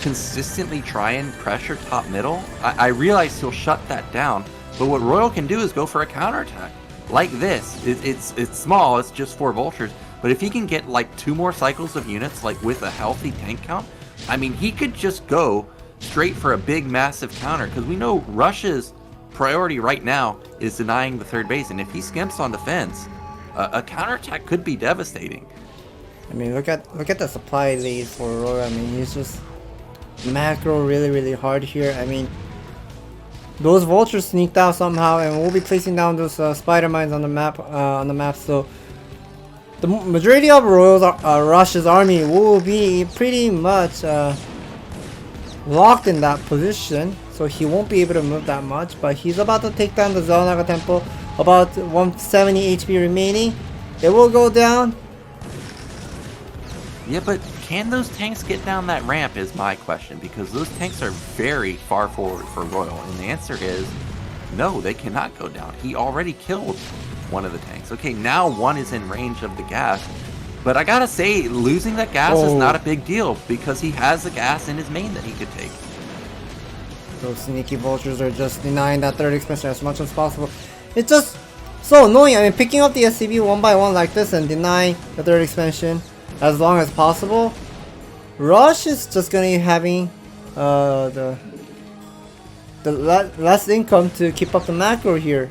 consistently try and pressure top middle, I realize he'll shut that down, but what Royal can do is go for a counterattack like this. It's small, it's just 4 vultures, but if he can get like 2 more cycles of units, like with a healthy tank count, I mean, he could just go straight for a big massive counter, because we know Rush's priority right now is denying the 3rd base, and if he skimps on defense, a counterattack could be devastating. I mean, look at the supply lead for Royal. I mean, he's just macro really hard here. I mean, those vultures sneaked out somehow, and we'll be placing down those spider mines on the map. So the majority of Royal's Rush's army will be pretty much locked in that position, so he won't be able to move that much. But he's about to take down the Zelnaga Temple. About 170 HP remaining. It will go down. Yeah, but can those tanks get down that ramp is my question, because those tanks are very far forward for Royal, and the answer is no, they cannot go down. He already killed one of the tanks. Okay, now one is in range of the gas, but I gotta say, losing that gas is not a big deal, because he has the gas in his main that he could take. Those sneaky vultures are just denying that 3rd expansion as much as possible. It's just so annoying. I mean, picking up the SCV 1 by 1 like this and denying the 3rd expansion as long as possible. Rush is just gonna be having the less income to keep up the macro here.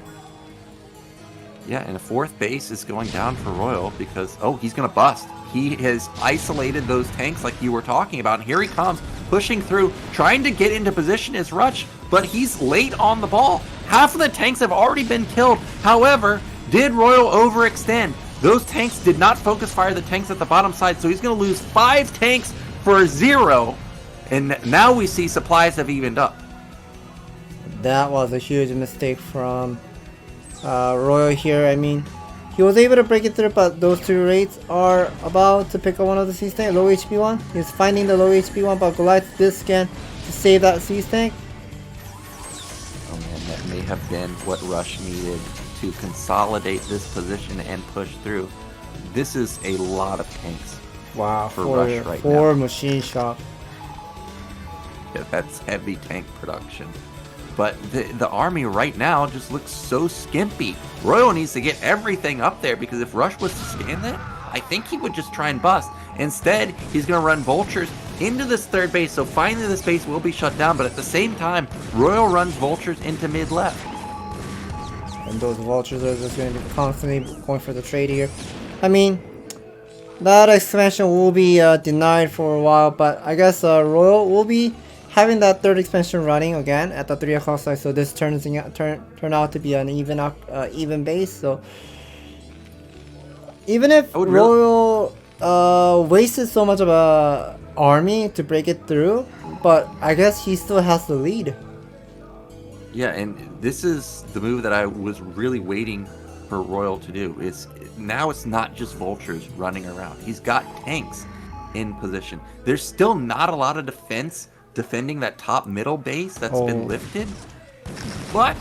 Yeah, and a 4th base is going down for Royal because, oh, he's gonna bust. He has isolated those tanks like you were talking about, and here he comes, pushing through, trying to get into position as Rush, but he's late on the ball. Half of the tanks have already been killed. However, did Royal overextend? Those tanks did not focus fire the tanks at the bottom side, so he's going to lose 5 tanks for 0. And now we see supplies have evened up. That was a huge mistake from Royal here. I mean, he was able to break it through, but those two raids are about to pick up one of the Siege Tank. Low HP one. He's finding the low HP one, but Goliath did scan to save that Siege Tank. Oh man, that may have been what Rush needed to consolidate this position and push through. This is a lot of tanks. Wow, for Rush right now. 4 machine shop. Yeah, that's heavy tank production. But the army right now just looks so skimpy. Royal needs to get everything up there, because if Rush was to stand there, I think he would just try and bust. Instead, he's going to run vultures into this third base, so finally this base will be shut down, but at the same time, Royal runs vultures into mid left. And those vultures are just going to be constantly going for the trade here. I mean, that expansion will be denied for a while, but I guess Royal will be having that third expansion running again at the 3 o'clock side, so this turn out to be an even base. So even if Royal wasted so much of a army to break it through, but I guess he still has the lead. Yeah, and this is the move that I was really waiting for Royal to do. Now it's not just vultures running around. He's got tanks in position. There's still not a lot of defending that top middle base that's been lifted, but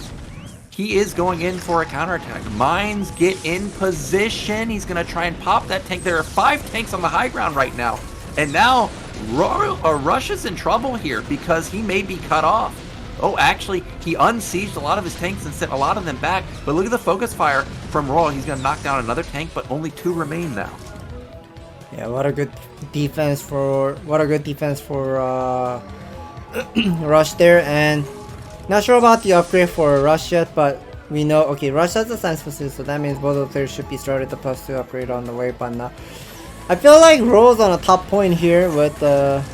he is going in for a counterattack. Mines get in position. He's going to try and pop that tank. There are 5 tanks on the high ground right now, and now Rush is in trouble here because he may be cut off. Oh, actually, he unsieged a lot of his tanks and sent a lot of them back, but look at the focus fire from Royal. He's going to knock down another tank, but only 2 remain now. Yeah, what a good defense for Rush there. And not sure about the upgrade for Rush yet, but we know, okay, Rush has a science facility, so that means both of the players should be started the +2 upgrade on the way. But now I feel like Royal's on a top point here with the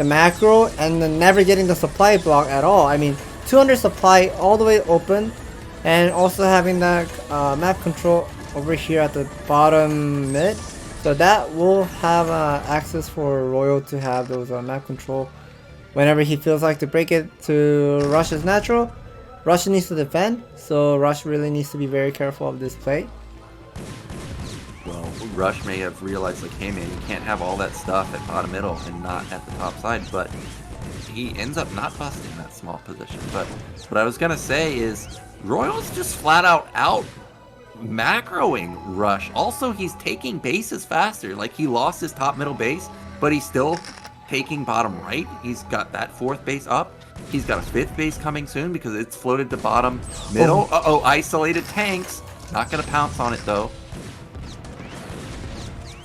macro and never getting the supply block at all. I mean, 200 supply all the way open, and also having that map control over here at the bottom mid, so that will have access for Royal to have those map control whenever he feels like to break it to Rush's natural. Rush needs to defend, so Rush really needs to be very careful of this play. Well, Rush may have realized, like, hey man, you can't have all that stuff at bottom middle and not at the top side, but he ends up not busting that small position. But what I was gonna say is Royal's just flat out macroing Rush. Also, he's taking bases faster. Like, he lost his top middle base, but he's still taking bottom right. He's got that 4th base up. He's got a 5th base coming soon because it's floated to bottom middle. Uh-oh, isolated tanks. Not gonna pounce on it though.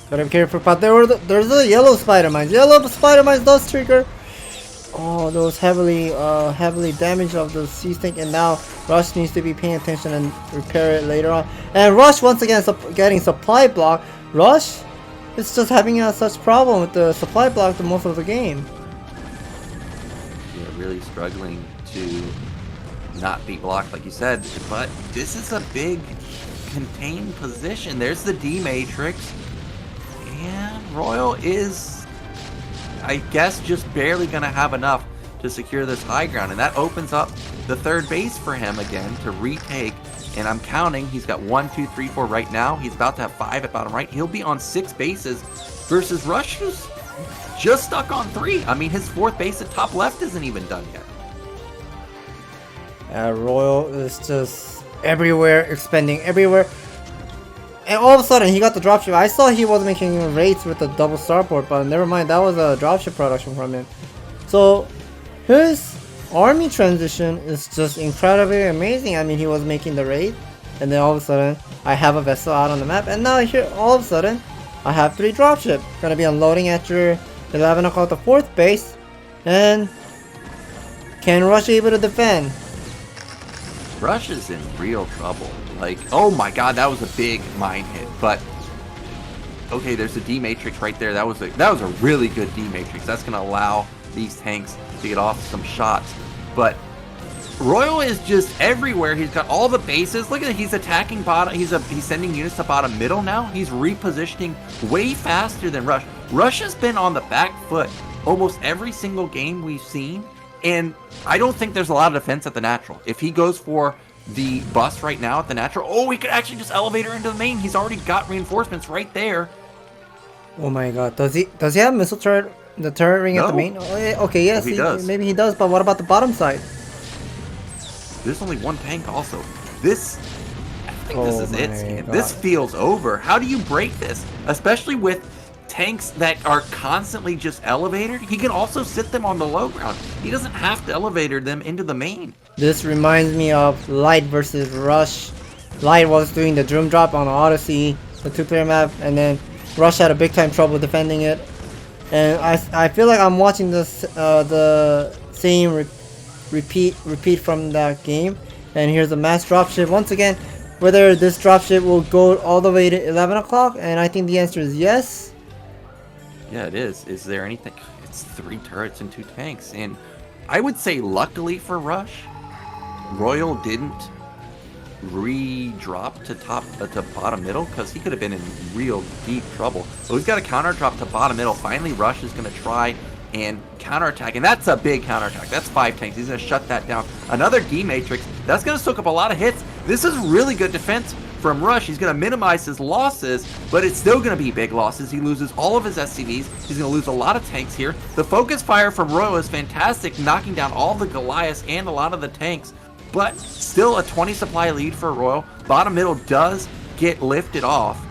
Gotta be careful, but there's a yellow spider mines. Yellow spider mines does trigger. Oh, those heavily damage of the Siege Tank, and now Rush needs to be paying attention and repair it later on. And Rush once again getting supply block. Rush is just having such problem with the supply block the most of the game. Yeah, really struggling to not be blocked, like you said. But this is a big contained position. There's the D matrix. And Royal is, I guess, just barely going to have enough to secure this high ground. And that opens up the 3rd base for him again to retake. And I'm counting, he's got 1, 2, 3, 4 right now. He's about to have 5 at bottom right. He'll be on 6 bases versus Rush, who's just stuck on 3. I mean, his 4th base at top left isn't even done yet. Royal is just everywhere, expanding everywhere. And all of a sudden, he got the dropship. I saw he was making raids with the double starboard, but never mind, that was a dropship production from him. So, his army transition is just incredibly amazing. I mean, he was making the raid, and then all of a sudden, I have a vessel out on the map, and now here, all of a sudden, I have 3 dropship. Gonna be unloading at your 11 o'clock, the 4th base, and can Rush able to defend? Rush is in real trouble. Like, oh my god, that was a big mine hit. But okay, there's a D matrix right there. That was a really good D matrix. That's gonna allow these tanks to get off some shots. But Royal is just everywhere. He's got all the bases. Look at it. He's attacking bottom. He's sending units to bottom middle now. He's repositioning way faster than Rush. Rush has been on the back foot almost every single game we've seen, and I don't think there's a lot of defense at the natural. If he goes for the bus right now at the natural, oh, he could actually just elevator into the main. He's already got reinforcements right there. Oh my god, does he have missile turret, the turret ring at the main? Oh, yeah, okay, yes, he does. Maybe he does, but what about the bottom side? There's only one tank also. This, I think this is it. God. This feels over. How do you break this? Especially with tanks that are constantly just elevated. He can also sit them on the low ground. He doesn't have to elevator them into the main. This reminds me of Light versus Rush. Light was doing the drum drop on Odyssey, the 2-player map, and then Rush had a big time trouble defending it. And I feel like I'm watching this the same repeat from that game. And here's a mass dropship once again. Whether this dropship will go all the way to 11 o'clock, and I think the answer is yes. Yeah, it is. Is there anything? It's 3 turrets and 2 tanks, and I would say luckily for Rush, Royal didn't re-drop to bottom middle, because he could have been in real deep trouble. So he's got a counter drop to bottom middle. Finally, Rush is going to try and counterattack, and that's a big counterattack. That's 5 tanks. He's going to shut that down. Another D-Matrix. That's going to soak up a lot of hits. This is really good defense from Rush. He's going to minimize his losses, but it's still going to be big losses. He loses all of his SCVs. He's going to lose a lot of tanks here. The focus fire from Royal is fantastic, knocking down all the Goliaths and a lot of the tanks, but still a 20 supply lead for Royal. Bottom middle does get lifted off.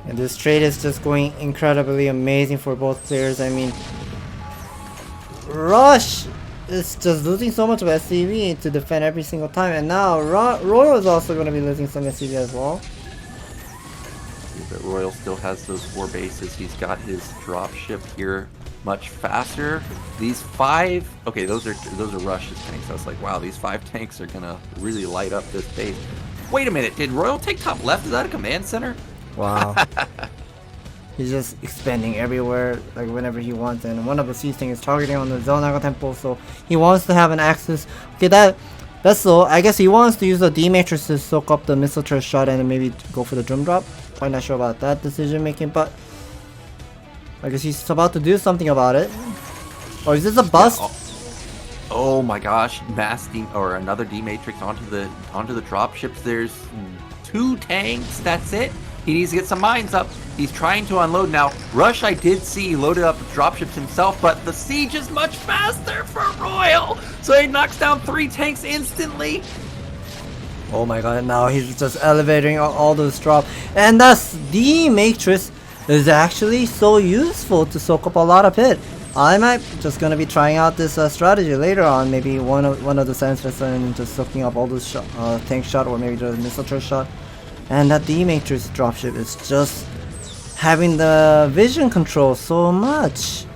And this trade is just going incredibly amazing for both players. I mean, Rush is just losing so much of SCV to defend every single time, and now Royal is also going to be losing some SCV as well. But Royal still has those 4 bases. He's got his dropship here much faster. These 5, okay, those are Rush's tanks. I was like, wow, these 5 tanks are gonna really light up this base. Wait a minute, did Royal take top left? Is that a command center? Wow. He's just expanding everywhere, like whenever he wants, and one of the C's things is targeting on the Zelnaga temple, so he wants to have an axis. Okay, that's all. I guess he wants to use the D-Matrix to soak up the missile turret shot and then maybe go for the drum drop. Quite not sure about that decision making, but I guess he's about to do something about it. Or is this a bust? Yeah, oh my gosh, mass D or another D-Matrix onto the dropships. There's 2 tanks, that's it. He needs to get some mines up. He's trying to unload now. Rush, I did see, loaded up dropships himself, but the siege is much faster for Royal. So he knocks down 3 tanks instantly. Oh my god, now he's just elevating all those drops. And that's the Matrix is actually so useful to soak up a lot of hit. I might just gonna be trying out this strategy later on. Maybe one of the science and just soaking up all those tank shot, or maybe the missile turret shot. And that D-Matrix dropship is just having the vision control so much.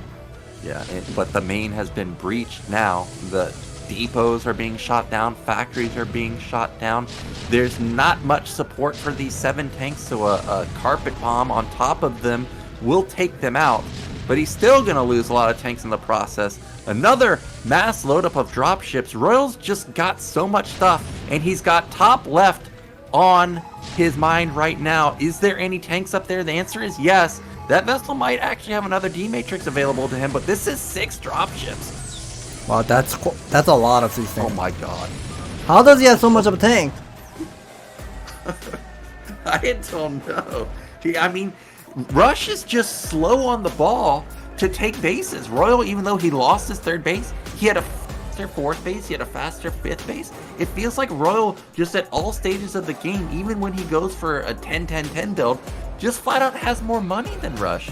Yeah, but the main has been breached now. The depots are being shot down, factories are being shot down. There's not much support for these 7 tanks, so a carpet bomb on top of them will take them out. But he's still going to lose a lot of tanks in the process. Another mass load up of dropships. Royal's just got so much stuff, and he's got top left on his mind right now. Is there any tanks up there? The answer is yes. That vessel might actually have another D-Matrix available to him, but this is 6 dropships. Wow, that's a lot of these things. Oh my god. How does he have so much of a tank? I don't know. I mean, Rush is just slow on the ball to take bases. Royal, even though he lost his 3rd base, he had a faster 4th base, he had a faster 5th base. It feels like Royal, just at all stages of the game, even when he goes for a 10-10-10 build, just flat out has more money than Rush.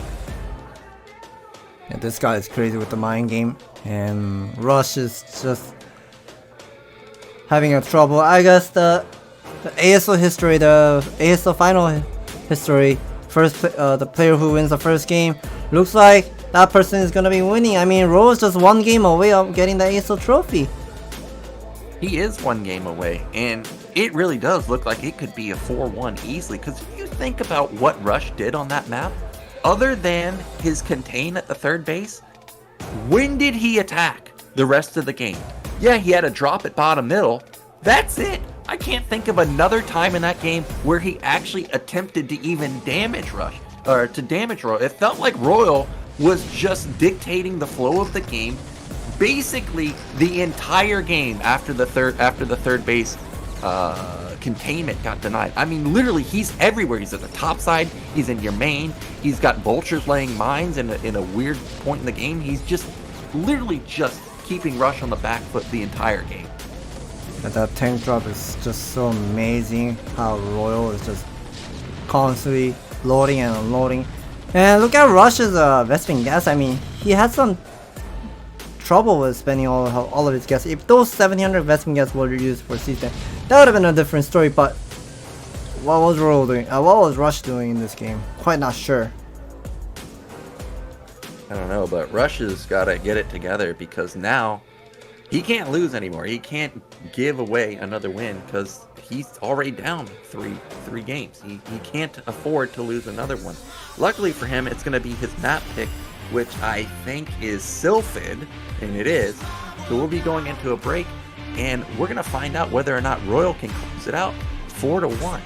Yeah, this guy is crazy with the mind game, and Rush is just having a trouble. I guess the ASL history, the ASL final history, the player who wins the first game, looks like that person is gonna be winning. I mean, Royal is just 1 game away of getting the ASL trophy. He is 1 game away, and it really does look like it could be a 4-1 easily, because if you think about what Rush did on that map, other than his contain at the 3rd base, when did he attack the rest of the game? Yeah, he had a drop at bottom middle. That's it. I can't think of another time in that game where he actually attempted to even damage Rush, or to damage Royal. It felt like Royal was just dictating the flow of the game, basically the entire game after the third base containment got denied. I mean, literally, he's everywhere. He's at the top side. He's in your main. He's got vultures laying mines in a weird point in the game. He's just literally just keeping Rush on the back foot the entire game. That tank drop is just so amazing. How Royal is just constantly loading and unloading. And look at Rush's Vespin gas. I mean, he had some trouble with spending all of his gas. If those 700 Vespin gas were used for season, that would have been a different story. But what was Royal doing? What was Rush doing in this game? Quite not sure. I don't know, but Rush has got to get it together because now he can't lose anymore. He can't give away another win because he's already down three games. He can't afford to lose another one. Luckily for him, it's going to be his map pick, which I think is Sylphid, and it is. So we'll be going into a break, and we're going to find out whether or not Royal can close it out 4-1.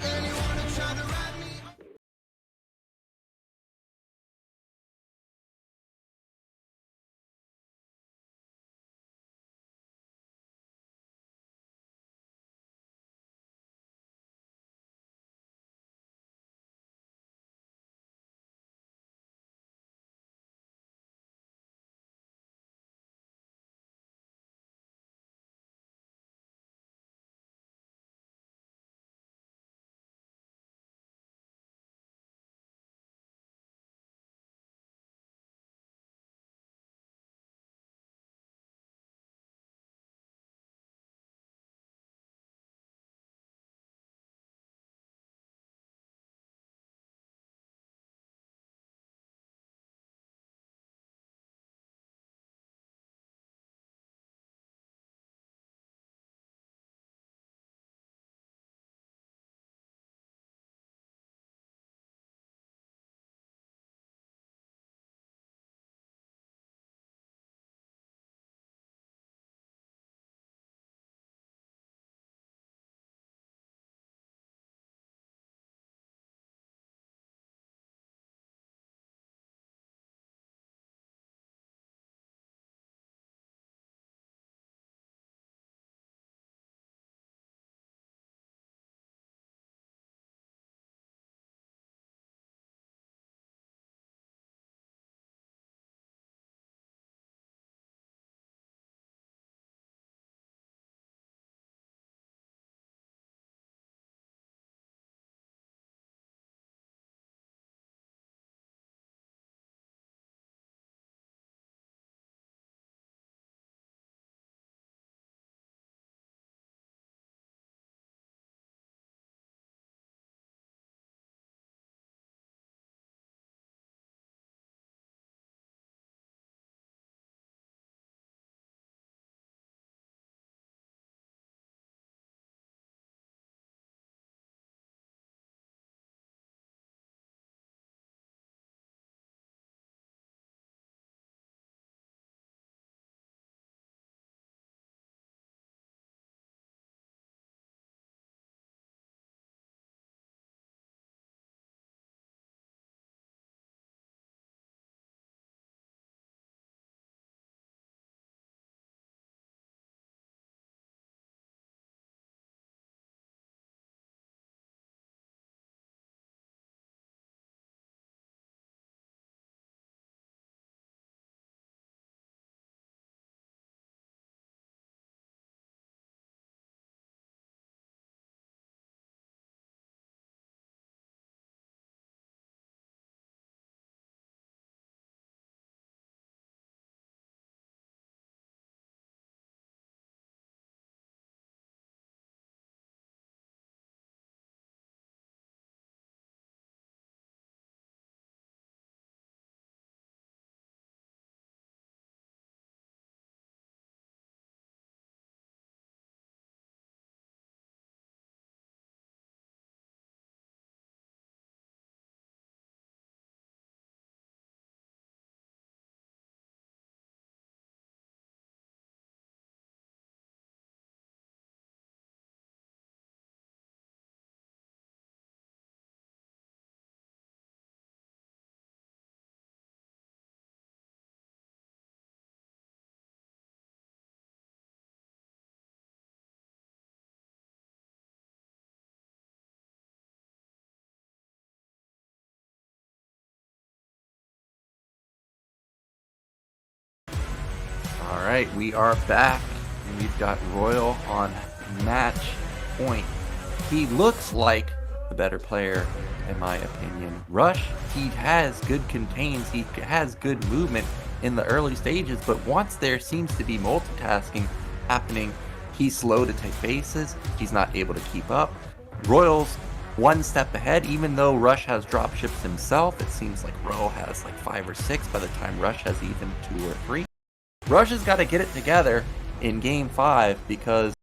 right, we are back, and we've got Royal on match point. He looks like the better player, in my opinion. Rush, he has good contains, he has good movement in the early stages, but once there seems to be multitasking happening, he's slow to take bases, he's not able to keep up. Royal's one step ahead, even though Rush has dropships himself. It seems like Royal has like 5 or 6 by the time Rush has even 2 or 3. Rush has got to get it together in game 5 because,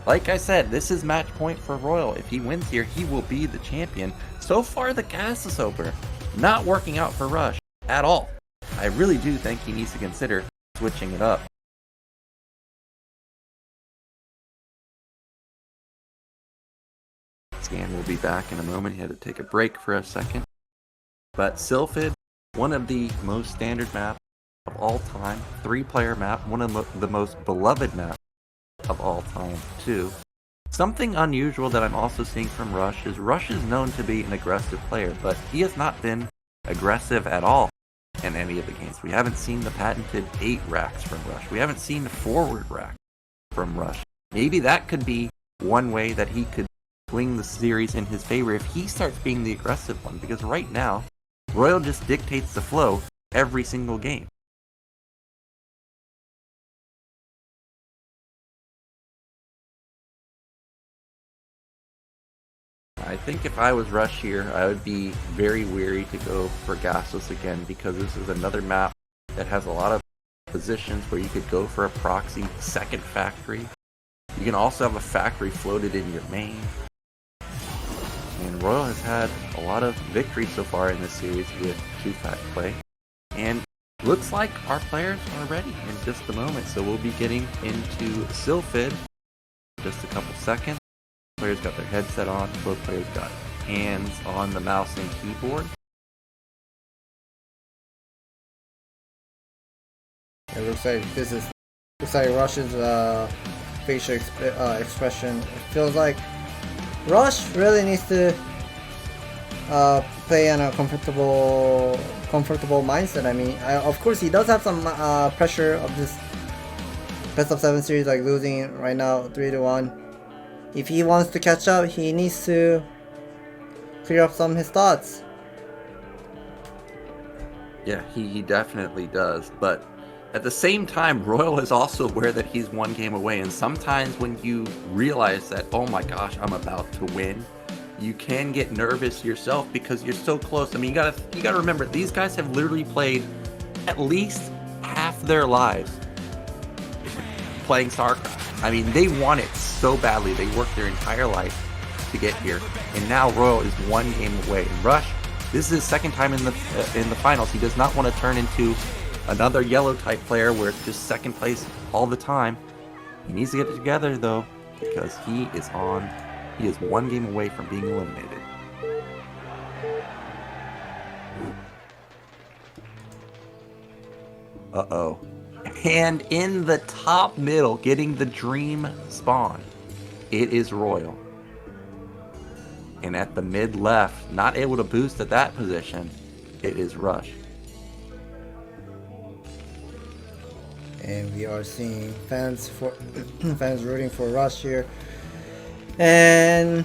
like I said, this is match point for Royal. If he wins here, he will be the champion. So far, the Gasus opener not working out for Rush at all. I really do think he needs to consider switching it up. Scan will be back in a moment. He had to take a break for a second. But Sylphid, one of the most standard maps of all time, 3-player map, one of the most beloved maps of all time too. Something unusual that I'm also seeing from Rush is known to be an aggressive player, but he has not been aggressive at all in any of the games. We haven't seen the patented 8 racks from Rush. We haven't seen the forward rack from Rush. Maybe that could be one way that he could swing the series in his favor if he starts being the aggressive one, because right now, Royal just dictates the flow every single game. I think if I was Rush here, I would be very wary to go for Gasus again, because this is another map that has a lot of positions where you could go for a proxy second factory. You can also have a factory floated in your main. And Royal has had a lot of victories so far in this series with 2-fact play. And looks like our players are ready in just a moment, so we'll be getting into Sylphid in just a couple seconds. Players got their headset on, both players got hands on the mouse and keyboard. It looks like Rush's facial expression. It feels like Rush really needs to play in a comfortable mindset. I mean, of course he does have some pressure of this best of 7 series, like losing right now 3-1. If he wants to catch up, he needs to clear up some of his thoughts. Yeah, he definitely does, but at the same time, Royal is also aware that he's 1 game away, and sometimes when you realize that, oh my gosh, I'm about to win, you can get nervous yourself because you're so close. I mean, you gotta remember, these guys have literally played at least half their lives playing StarCraft. I mean, they want it so badly. They worked their entire life to get here, and now Royal is 1 game away. And Rush, this is his 2nd time in the finals. He does not want to turn into another yellow type player where it's just 2nd place all the time. He needs to get it together though, because he is 1 game away from being eliminated. Uh-oh. And in the top middle, getting the dream spawn, it is Royal. And at the mid left, not able to boost at that position, it is Rush. And we are seeing fans rooting for Rush here. And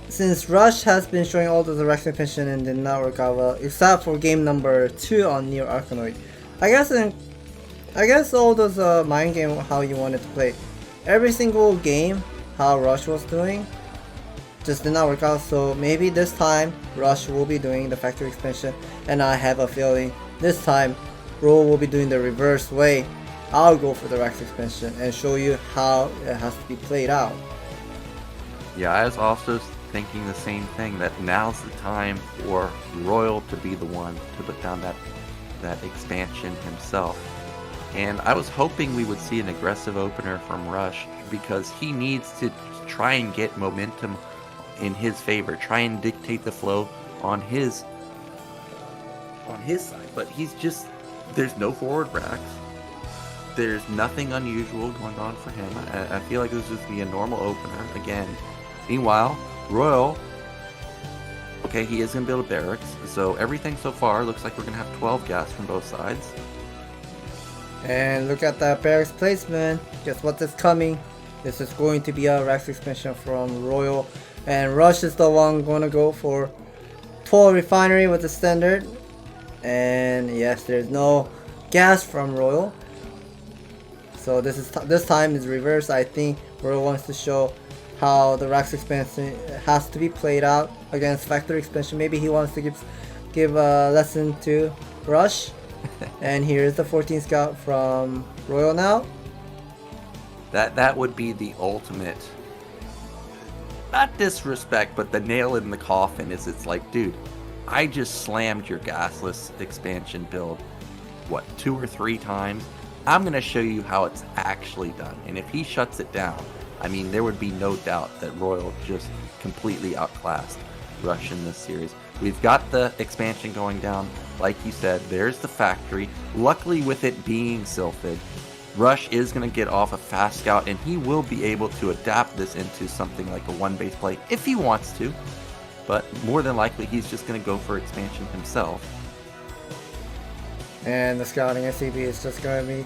since Rush has been showing all the direction mission and did not work out well, except for game number 2 on Near Arkanoid, I guess all those mind game how you wanted to play. Every single game, how Rush was doing, just did not work out. So maybe this time Rush will be doing the factory expansion, and I have a feeling this time Royal will be doing the reverse way. I'll go for the Rex expansion and show you how it has to be played out. Yeah, I was also thinking the same thing, that now's the time for Royal to be the one to put down that expansion himself. And I was hoping we would see an aggressive opener from Rush, because he needs to try and get momentum in his favor, try and dictate the flow on his side. But he's just, there's no forward racks. There's nothing unusual going on for him. I feel like this is just be a normal opener again. Meanwhile, Royal, okay, he is going to build a barracks, so everything so far looks like we're going to have 12 gas from both sides. And look at that barracks placement. Guess what is coming? This is going to be a Rex expansion from Royal. And Rush is the one going to go for 12 refinery with the standard. And yes, there's no gas from Royal. So this time is reversed. I think Royal wants to show how the Rex expansion has to be played out against factory expansion. Maybe he wants to give a lesson to Rush. And here's the 14 scout from Royal now. That would be the ultimate, not disrespect, but the nail in the coffin. Is it's like, dude, I just slammed your gasless expansion build, what, 2 or 3 times? I'm gonna show you how it's actually done. And if he shuts it down, I mean, there would be no doubt that Royal just completely outclassed Rush in this series. We've got the expansion going down. Like you said, there's the factory. Luckily, with it being Sylphid, Rush is going to get off a fast scout, and he will be able to adapt this into something like a one-base play if he wants to. But more than likely, he's just going to go for expansion himself. And the scouting SCV is just going to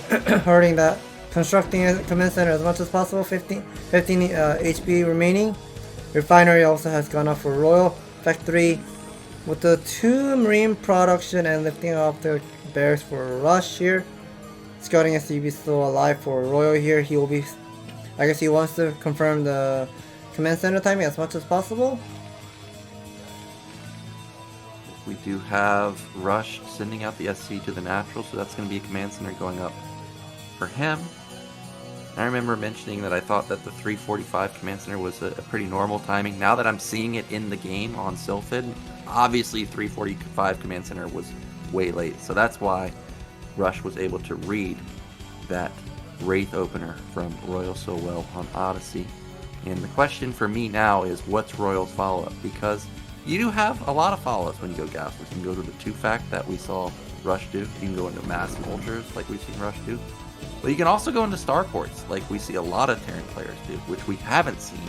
be hurting that. Constructing a command center as much as possible. 15 HP remaining. Refinery also has gone up for Royal. Factory with the 2 Marine production and lifting off the barracks for Rush here. Scouting SCV still alive for Royal here. He will be, I guess he wants to confirm the command center timing as much as possible. We do have Rush sending out the SC to the natural, so that's going to be a command center going up for him. I remember mentioning that I thought that the 345 command center was a pretty normal timing. Now that I'm seeing it in the game on Sylphid, obviously 345 command center was way late, so that's why Rush was able to read that Wraith opener from Royal so well on Odyssey. And the question for me now is, what's Royal's follow-up? Because you do have a lot of follow-ups when you go gasless. You can go to the 2-fact that we saw Rush do. You can go into mass vultures like we've seen Rush do. But you can also go into starports like we see a lot of Terran players do, which we haven't seen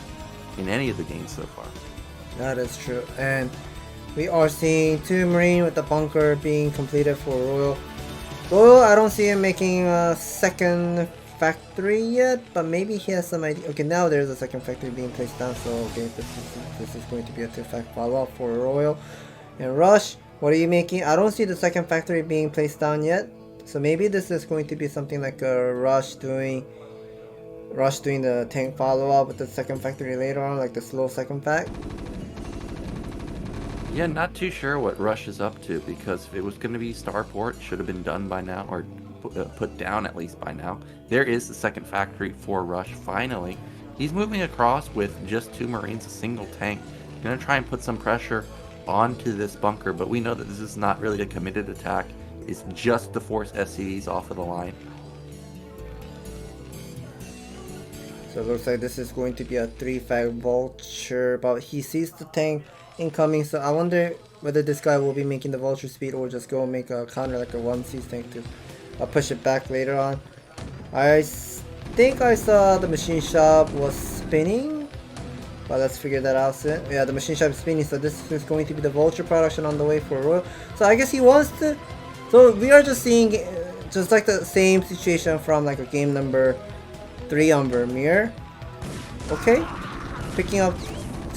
in any of the games so far. That is true. And we are seeing 2 Marine with the bunker being completed for Royal. Royal, I don't see him making a second factory yet, but maybe he has some idea. Okay, now there's a second factory being placed down, so okay, this is going to be a 2-fact follow-up for Royal. And Rush, what are you making? I don't see the second factory being placed down yet, so maybe this is going to be something like a Rush doing the tank follow-up with the second factory later on, like the slow second fact. Yeah, not too sure what Rush is up to, because if it was going to be starport, should have been done by now, or put down at least by now. There is the second factory for Rush, finally. He's moving across with just 2 Marines, a single tank. Going to try and put some pressure onto this bunker, but we know that this is not really a committed attack. It's just to force SCVs off of the line. So it looks like this is going to be a 3-fact vulture, but he sees the tank incoming, so I wonder whether this guy will be making the vulture speed or just go make a counter like a 1C tank to push it back later on. I think I saw the machine shop was spinning, but let's figure that out soon. Yeah, the machine shop is spinning, so this is going to be the vulture production on the way for Royal. So I guess he wants to. So we are just seeing just like the same situation from like a game number 3 on Vermeer. Okay, picking up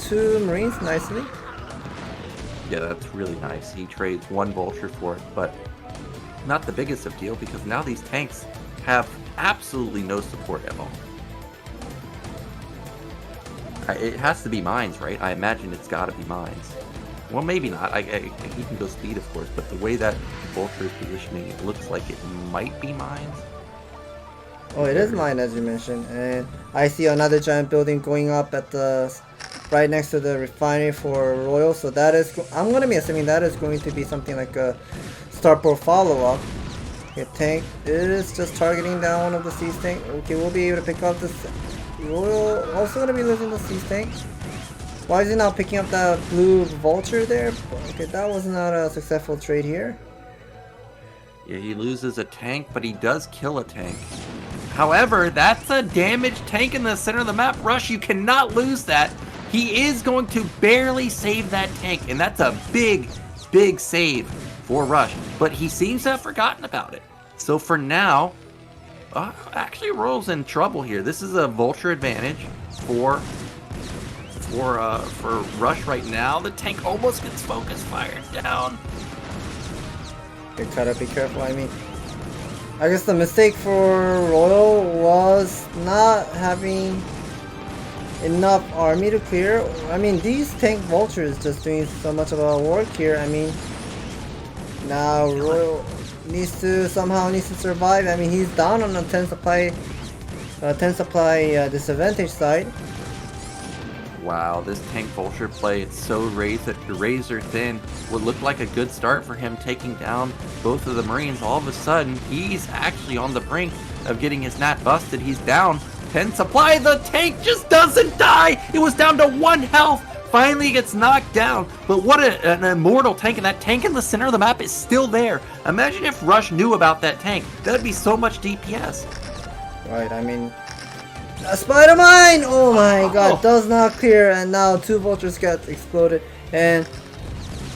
2 Marines nicely. Yeah, that's really nice. He trades 1 vulture for it, but not the biggest of deal, because now these tanks have absolutely no support at all. It has to be mines, right? I imagine it's got to be mines. Well, maybe not. He can go speed, of course, but the way that vulture is positioning, it looks like it might be mines. Oh, it is mine, as you mentioned. And I see another giant building going up at the right next to the refinery for Royal. So that is, I'm going to be assuming that is going to be something like a starport follow-up. Okay, tank is just targeting down one of the siege tank. Okay, we'll be able to pick up this. Royal also going to be losing the siege tank. Why is he not picking up that blue vulture there? Okay, that was not a successful trade here. Yeah, he loses a tank, but he does kill a tank. However, that's a damaged tank in the center of the map. Rush, you cannot lose that. He is going to barely save that tank, and that's a big, big save for Rush. But he seems to have forgotten about it. So for now, actually Royal's in trouble here. This is a vulture advantage for Rush right now. The tank almost gets focus fired down. You gotta be careful. I mean, I guess the mistake for Royal was not having enough army to clear. I mean, these tank vultures just doing so much of our work here. I mean, now Royal needs to survive. I mean, he's down on the 10 supply disadvantage side. Wow, this tank vulture play, it's so razor thin. Would look like a good start for him taking down both of the Marines. All of a sudden, he's actually on the brink of getting his nat busted. He's down 10 supply. The tank just doesn't die. It was down to 1 health. Finally gets knocked down. But what an immortal tank. And that tank in the center of the map is still there. Imagine if Rush knew about that tank. That'd be so much DPS. Right, I mean, a spider mine! Oh my god, does not clear, and now 2 vultures get exploded. And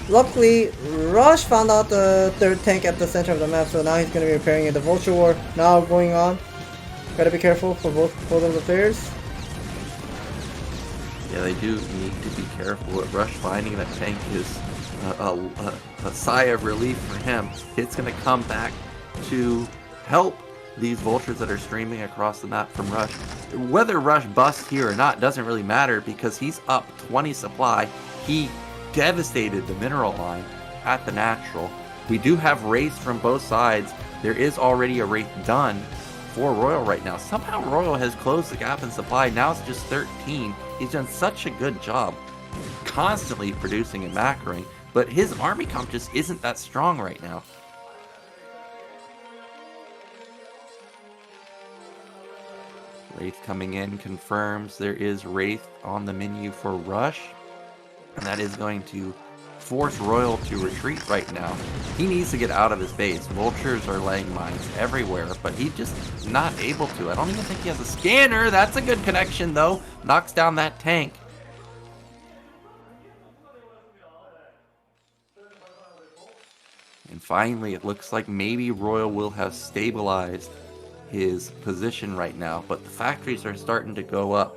luckily, Rush found out the 3rd tank at the center of the map, so now he's going to be repairing it. The vulture war now going on. Gotta be careful for both of the players. Yeah, they do need to be careful. Rush finding that tank is a sigh of relief for him. It's going to come back to help these vultures that are streaming across the map from Rush. Whether Rush busts here or not doesn't really matter because he's up 20 supply. He devastated the mineral line at the natural. We do have Wraith from both sides. There is already a Wraith done for Royal right now. Somehow Royal has closed the gap in supply. Now it's just 13. He's done such a good job constantly producing and macroing, but his army comp just isn't that strong right now. Wraith coming in confirms there is Wraith on the menu for Rush, and that is going to force Royal to retreat right now. He needs to get out of his base. Vultures are laying mines everywhere, but he's just not able to. I don't even think he has a scanner. That's a good connection though. Knocks down that tank. And finally, it looks like maybe Royal will have stabilized his position right now, but the factories are starting to go up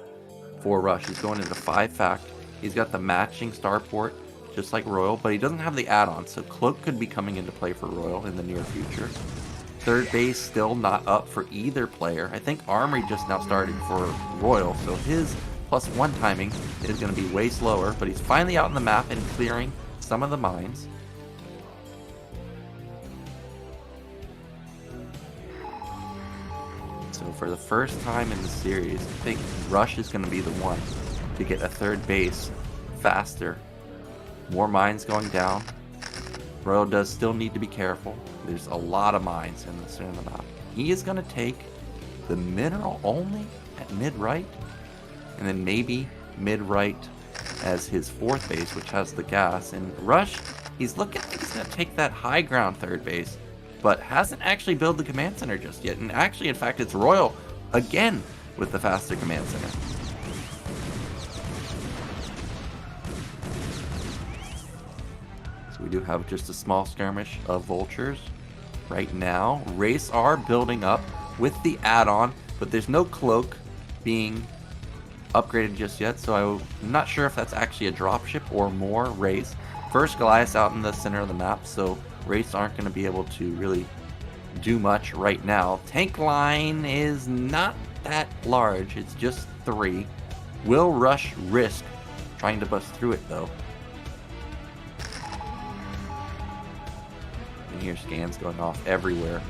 for Rush. He's going into 5 fact. He's got the matching starport, just like Royal, but he doesn't have the add-on, so Cloak could be coming into play for Royal in the near future. 3rd base still not up for either player. I think Armory just now started for Royal, so his +1 timing is going to be way slower, but he's finally out on the map and clearing some of the mines. So for the first time in the series, I think Rush is going to be the one to get a 3rd base faster. More mines going down. Royal does still need to be careful. There's a lot of mines in the center of the map. He is going to take the mineral only at mid-right, and then maybe mid-right as his 4th base, which has the gas. And Rush, he's looking like he's going to take that high ground 3rd base, but hasn't actually built the command center just yet. And actually, in fact, it's Royal again with the faster command center. So we do have just a small skirmish of vultures right now. Wraiths are building up with the add-on, but there's no cloak being upgraded just yet, so I'm not sure if that's actually a dropship or more Wraiths. First Goliath out in the center of the map, so Wraiths aren't going to be able to really do much right now. Tank line is not that large, it's just 3. Will Rush risk trying to bust through it though? You can hear scans going off everywhere.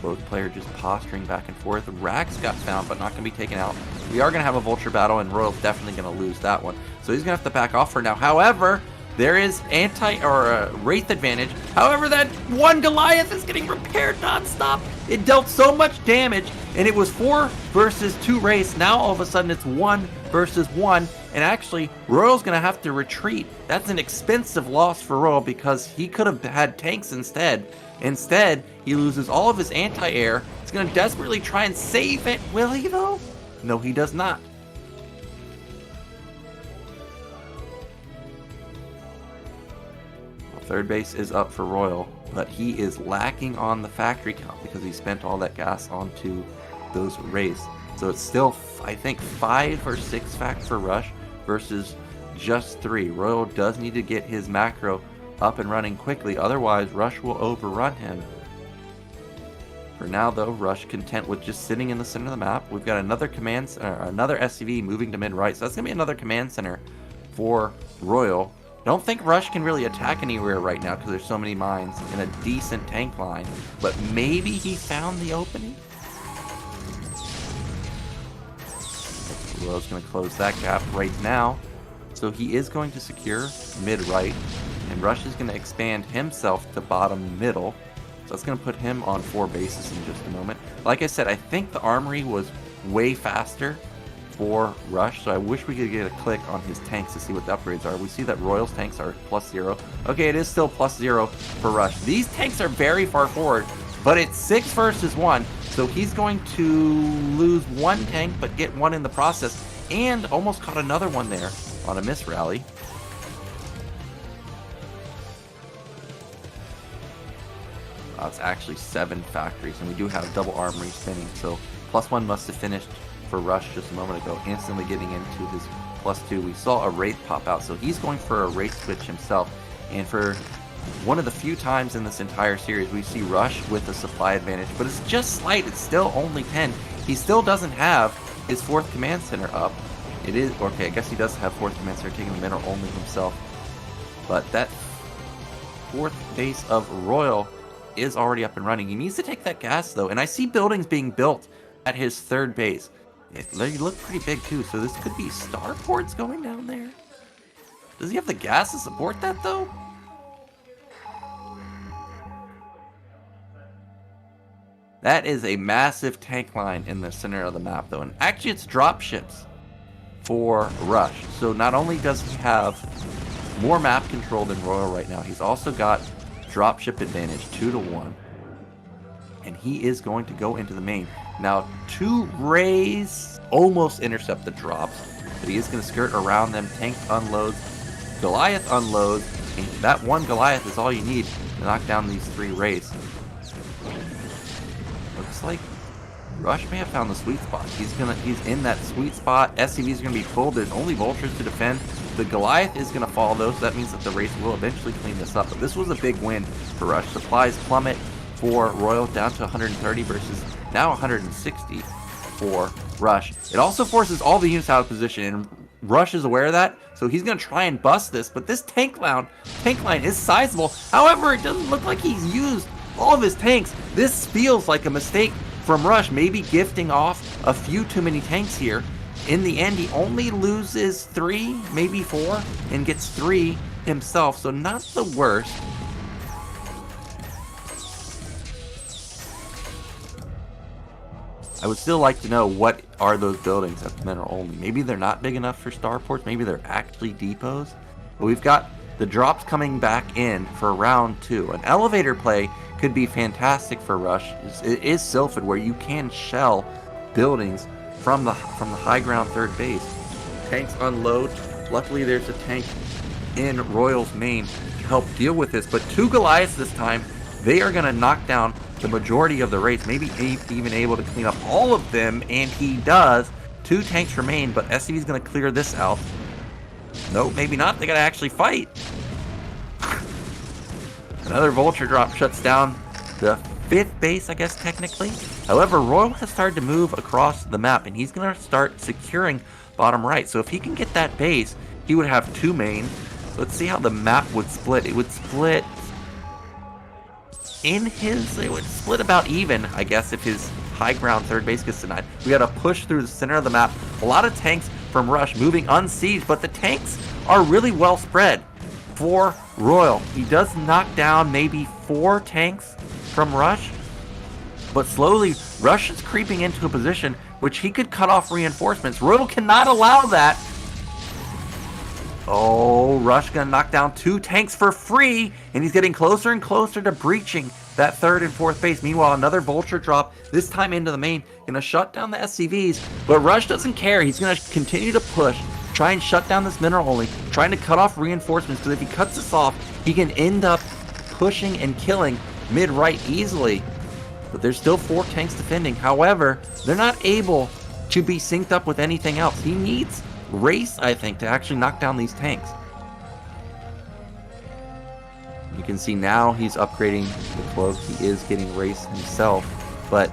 Both players just posturing back and forth. Rags got found, but not going to be taken out. We are going to have a vulture battle, and Royal's definitely going to lose that one. So he's going to have to back off for now. However, there is Wraith advantage. However, that one Goliath is getting repaired non-stop. It dealt so much damage, and it was 4 versus 2 Wraiths. Now all of a sudden it's 1 versus 1, and actually Royal's gonna have to retreat. That's an expensive loss for Royal because he could have had tanks instead. Instead, he loses all of his anti-air. He's gonna desperately try and save it. Will he though? No, he does not. Third base is up for Royal. but he is lacking on the factory count because he spent all that gas onto those Wraiths. So it's still, I think, 5 or 6 fact for Rush versus just 3. Royal does need to get his macro up and running quickly, otherwise Rush will overrun him. For now, though, Rush content with just sitting in the center of the map. We've got another another SCV moving to mid-right, so that's going to be another command center for Royal. Don't think Rush can really attack anywhere right now because there's so many mines and a decent tank line, but maybe he found the opening? Royal's going to close that gap right now, so he is going to secure mid-right, and Rush is going to expand himself to bottom middle. So that's going to put him on 4 bases in just a moment. Like I said, I think the armory was way faster for Rush, so I wish we could get a click on his tanks to see what the upgrades are. We see that Royal's tanks are +0. Okay, it is still +0 for Rush. These tanks are very far forward, but it's 6 versus 1, so he's going to lose 1 tank, but get 1 in the process, and almost caught another one there on a miss rally. It's actually 7 factories, and we do have double armory spinning, so +1 must have finished for Rush just a moment ago, instantly getting into his +2. We saw a Wraith pop out, so he's going for a Wraith switch himself, and for one of the few times in this entire series we see Rush with a supply advantage, but it's just slight. It's still only 10. He still doesn't have his 4th command center up. It is, okay, I guess he does have 4th command center, taking the mineral only himself, but that 4th base of Royal is already up and running. He needs to take that gas though, and I see buildings being built at his 3rd base. They look pretty big too, so this could be starports going down there. Does he have the gas to support that though? That is a massive tank line in the center of the map though, and actually it's drop ships for Rush. So not only does he have more map control than Royal right now, he's also got dropship advantage 2-1, and he is going to go into the main. Now 2 Rays almost intercept the drops, but he is going to skirt around them. Tank unloads, Goliath unloads, and that 1 Goliath is all you need to knock down these 3 Rays. Looks like Rush may have found the sweet spot. He's in that sweet spot. SCVs are going to be full. There's only vultures to defend. The Goliath is going to fall though, so that means that the race will eventually clean this up. But this was a big win for Rush. Supplies plummet for Royal down to 130 versus now 160 for Rush. It also forces all the units out of position, and Rush is aware of that, so he's going to try and bust this. But this tank line is sizable. However, it doesn't look like he's used all of his tanks. This feels like a mistake from Rush, maybe gifting off a few too many tanks here. In the end, he only loses 3, maybe 4, and gets 3 himself, so not the worst. I would still like to know what are those buildings at the mineral only. Maybe they're not big enough for starports, maybe they're actually depots. But we've got the drops coming back in for round 2. An elevator play could be fantastic for Rush. It is Sylphid, where you can shell buildings from the high ground 3rd base. Tanks unload. Luckily there's a tank in Royal's main to help deal with this, but 2 Goliaths this time. They are going to knock down the majority of the raids, maybe even able to clean up all of them, and he does. 2 tanks remain, but SCV is going to clear this out. Nope, maybe not. They got to actually fight. Another vulture drop shuts down the 5th base, I guess, technically. However, Royal has started to move across the map, and he's going to start securing bottom right. So if he can get that base, he would have 2 main. Let's see how the map would split. It would split it would split about even, I guess, if his high ground 3rd base gets denied. We got to push through the center of the map. A lot of tanks from Rush moving unsieged, but the tanks are really well spread for Royal. He does knock down maybe 4 tanks from Rush, but slowly Rush is creeping into a position which he could cut off reinforcements. Royal cannot allow that. Oh, Rush gonna knock down 2 tanks for free, and he's getting closer and closer to breaching that 3rd and 4th base. Meanwhile, another vulture drop, this time into the main, gonna shut down the SCVs, but Rush doesn't care. He's gonna continue to push, try and shut down this mineral only, trying to cut off reinforcements, because if he cuts this off, he can end up pushing and killing mid-right easily. But there's still 4 tanks defending. However, they're not able to be synced up with anything else. He needs race, I think, to actually knock down these tanks. You can see now he's upgrading the cloak. He is getting race himself, but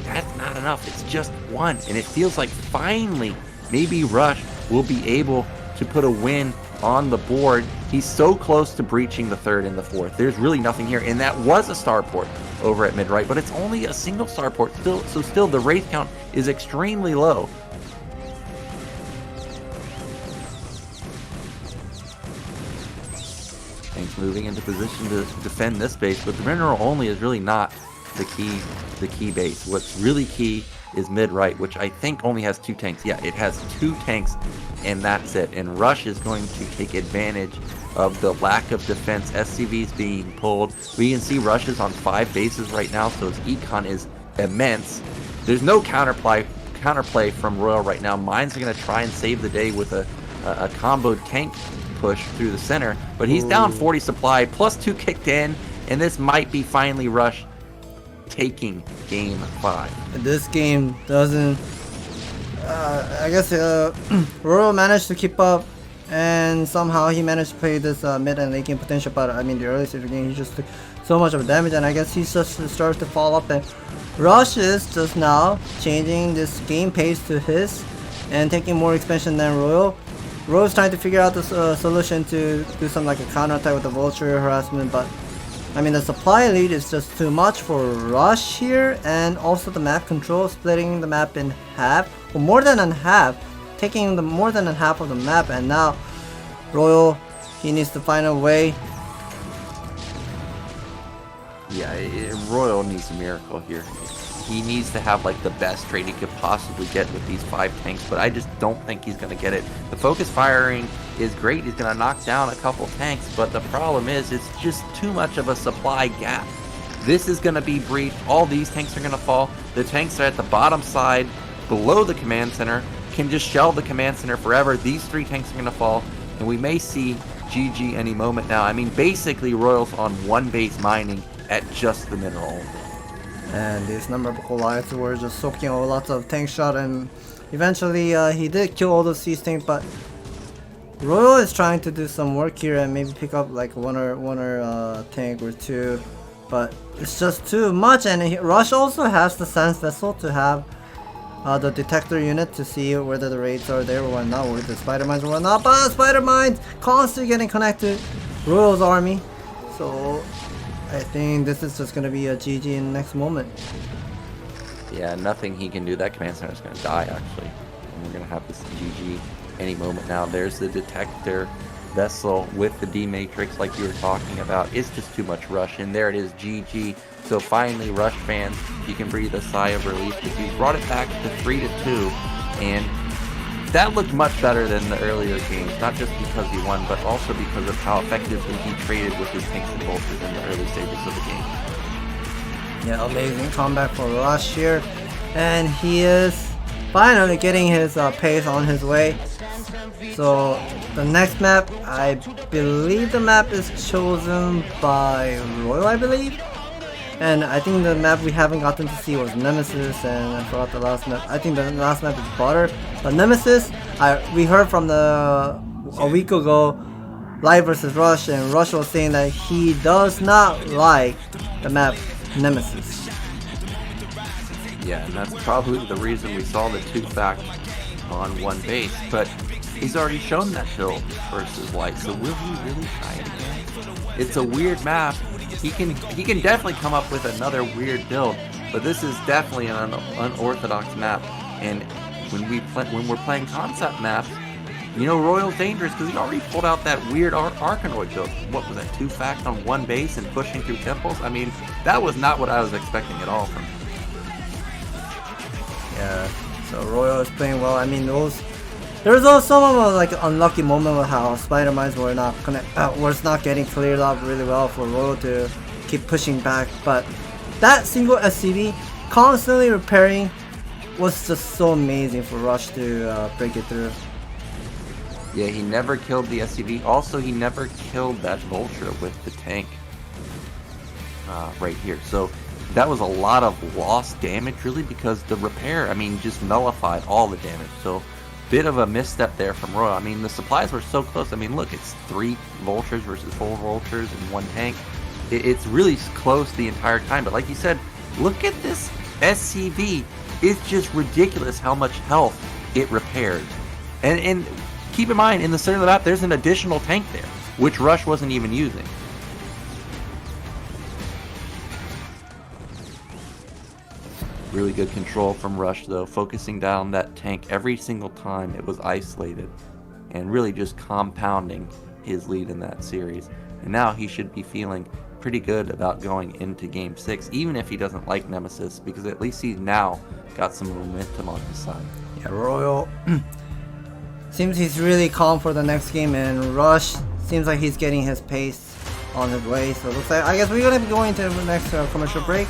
that's not enough. It's just 1, and it feels like finally maybe Rush will be able to put a win on the board. He's so close to breaching the 3rd and the 4th. There's really nothing here, and that was a starport over at mid-right, but it's only a single starport still, so still the race count is extremely low. Tanks moving into position to defend this base, but the mineral only is really not the key base. What's really key is mid-right, which I think only has 2 tanks. Yeah, it has 2 tanks, and that's it. And Rush is going to take advantage of the lack of defense. SCVs being pulled. We can see Rush is on 5 bases right now, so his econ is immense. There's no counterplay from Royal right now. Mines are going to try and save the day with a comboed tank push through the center, but he's down 40 supply, plus 2 kicked in, and this might be finally Rush taking game 5. This game doesn't I guess Royal managed to keep up, and somehow he managed to play this mid and late game potential, but I mean the early stage of the game he just took so much of damage, and I guess he just starts to fall up, and Rush is just now changing this game pace to his and taking more expansion than Royal. Royal's trying to figure out the solution to do some like a counter attack with the vulture harassment, but I mean the supply lead is just too much for Rush here, and also the map control, splitting the map in half, or more than in half, taking the more than half of the map, and now Royal, he needs to find a way. Yeah, Royal needs a miracle here. He needs to have like the best trade he could possibly get with these 5 tanks, but I just don't think he's going to get it. The focus firing is great. He's going to knock down a couple tanks, but the problem is it's just too much of a supply gap. This is going to be breached. All these tanks are going to fall. The tanks that are at the bottom side below the command center can just shell the command center forever. These 3 tanks are going to fall, and we may see GG any moment now. I mean, basically Royal's on 1 base mining at just the mineral. And these number of Goliaths were just soaking lots of tank shot, and eventually he did kill all those siege tanks, but Royal is trying to do some work here and maybe pick up like one or tank or 2, but it's just too much. And Rush also has the sense vessel to have the detector unit to see whether the raids are there or not, or the spider mines or whatnot, but spider mines constantly getting connected Royal's army, so I think this is just going to be a GG in the next moment. Yeah, nothing he can do. That command center is going to die, actually. And we're going to have this GG any moment now. There's the detector vessel with the D-Matrix like you were talking about. It's just too much Rush, and there it is, GG. So finally, Rush fans, you can breathe a sigh of relief because he brought it back to 3-2, and that looked much better than the earlier games, not just because he won, but also because of how effectively he traded with his tanks and vultures in the early stages of the game. Yeah, amazing comeback for Rush here, and he is finally getting his pace on his way. So the next map, I believe the map is chosen by Royal, I believe. And I think the map we haven't gotten to see was Nemesis, and I forgot the last map. I think the last map is Butter. But Nemesis, we heard from a week ago, Live versus Rush, and Rush was saying that he does not like the map Nemesis. Yeah, and that's probably the reason we saw the 2 fact on 1 base, but he's already shown that build versus Light, so will he really try it again? It's a weird map. He can definitely come up with another weird build, but this is definitely an unorthodox map. And when we're playing concept maps, you know Royal's dangerous because he already pulled out that weird Arkanoid build. What was that, 2 fact on 1 base and pushing through temples? I mean, that was not what I was expecting at all from him. Yeah, so Royal is playing well. I mean, there was also some like unlucky moment with how spider mines were not getting cleared up really well for Royal to keep pushing back. But that single SCV constantly repairing was just so amazing for Rush to break it through. Yeah, he never killed the SCV. Also, he never killed that Vulture with the tank right here. So that was a lot of lost damage, really, because the repair, I mean, just nullified all the damage. So bit of a misstep there from Royal. I mean, the supplies were so close. I mean, look, it's 3 Vultures versus 4 Vultures and 1 tank. It's really close the entire time. But like you said, look at this SCV. It's just ridiculous how much health it repaired. And keep in mind, in the center of the map, there's an additional tank there, which Rush wasn't even using. Really good control from Rush, though, focusing down that tank every single time it was isolated, and really just compounding his lead in that series. And now he should be feeling pretty good about going into Game 6, even if he doesn't like Nemesis, because at least he's now got some momentum on his side. Yeah, Royal seems he's really calm for the next game, and Rush seems like he's getting his pace on his way. So it looks like, I guess we're going to be going to the next commercial break.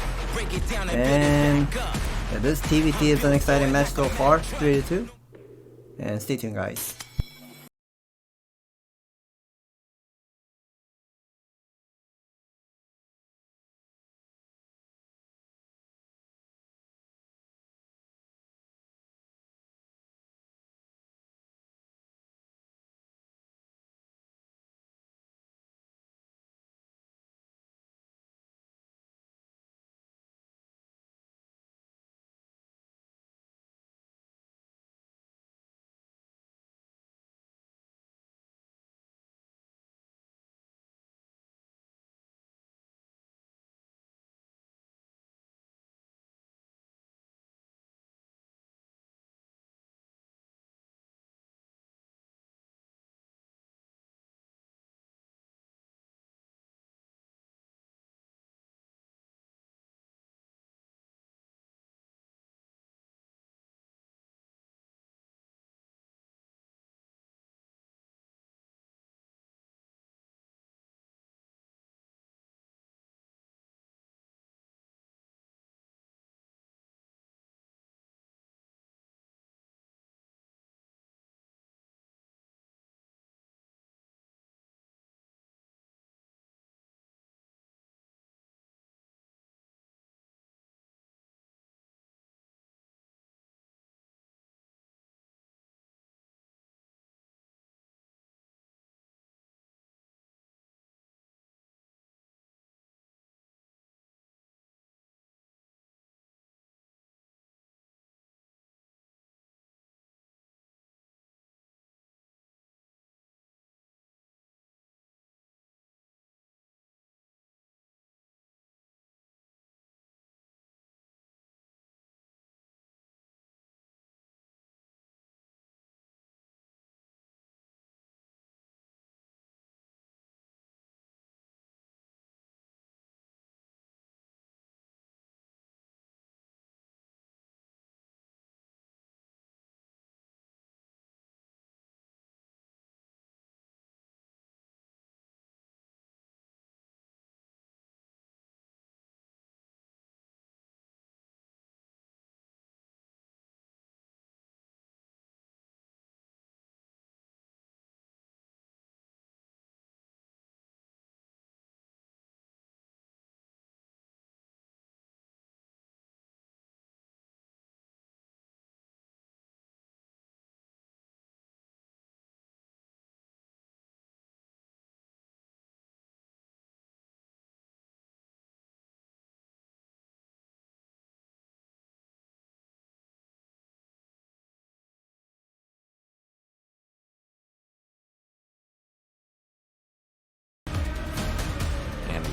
And yeah, this TVT is an exciting match so far, 3-2. And stay tuned, guys.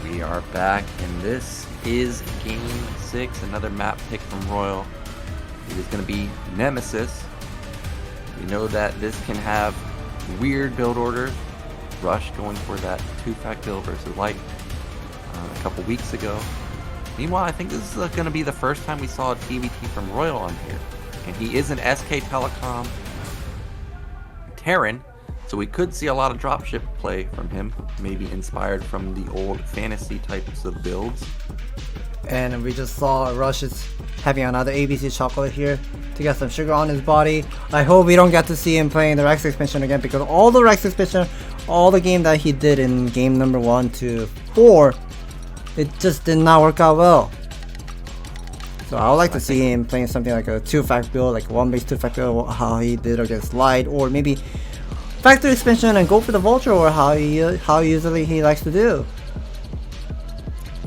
We are back, and this is Game 6, another map pick from Royal. It is going to be Nemesis. We know that this can have weird build orders. Rush going for that 2-fact build versus Light a couple weeks ago. Meanwhile, I think this is going to be the first time we saw a TVT from Royal on here. And he is an SK Telecom Terran, so we could see a lot of dropship play from him, maybe inspired from the old fantasy types of builds. And we just saw Rush is having another ABC chocolate here to get some sugar on his body. I hope we don't get to see him playing the Rex expansion again, because all the Rex expansion, all the game that he did in game number 1 to 4, it just did not work out well. So I would like to see him playing something like a 2-fact build, like 1-base 2-fact build, how he did against Light, or maybe factory expansion and go for the Vulture, or how usually he likes to do.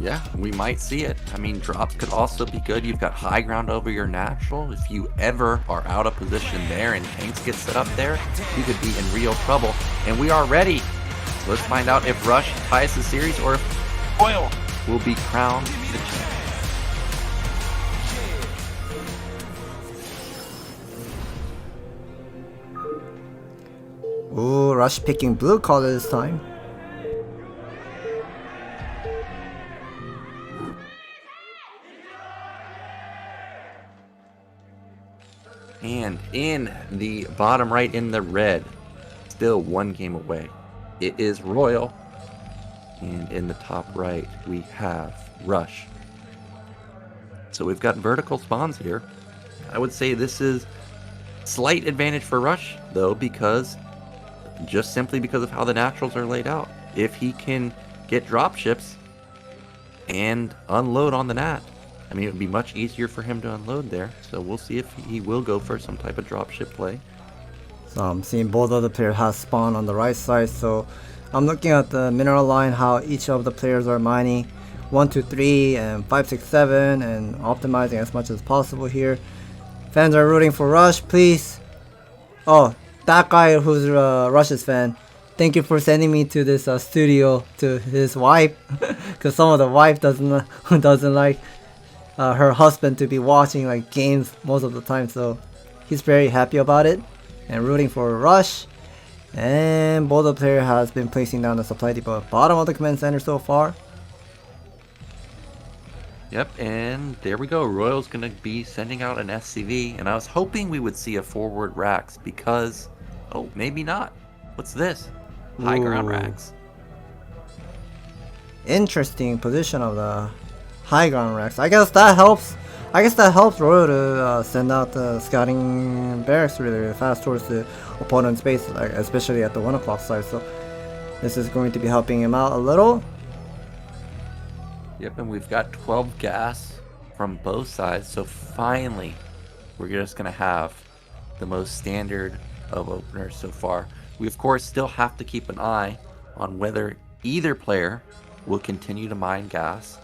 Yeah, we might see it. I mean, drops could also be good. You've got high ground over your natural. If you ever are out of position there and tanks get set up there, you could be in real trouble. And we are ready. So let's find out if Rush ties the series or if Royal will be crowned the champion. Ooh, Rush picking blue color this time. And in the bottom right in the red, still one game away, it is Royal. And in the top right, we have Rush. So we've got vertical spawns here. I would say this is slight advantage for Rush, though, because just simply because of how the naturals are laid out. If he can get drop ships and unload on the nat, I mean, it would be much easier for him to unload there. So we'll see if he will go for some type of dropship play. So I'm seeing both of the players have spawn on the right side. So I'm looking at the mineral line, how each of the players are mining 1, 2, 3, and 5, 6, 7, and optimizing as much as possible here. Fans are rooting for Rush, please. Oh, that guy who's Rush's fan, thank you for sending me to this studio to his wife, because some of the wife doesn't like her husband to be watching like games most of the time, so he's very happy about it and rooting for Rush. And both the player has been placing down the supply depot at bottom of the command center so far. Yep, and there we go. Royal's going to be sending out an SCV, and I was hoping we would see a forward Rax because, oh, maybe not. What's this? High ground Ooh. Rax. Interesting position of the high ground Rax. I guess that helps Royal to send out the scouting barracks really fast towards the opponent's base, like, especially at the 1 o'clock side. So this is going to be helping him out a little. Yep, and we've got 12 gas from both sides, so finally we're just going to have the most standard of openers so far. We of course still have to keep an eye on whether either player will continue to mine gas,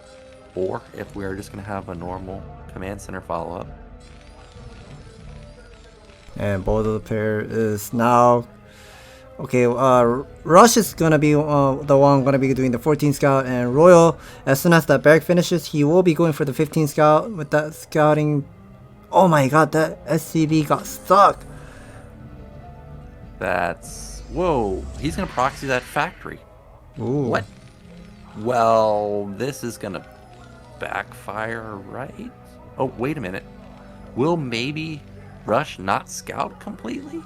or if we're just going to have a normal command center follow-up. And both of the player is now okay. Rush is gonna be the one gonna be doing the 14 scout, and Royal, as soon as that barrack finishes, he will be going for the 15 scout with that scouting. Oh my god, that SCV got stuck. That's... whoa, he's gonna proxy that factory. Ooh. What? Well, this is gonna backfire, right? Oh, wait a minute. Will maybe Rush not scout completely?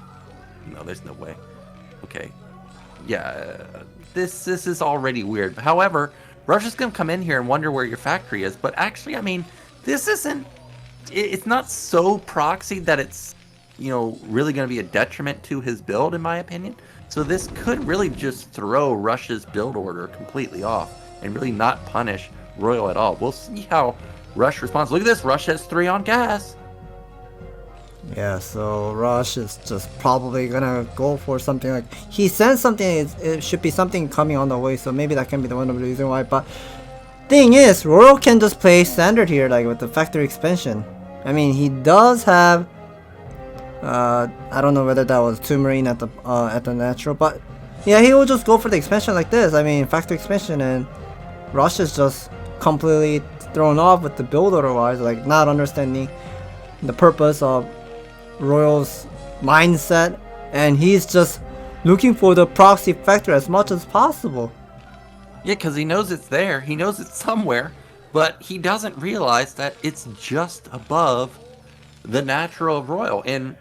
No, there's no way. Okay. Yeah, this is already weird. However, Rush is gonna come in here and wonder where your factory is, but actually, I mean, this isn't... it's not so proxied that it's, you know, really going to be a detriment to his build, in my opinion. So this could really just throw Rush's build order completely off and really not punish Royal at all. We'll see how Rush responds. Look at this. Rush has 3 on gas. Yeah, so Rush is just probably gonna go for something like... he sent something, it should be something coming on the way, so maybe that can be the one of the reason why. But thing is, Royal can just play standard here, like with the factory expansion. I mean, he does have... I don't know whether that was 2 Marine at the natural, but yeah, he will just go for the expansion like this. I mean, factory expansion, and Rush is just completely thrown off with the build order wise, like not understanding the purpose of Royal's mindset, and he's just looking for the proxy factor as much as possible. Yeah, because he knows it's there. He knows it's somewhere, but he doesn't realize that it's just above the natural of Royal. And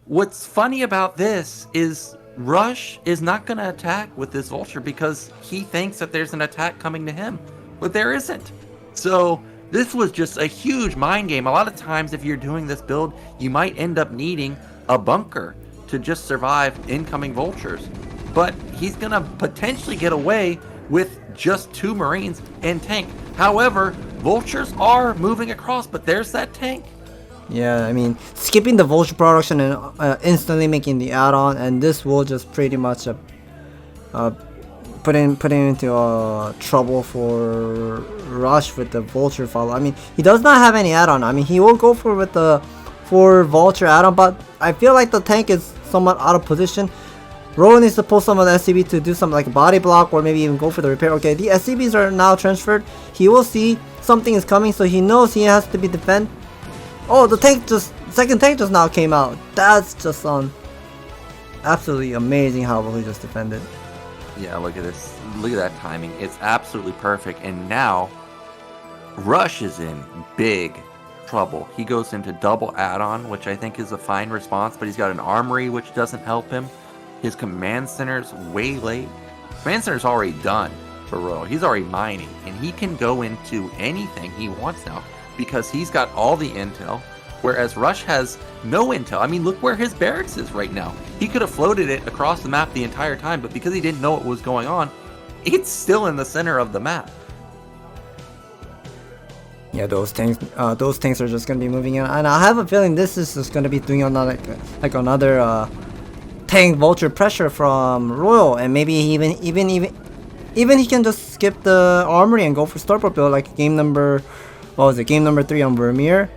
what's funny about this is Rush is not going to attack with this Vulture because he thinks that there's an attack coming to him, but there isn't. So This was just a huge mind game. A lot of times if you're doing this build, you might end up needing a bunker to just survive incoming vultures. But he's gonna potentially get away with just 2 Marines and tank. However, vultures are moving across, but there's that tank. Yeah, I mean, skipping the vulture production and instantly making the add-on, and this will just pretty much putting into trouble for Rush with the vulture follow. I mean, he does not have any add-on. I mean, he will go for vulture add-on, but I feel like the tank is somewhat out of position. Rowan needs to pull some of the SCB to do some like body block or maybe even go for the repair. Okay, the SCBs are now transferred. He will see something is coming, so he knows he has to be defend. Oh, the second tank just now came out. That's just absolutely amazing how well he just defended. Yeah, look at this. Look at that timing. It's absolutely perfect. And now, Rush is in big trouble. He goes into double add-on, which I think is a fine response, but he's got an armory, which doesn't help him. His command center's way late. Command center's already done for Royal. He's already mining, and he can go into anything he wants now because he's got all the intel, whereas Rush has no intel. I mean, look where his barracks is right now. He could have floated it across the map the entire time, but because he didn't know what was going on, it's still in the center of the map. Yeah, those tanks are just gonna be moving in, and I have a feeling this is just gonna be doing another tank vulture pressure from Royal, and maybe even he can just skip the armory and go for starport build like game number 3 on Vermeer.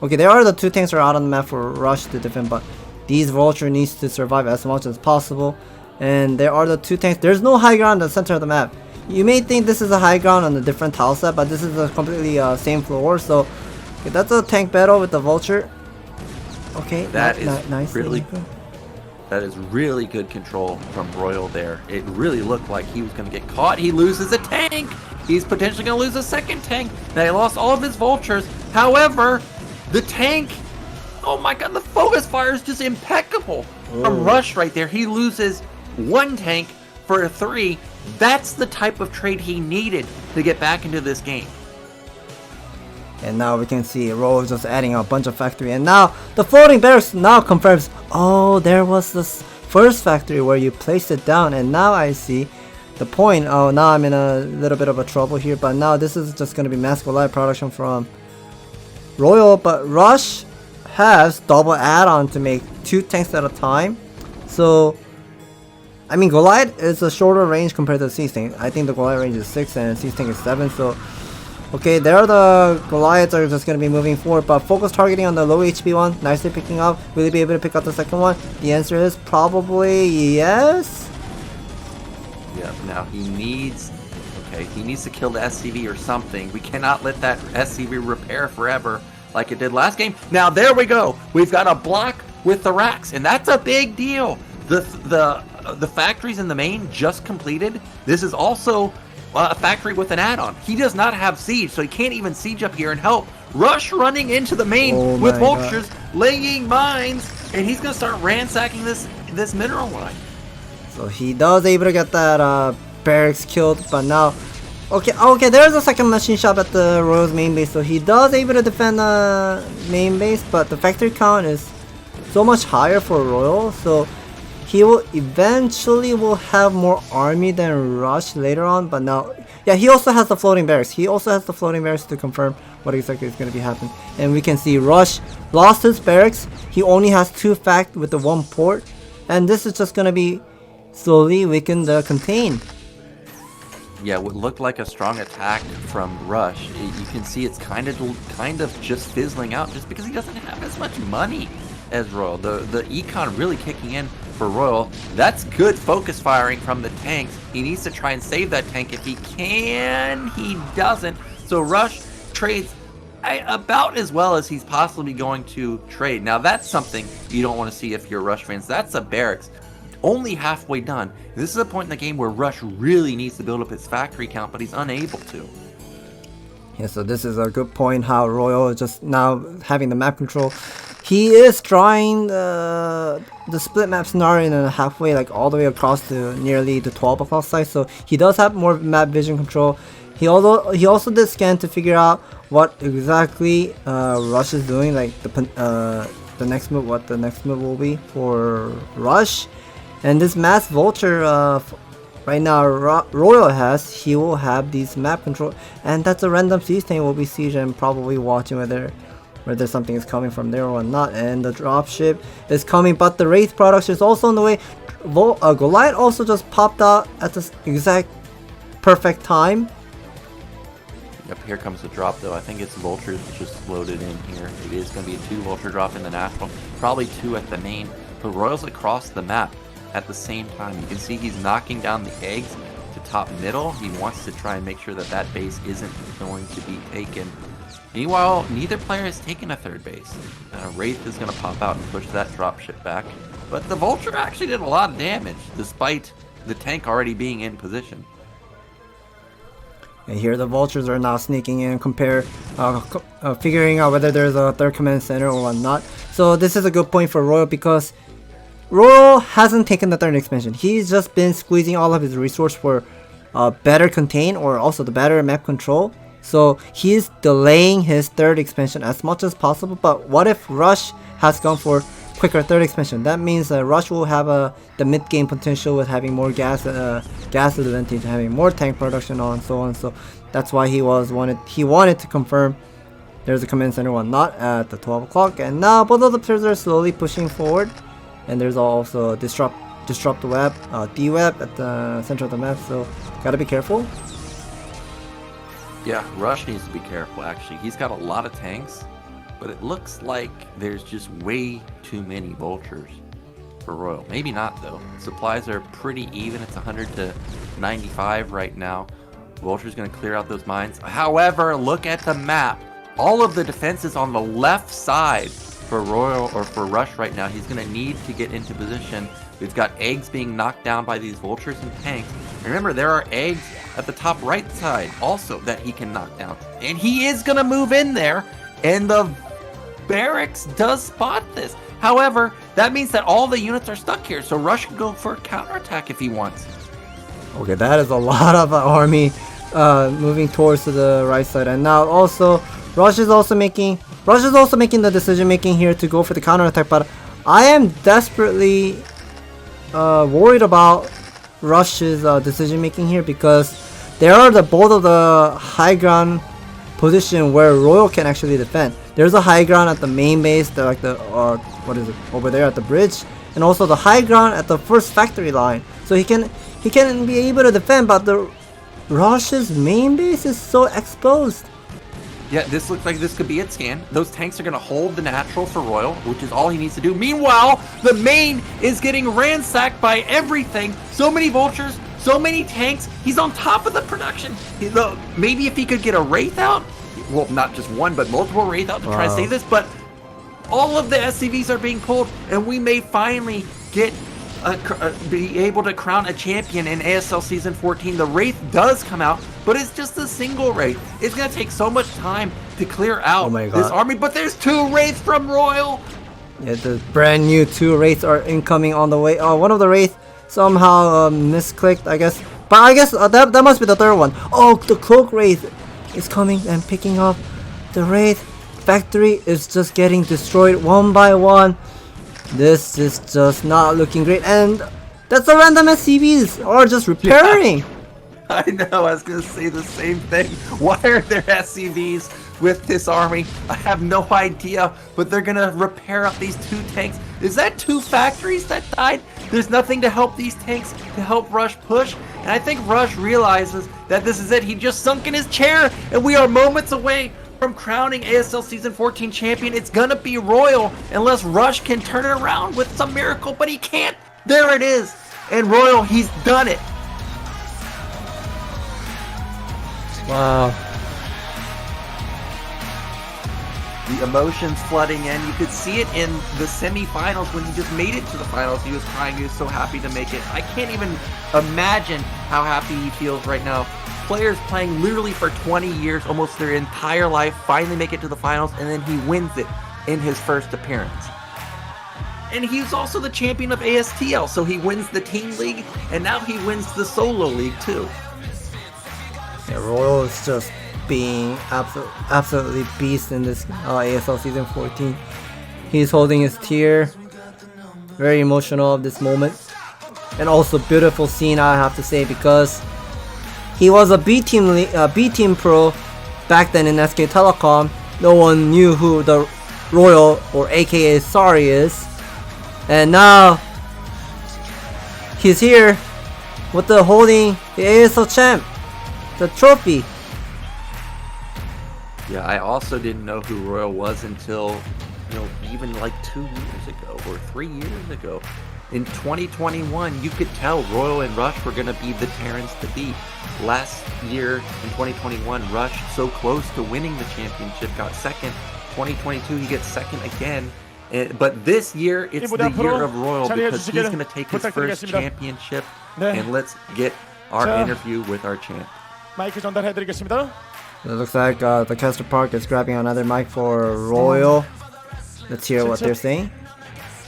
Okay, there are the 2 tanks that are out on the map for Rush to defend, but these vulture needs to survive as much as possible. And there are the 2 tanks. There's no high ground in the center of the map. You may think this is a high ground on a different tile set, but this is a completely same floor. So okay, that's a tank battle with the vulture. Okay, that is nice. That is really good control from Royal there. It really looked like he was going to get caught. He loses a tank. He's potentially going to lose a second tank. Now he lost all of his vultures. However, the tank, oh my god, the focus fire is just impeccable. From Rush right there, he loses 1 tank for a 3. That's the type of trade he needed to get back into this game. And now we can see Royal just adding a bunch of factory, and now the floating barracks now confirms, oh, there was this first factory where you placed it down, and now I see the point. Oh, now I'm in a little bit of a trouble here, but now this is just going to be mass Goliath production from Royal, but Rush has double add-on to make 2 tanks at a time. So I mean, Goliath is a shorter range compared to the Siege tank. I think the Goliath range is 6 and Siege tank is 7, so okay, there the Goliaths are just going to be moving forward, but focus targeting on the low HP one, nicely picking up. Will he be able to pick up the second one? The answer is probably yes. Yeah, now he needs to kill the SCV or something. We cannot let that SCV repair forever like it did last game. Now there we go. We've got a block with the racks, and that's a big deal. The factories in the main just completed. This is also a factory with an add-on. He does not have siege, so he can't even siege up here and help. Rush running into the main with vultures, laying mines, and he's gonna start ransacking this mineral line. So he does able to get that barracks killed, but now okay, there's a second machine shop at the Royals main base, so he does able to defend the main base, but the factory count is so much higher for Royal, so he will eventually have more army than Rush later on, but now, yeah, he also has the floating barracks. He also has the floating barracks to confirm what exactly is going to be happening. And we can see Rush lost his barracks. He only has 2 fact with the 1 port, and this is just going to be slowly weaken the contain. Yeah, what looked like a strong attack from Rush, you can see it's kind of just fizzling out just because he doesn't have as much money as Royal. The econ really kicking in for Royal. That's good focus firing from the tanks. He needs to try and save that tank if he can. He doesn't. So Rush trades about as well as he's possibly going to trade. Now that's something you don't want to see if you're Rush fans. That's a barracks only halfway done. This is a point in the game where Rush really needs to build up his factory count, but he's unable to. Yeah, so this is a good point how Royal is just now having the map control. He is trying the split map scenario in a halfway, like all the way across to nearly the 12 o'clock side, so he does have more map vision control. He also did scan to figure out what exactly Rush is doing, like the next move, what the next move will be for Rush. And this mass vulture right now Royal has, he will have these map control, and that's a random siege thing. We'll be siege and probably watching whether something is coming from there or not. And the dropship is coming, but the Wraith production is also on the way. Goliath also just popped out at the exact perfect time. Yep, here comes the drop though. I think it's vultures just loaded in here. It is going to be a 2 vulture drop in the natural, probably 2 at the main. But Royal's across the map at the same time. You can see he's knocking down the eggs to top middle. He wants to try and make sure that that base isn't going to be taken. Meanwhile, neither player has taken a 3rd base. Wraith is going to pop out and push that dropship back. But the vulture actually did a lot of damage despite the tank already being in position. And here the vultures are now sneaking in, figuring out whether there's a 3rd command center or not. So this is a good point for Royal, because Royal hasn't taken the 3rd expansion. He's just been squeezing all of his resource for better contain, or also the better map control. So he's delaying his 3rd expansion as much as possible. But what if Rush has gone for quicker 3rd expansion? That means Rush will have the mid game potential with having more gas advantage, having more tank production on, so on. So that's why he wanted to confirm there's a command center one not at the 12 o'clock. And now both of the players are slowly pushing forward, and there's also disrupt web, D-web at the center of the map. So gotta be careful. Yeah, Rush needs to be careful actually. He's got a lot of tanks, but it looks like there's just way too many vultures for Royal. Maybe not though. Supplies are pretty even. It's 100 to 95 right now. Vulture's going to clear out those mines. However, look at the map. All of the defenses on the left side for Royal or for Rush right now. He's going to need to get into position. We've got eggs being knocked down by these vultures and tanks. Remember, there are eggs at the top right side also that he can knock down. And he is going to move in there. And the barracks does spot this. However, that means that all the units are stuck here, so Rush can go for a counterattack if he wants. Okay, that is a lot of army moving towards to the right side. And now also Rush is also making the decision making here to go for the counterattack. But I am desperately worried about Rush's decision making here, because there are both of the high ground position where Royal can actually defend. There's a high ground at the main base, like the what is it over there at the bridge, and also the high ground at the first factory line. So he can be able to defend, but the Rush's main base is so exposed. Yeah, this looks like this could be it, Scan. Those tanks are going to hold the natural for Royal, which is all he needs to do. Meanwhile, the main is getting ransacked by everything. So many vultures, so many tanks. He's on top of the production. Maybe if he could get a Wraith out, well, not just one, but multiple Wraith out to try to save this, but all of the SCVs are being pulled, and we may finally get be able to crown a champion in ASL Season 14. The Wraith does come out, but it's just a single Wraith. It's going to take so much time to clear out this army, but there's 2 Wraiths from Royal. Yeah, the brand new 2 Wraiths are incoming on the way. Oh, one of the Wraiths somehow misclicked, I guess. But I guess that must be the 3rd one. Oh, the Cloak Wraith is coming and picking up the Wraith. Factory is just getting destroyed one by one. This is just not looking great, and that's the random SCVs are just repairing. Yeah, I know, I was gonna say the same thing. Why are there SCVs with this army? I have no idea, but they're gonna repair up these 2 tanks. Is that 2 factories that died? There's nothing to help these tanks, to help Rush push, and I think Rush realizes that this is it. He just sunk in his chair, and we are moments away from crowning ASL Season 14 champion. It's gonna be Royal unless Rush can turn it around with some miracle, but he can't. There it is. And Royal, he's done it. Wow. The emotions flooding in. You could see it in the semifinals when he just made it to the finals. He was crying. He was so happy to make it. I can't even imagine how happy he feels right now. Players playing literally for 20 years, almost their entire life, finally make it to the finals, and then he wins it in his first appearance. And he's also the champion of ASTL, so he wins the team league, and now he wins the solo league too. Yeah, Royal is just being absolutely beast in this ASL Season 14. He's holding his tear. Very emotional of this moment. And also beautiful scene, I have to say, because he was a B team pro back then in SK Telecom. No one knew who the Royal or aka Sorry is. And now he's here with the holding the ASL champ, the trophy. Yeah, I also didn't know who Royal was until, even like 2 years ago or 3 years ago. In 2021, you could tell Royal and Rush were going to be the Terrans to beat. Last year, in 2021, Rush, so close to winning the championship, got second. 2022, he gets second again. But this year, it's the year of Royal because he's going to take his first championship. And let's get our interview with our champ. 마이크 전달해드리겠습니다. It looks like the Castor Park is grabbing another mic for Royal. Let's hear what they're saying.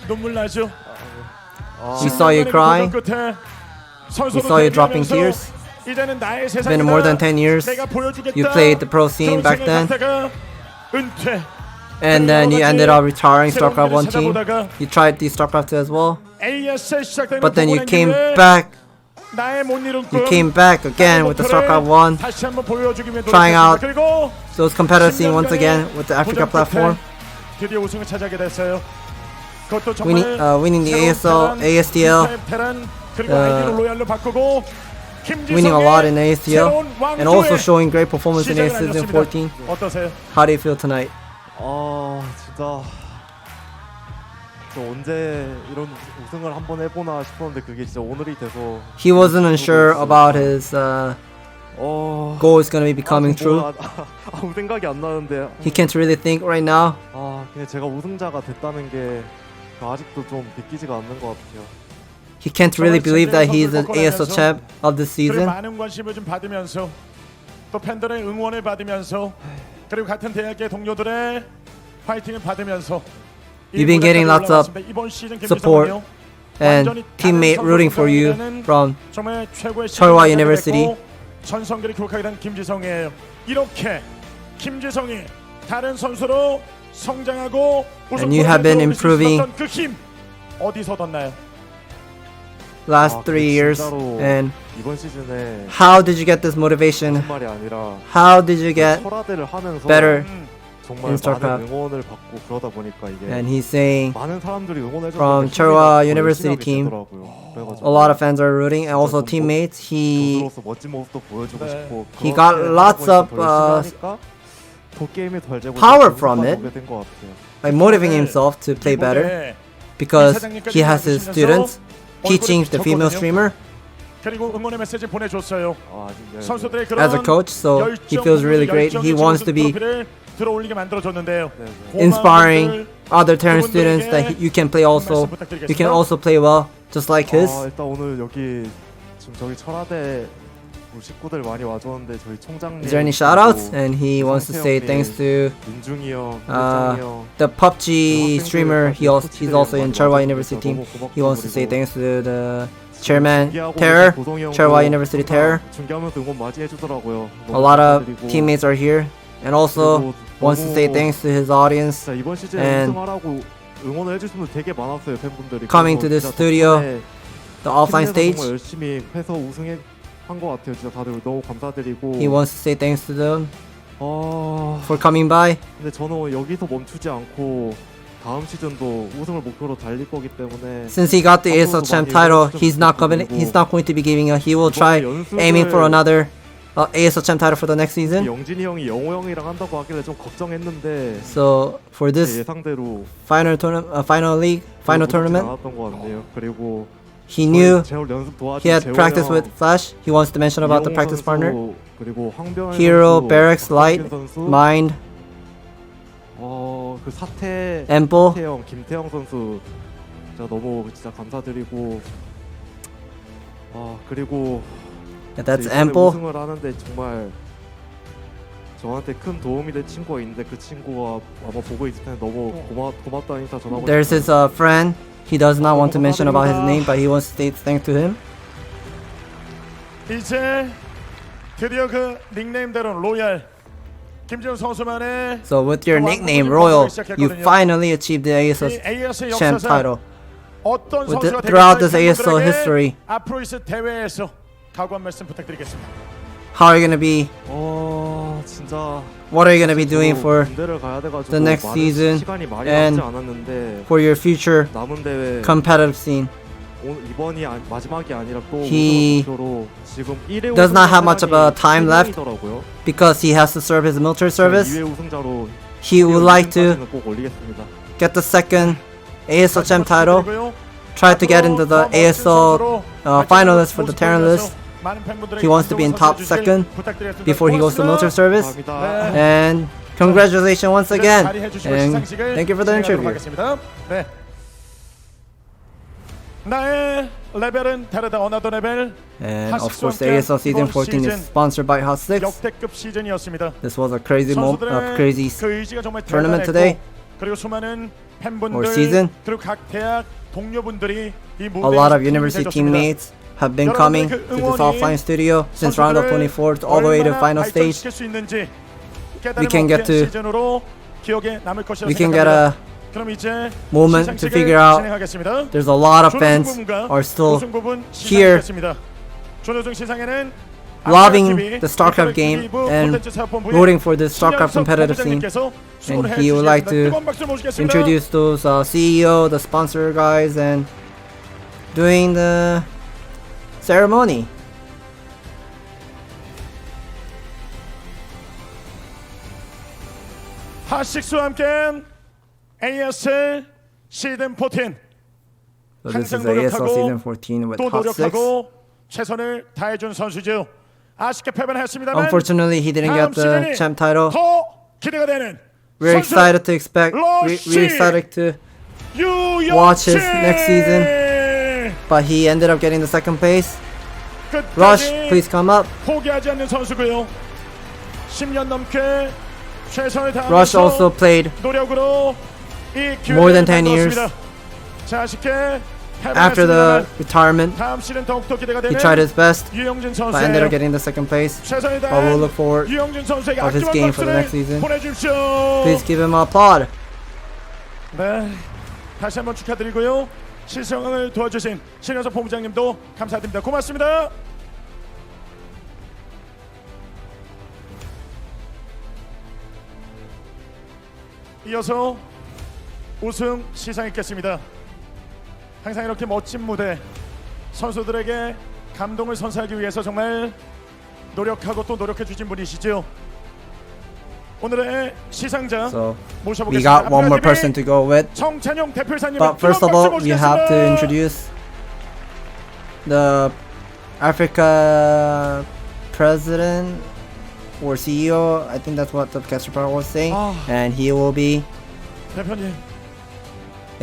눈물 나죠? We saw you crying. We saw you dropping tears. It's been more than 10 years. You played the pro scene back then. And then you ended up retiring StarCraft 1 team. You tried the StarCraft 2 as well. But then you came back. You came back again with the StarCraft 1. Trying out those competitive scene once again with the Africa platform. Winning the ASL, winning a lot in ASL, and also showing great performance in ASL Season 14. How do you feel tonight? 진짜 저 언제 이런 우승을 한번 해보나 싶었는데 그게 진짜 오늘이 돼서. He wasn't unsure about his goal is gonna be becoming true. 아무 생각이 안 나는데. He can't really think right now. 그냥 제가 우승자가 됐다는 게 아직도 좀 믿기지가 않는 것 같아요. He can't really believe that he's an ASL champ of this season. 많은 관심을 좀 받으면서 또 팬들의 응원을 받으면서 그리고 같은 대학의 동료들의 파이팅을 받으면서 You've been getting lots of support and teammate rooting for you from 철화 University. 전성기를 기록하게 된 김지성이에요. 이렇게 김지성이 다른 선수로 성장하고 And you have been improving 그 힘 어디서 얻었나요? Last 3 years. And 이번 시즌에 how did you get this motivation? 말이 아니라 How did you get 철화대를 하면서 better 정말 in StarCraft? 많은 응원을 받고 그러다 보니까 이게 And he's saying 많은 사람들이 응원해 from 철화 University team, a lot of fans are rooting and also teammates. He 멋진 모습도 보여주고 싶고 got lots of power from it, like motivating himself to play better because he has his students teaching the female streamer 그리고 응원의 메시지 보내줬어요. as a coach, so he feels really great. He wants to be inspiring other Terran students that you can play also. You can also play well, just like his. 일단 오늘 여기 지금 저기 철화대 식구들 많이 와줬는데 저희 총장님. Is there any shoutouts? And he wants to say thanks to the PUBG streamer. He's also in Charwa University team. He wants to say thanks to the chairman Terror, Charwa University Terror. A lot of teammates are here, and also wants to say thanks to his audience and coming to this studio, the offline stage. He wants to say thanks to them for coming by. 근데 저는 여기서 멈추지 않고 다음 시즌도 우승을 목표로 달릴 거기 때문에 Since he got the ASL champ title, he's not going to be giving up. He will try aiming for another ASL champ title for the next season. 영진이 형이 영호 형이랑 한다고 하길래 좀 걱정했는데 So for this 예상대로 final tournament, 않았던 것 같네요. 그리고 he knew he had practice with Flash. He wants to mention about the practice partner. Hero, Barracks, Light, Mind, 그 사태 Ample. 김태형 선수 진짜 너무 진짜 감사드리고 그리고 that's 이번에 Ample. 우승을 하는데 정말 저한테 큰 도움이 될 친구가 있는데 그 친구가 아마 보고 있을 텐데 너무 고맙다는 인사 전하고 There's his friend. He does not want to mention about his name, but he wants to say thanks to him. 이제 드디어 그 닉네임대로 로얄 김지훈 선수만의 So with your nickname Royal, you finally achieved the ASL ASL champ 역사상 title. 어떤 With 선수가 throughout this 되겠는지 ASL 팬분들에게 history, 앞으로 있을 대회에서 각오 한 말씀 부탁드리겠습니다. how are you gonna be? 진짜 What are you gonna be doing for 군대를 가야 돼가지고 the next 많은 season 시간이 많이 and 남지 않았는데 for your future 남은 대회 competitive scene? 이번이 마지막이 아니라 또 He 목표로 지금 1회 does not have much of a time left 이더라고요. because he has to serve his military service. 2회 우승자로 He would like to 꼭 올리겠습니다. get the second ASL champ title, try to get into the ASL finalist for the Terran list. He wants to be in top second before he goes to military service. And congratulations once again. And thank you for the interview. 네. 나의 레벨은 다르다. 어나더 레벨. And of course, the ASL Season 14 is sponsored by Hot 6. 역대급 시즌이었습니다. This was a crazy crazy 그 의지가 정말 tournament 대단했고, today. 그리고 수많은 Or 팬분들 season. 그리고 각 대학 동료분들이 이 A 무대에 lot of 힘이 university 되셨습니다. teammates have been coming to this offline studio since round of 24 all the way to final stage. We can get to we can get a moment to figure out. There's a lot of fans are still here loving the StarCraft game and rooting for the StarCraft competitive scene. And he would like to introduce those CEO, the sponsor guys, and doing the ceremony. 핫식스와 함께한 ASL 시즌 14 So this 항상 is ASL 노력하고 Season 14 with 또 Hot 6. 노력하고 최선을 다해준 선수죠. 아쉽게 패배를 했습니다만 Unfortunately, he didn't get the champ title. 더 기대가 되는 We're 선수 excited to expect. We're excited to watch his next season. But he ended up getting the second place. Rush, please come up. 포기하지 않는 선수고요. 10년 넘게 최선을 다하면서 Rush also played 노력으로 이 more than 10 years. 자, 아쉽게 After the retirement, 다음 시즌 더욱더 기대가 he 되는 tried his best, 유영진 but ended 선수예요. up getting the second place. 최선을 But we'll 다한 look forward 유영진 선수에게 of his 아낌없는 game for the 박수를 next season. 보내주십시오. Please give him a applaud. 네, 다시 한번 축하드리고요. 실성을 도와주신 신현석 본부장님도 감사드립니다. 고맙습니다. 이어서 우승 시상했겠습니다. 항상 이렇게 멋진 무대 선수들에게 감동을 선사하기 위해서 정말 노력하고 또 노력해 주신 분이시죠. 오늘의 시상자 So 모셔보겠습니다. we got one more person to go with. 정찬용 대표이사님. But first of all, we have to introduce the Africa president or CEO. I think that's what the caster part was saying. And he will be. 대표님.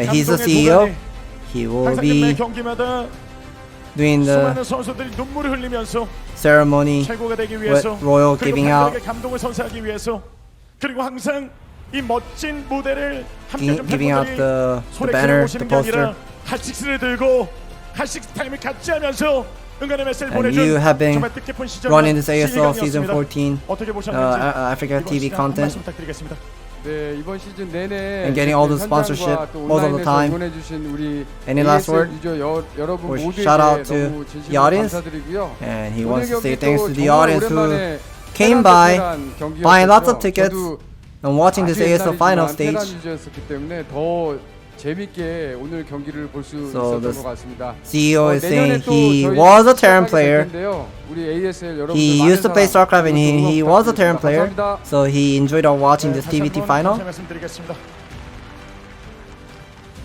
He's the CEO. He will 항상 be 매 경기마다 doing the 수많은 선수들이 눈물을 흘리면서 ceremony 최고가 되기 with 위해서 Royal 그리고 giving out, 팬들에게 감동을 선사하기 위해서 그리고 항상 이 멋진 무대를 함께 좀 giving out 팬분들이 the 손에 banner, 쥐어보시는 the 게 아니라 poster. 핫식스를 들고 핫식스 타임을 같이 하면서 응원의 메시지를 And 보내준 you have been 정말 뜻깊은 시절과 running this ASL Season 시간이었습니다. 14 어떻게 보셨는지 Africa 이번 TV 시간 한 content. 말씀 부탁드리겠습니다. 네, 이번 시즌 내내 And getting all the sponsorship most of the time. 응원해 주신 우리 Any last word? 유저 여러분 Or 모두에게 shout out to 너무 the 진심으로 audience. 감사드리고요. And he 오늘 wants to say 경기도 thanks to the 정말 audience who 오랜만에 came 테란 by, 경기였고요. buying lots of tickets 저도 and watching this 아주 ASL final 옛날이지만 stage. 테란 유저였었기 때문에 더 재밌게 오늘 경기를 볼 수 So 있었던 the 것 같습니다. CEO is 내년에 saying 또 he 저희 was a Terran 시작하게 될 player. 텐데요. 우리 ASL 여러분들 He 많은 used to play 사랑, StarCraft and he 그리고 was a Terran player. 감사합니다. So he enjoyed watching this 다시 TBT 한번 final. 감사 말씀드리겠습니다.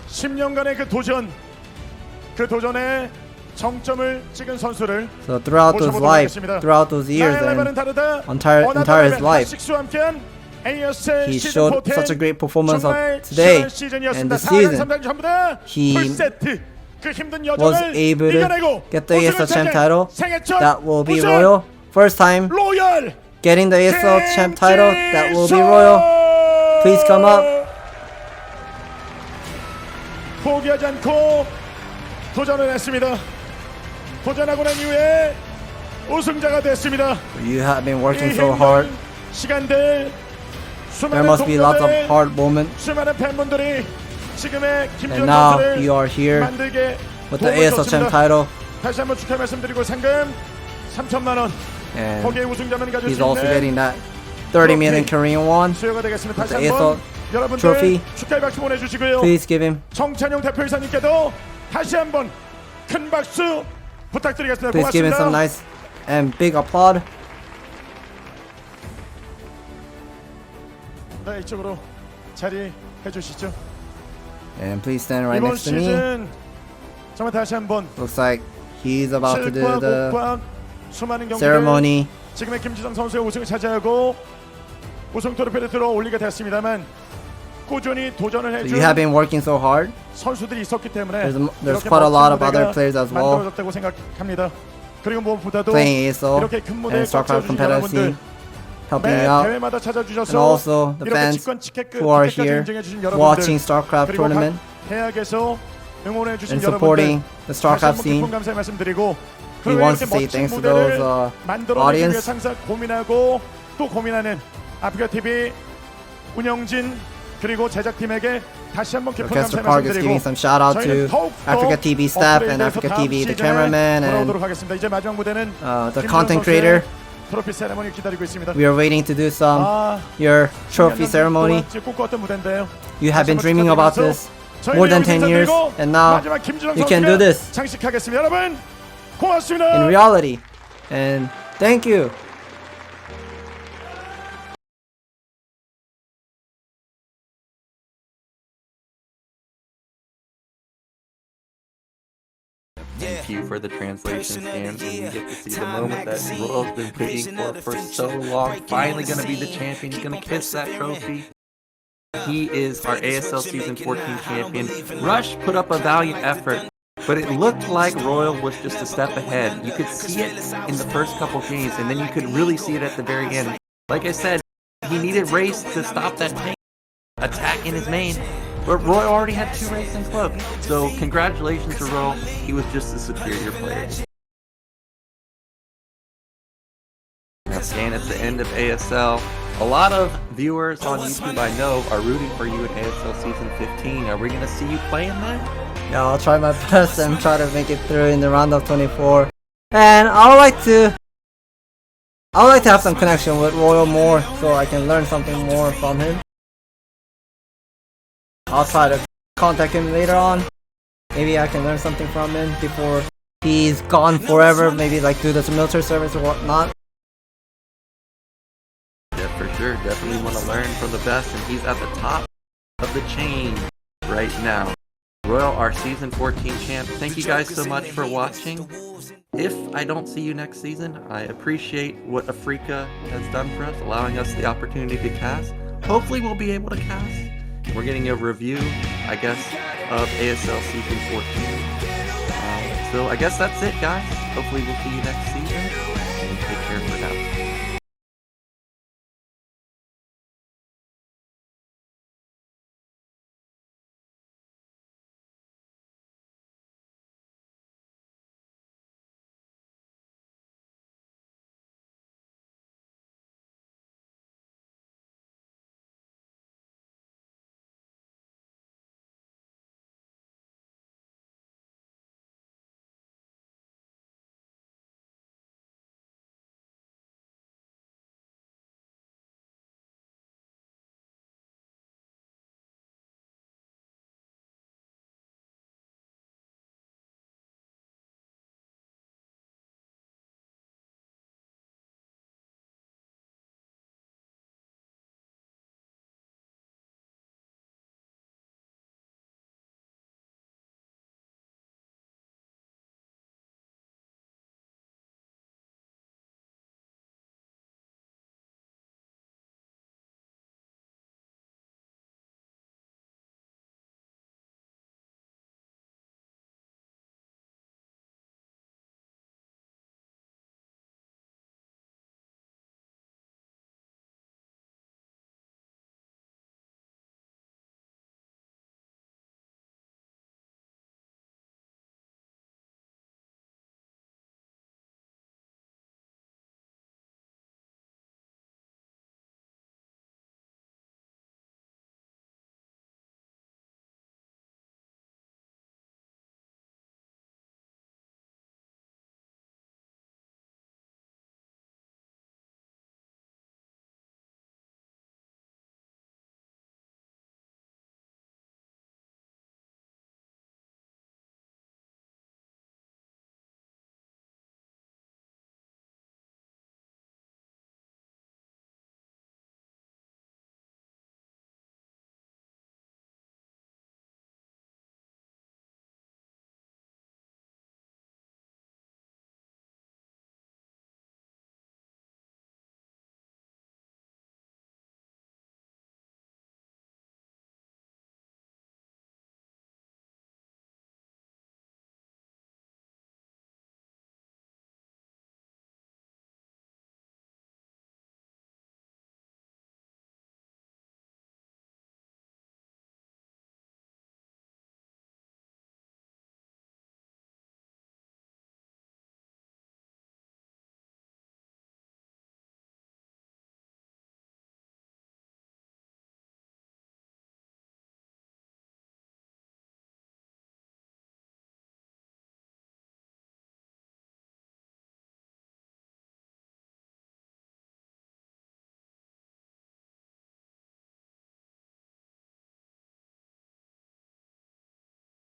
10년간의 그 도전, 그 도전에 정점을 찍은 선수를 So throughout his 모셔보도록 life, 하겠습니다. throughout those years 나의 레벨은 and 다르다. entire his life, 핫식스와 함께한 ASL he 시즌 showed 14 such a great performance of 정말 today 시즌이었습니다. and this 4강 season. 3강 전부 다 He 풀세트. 그 힘든 Was 여정을 able to 이겨내고 get the ASL champ 우승을 title. 생애 첫 That will be 우승! Royal. First time 로열 getting the ASL champ title. That will be Royal. Please come up. 포기하지 않고 도전을 했습니다. 도전하고 난 이후에 우승자가 됐습니다. You have been working so hard. 시간들 There must be lots of hard moments. 수많은 팬분들이 지금의 And 김지훈 now 선수를 you are here 만들게 with the 도움을 ASL champ 줬습니다. title. 다시 한번 축하 말씀드리고 상금 3천만 원. And 거기에 우승자만 가질 he's 수 also getting 있는 that 30 million Korean won. 수요가 되겠습니다. with 다시 the 한번 ASL 여러분들 trophy. 축하의 박수 보내주시고요. Please give him. 정찬용 대표이사님께도 다시 한번 큰 박수 부탁드리겠습니다. Please give him some 고맙습니다. nice and big applaud. 네, 이쪽으로 자리해 주시죠. And please stand right 이번 next to me. 시즌 정말 다시 한번 Looks like he's about to do 실과 the 목과 수많은 경기를 ceremony. 지금의 김지성 선수의 우승을 차지하고 우승 트로피를 들어 올리게 됐습니다만 꾸준히 도전을 So 해준 you have been working so hard. 선수들이 있었기 때문에 There's 이렇게 quite a lot of 멋진 other 무대가 players as well 만들어졌다고 생각합니다. 그리고 무엇보다도 playing ASL 이렇게 큰 무대에 and StarCraft 꽉 competitive 채워주신 scene, helping me 매 out, 대회마다 찾아주셔서 and also the 이렇게 fans 직관 티켓 who are 티켓까지 here 인증해주신 여러분들, watching StarCraft 그리고 각 tournament 대학에서 응원해주신 and 여러분들 supporting the 다시 StarCraft 한번 scene. 깊은 감사 말씀드리고 He wants to say thanks to those 만들어내기 audience. 위해 항상 고민하고 또 고민하는 아프리카 TV 운영진 그리고 제작팀에게 다시 한번 깊은 감사 Orchestra Park is 말씀드리고 giving some shout out 저희는 to 더욱더 Africa TV staff and 업그레이드해서 Africa 다음 TV, the 시즌에 cameraman and 돌아오도록 하겠습니다. 이제 마지막 무대는 the 김지훈 content 선수의 creator. 트로피 세레머니 기다리고 있습니다. We are waiting to do some 아, your trophy 10년 ceremony. 동안 꿈꿨던 무대인데요. You have been 다시 dreaming 한번 about this 축하드리면서 more than 저희는 10 years, 인사드리고 and now 마지막 김지성 you can do 선수가 this 장식하겠습니다. 여러분 고맙습니다. in reality. And thank you. Thank you for the translation scams, and we get to see the moment that Royal's been waiting for so long. Finally gonna be the champion. He's gonna kiss that trophy. He is our ASL Season 14 champion. Rush put up a valiant effort, but it looked like Royal was just a step ahead. You could see it in the first couple games, and then you could really see it at the very end. Like I said, he needed Race to stop that tank attack in his main, but Royal already had 2 Race in club. So congratulations to Royal. He was just a superior player. Now stand at the end of ASL. A lot of viewers on YouTube I know are rooting for you in ASL Season 15. Are we going to see you play in that? Yeah, I'll try my best and try to make it through in the round of 24. And I would like to have some connection with Royal more so I can learn something more from him. I'll try to contact him later on. Maybe I can learn something from him before he's gone forever. Maybe like do this military service or whatnot. Yeah, for sure. Definitely want to learn from the best, and he's at the top of the chain right now. Royal, our Season 14 champ. Thank you guys so much for watching. If I don't see you next season, I appreciate what Africa has done for us, allowing us the opportunity to cast. Hopefully we'll be able to cast. We're getting a review, I guess, of ASL Season 14. So I guess that's it, guys. Hopefully we'll see you next season. And take care for now.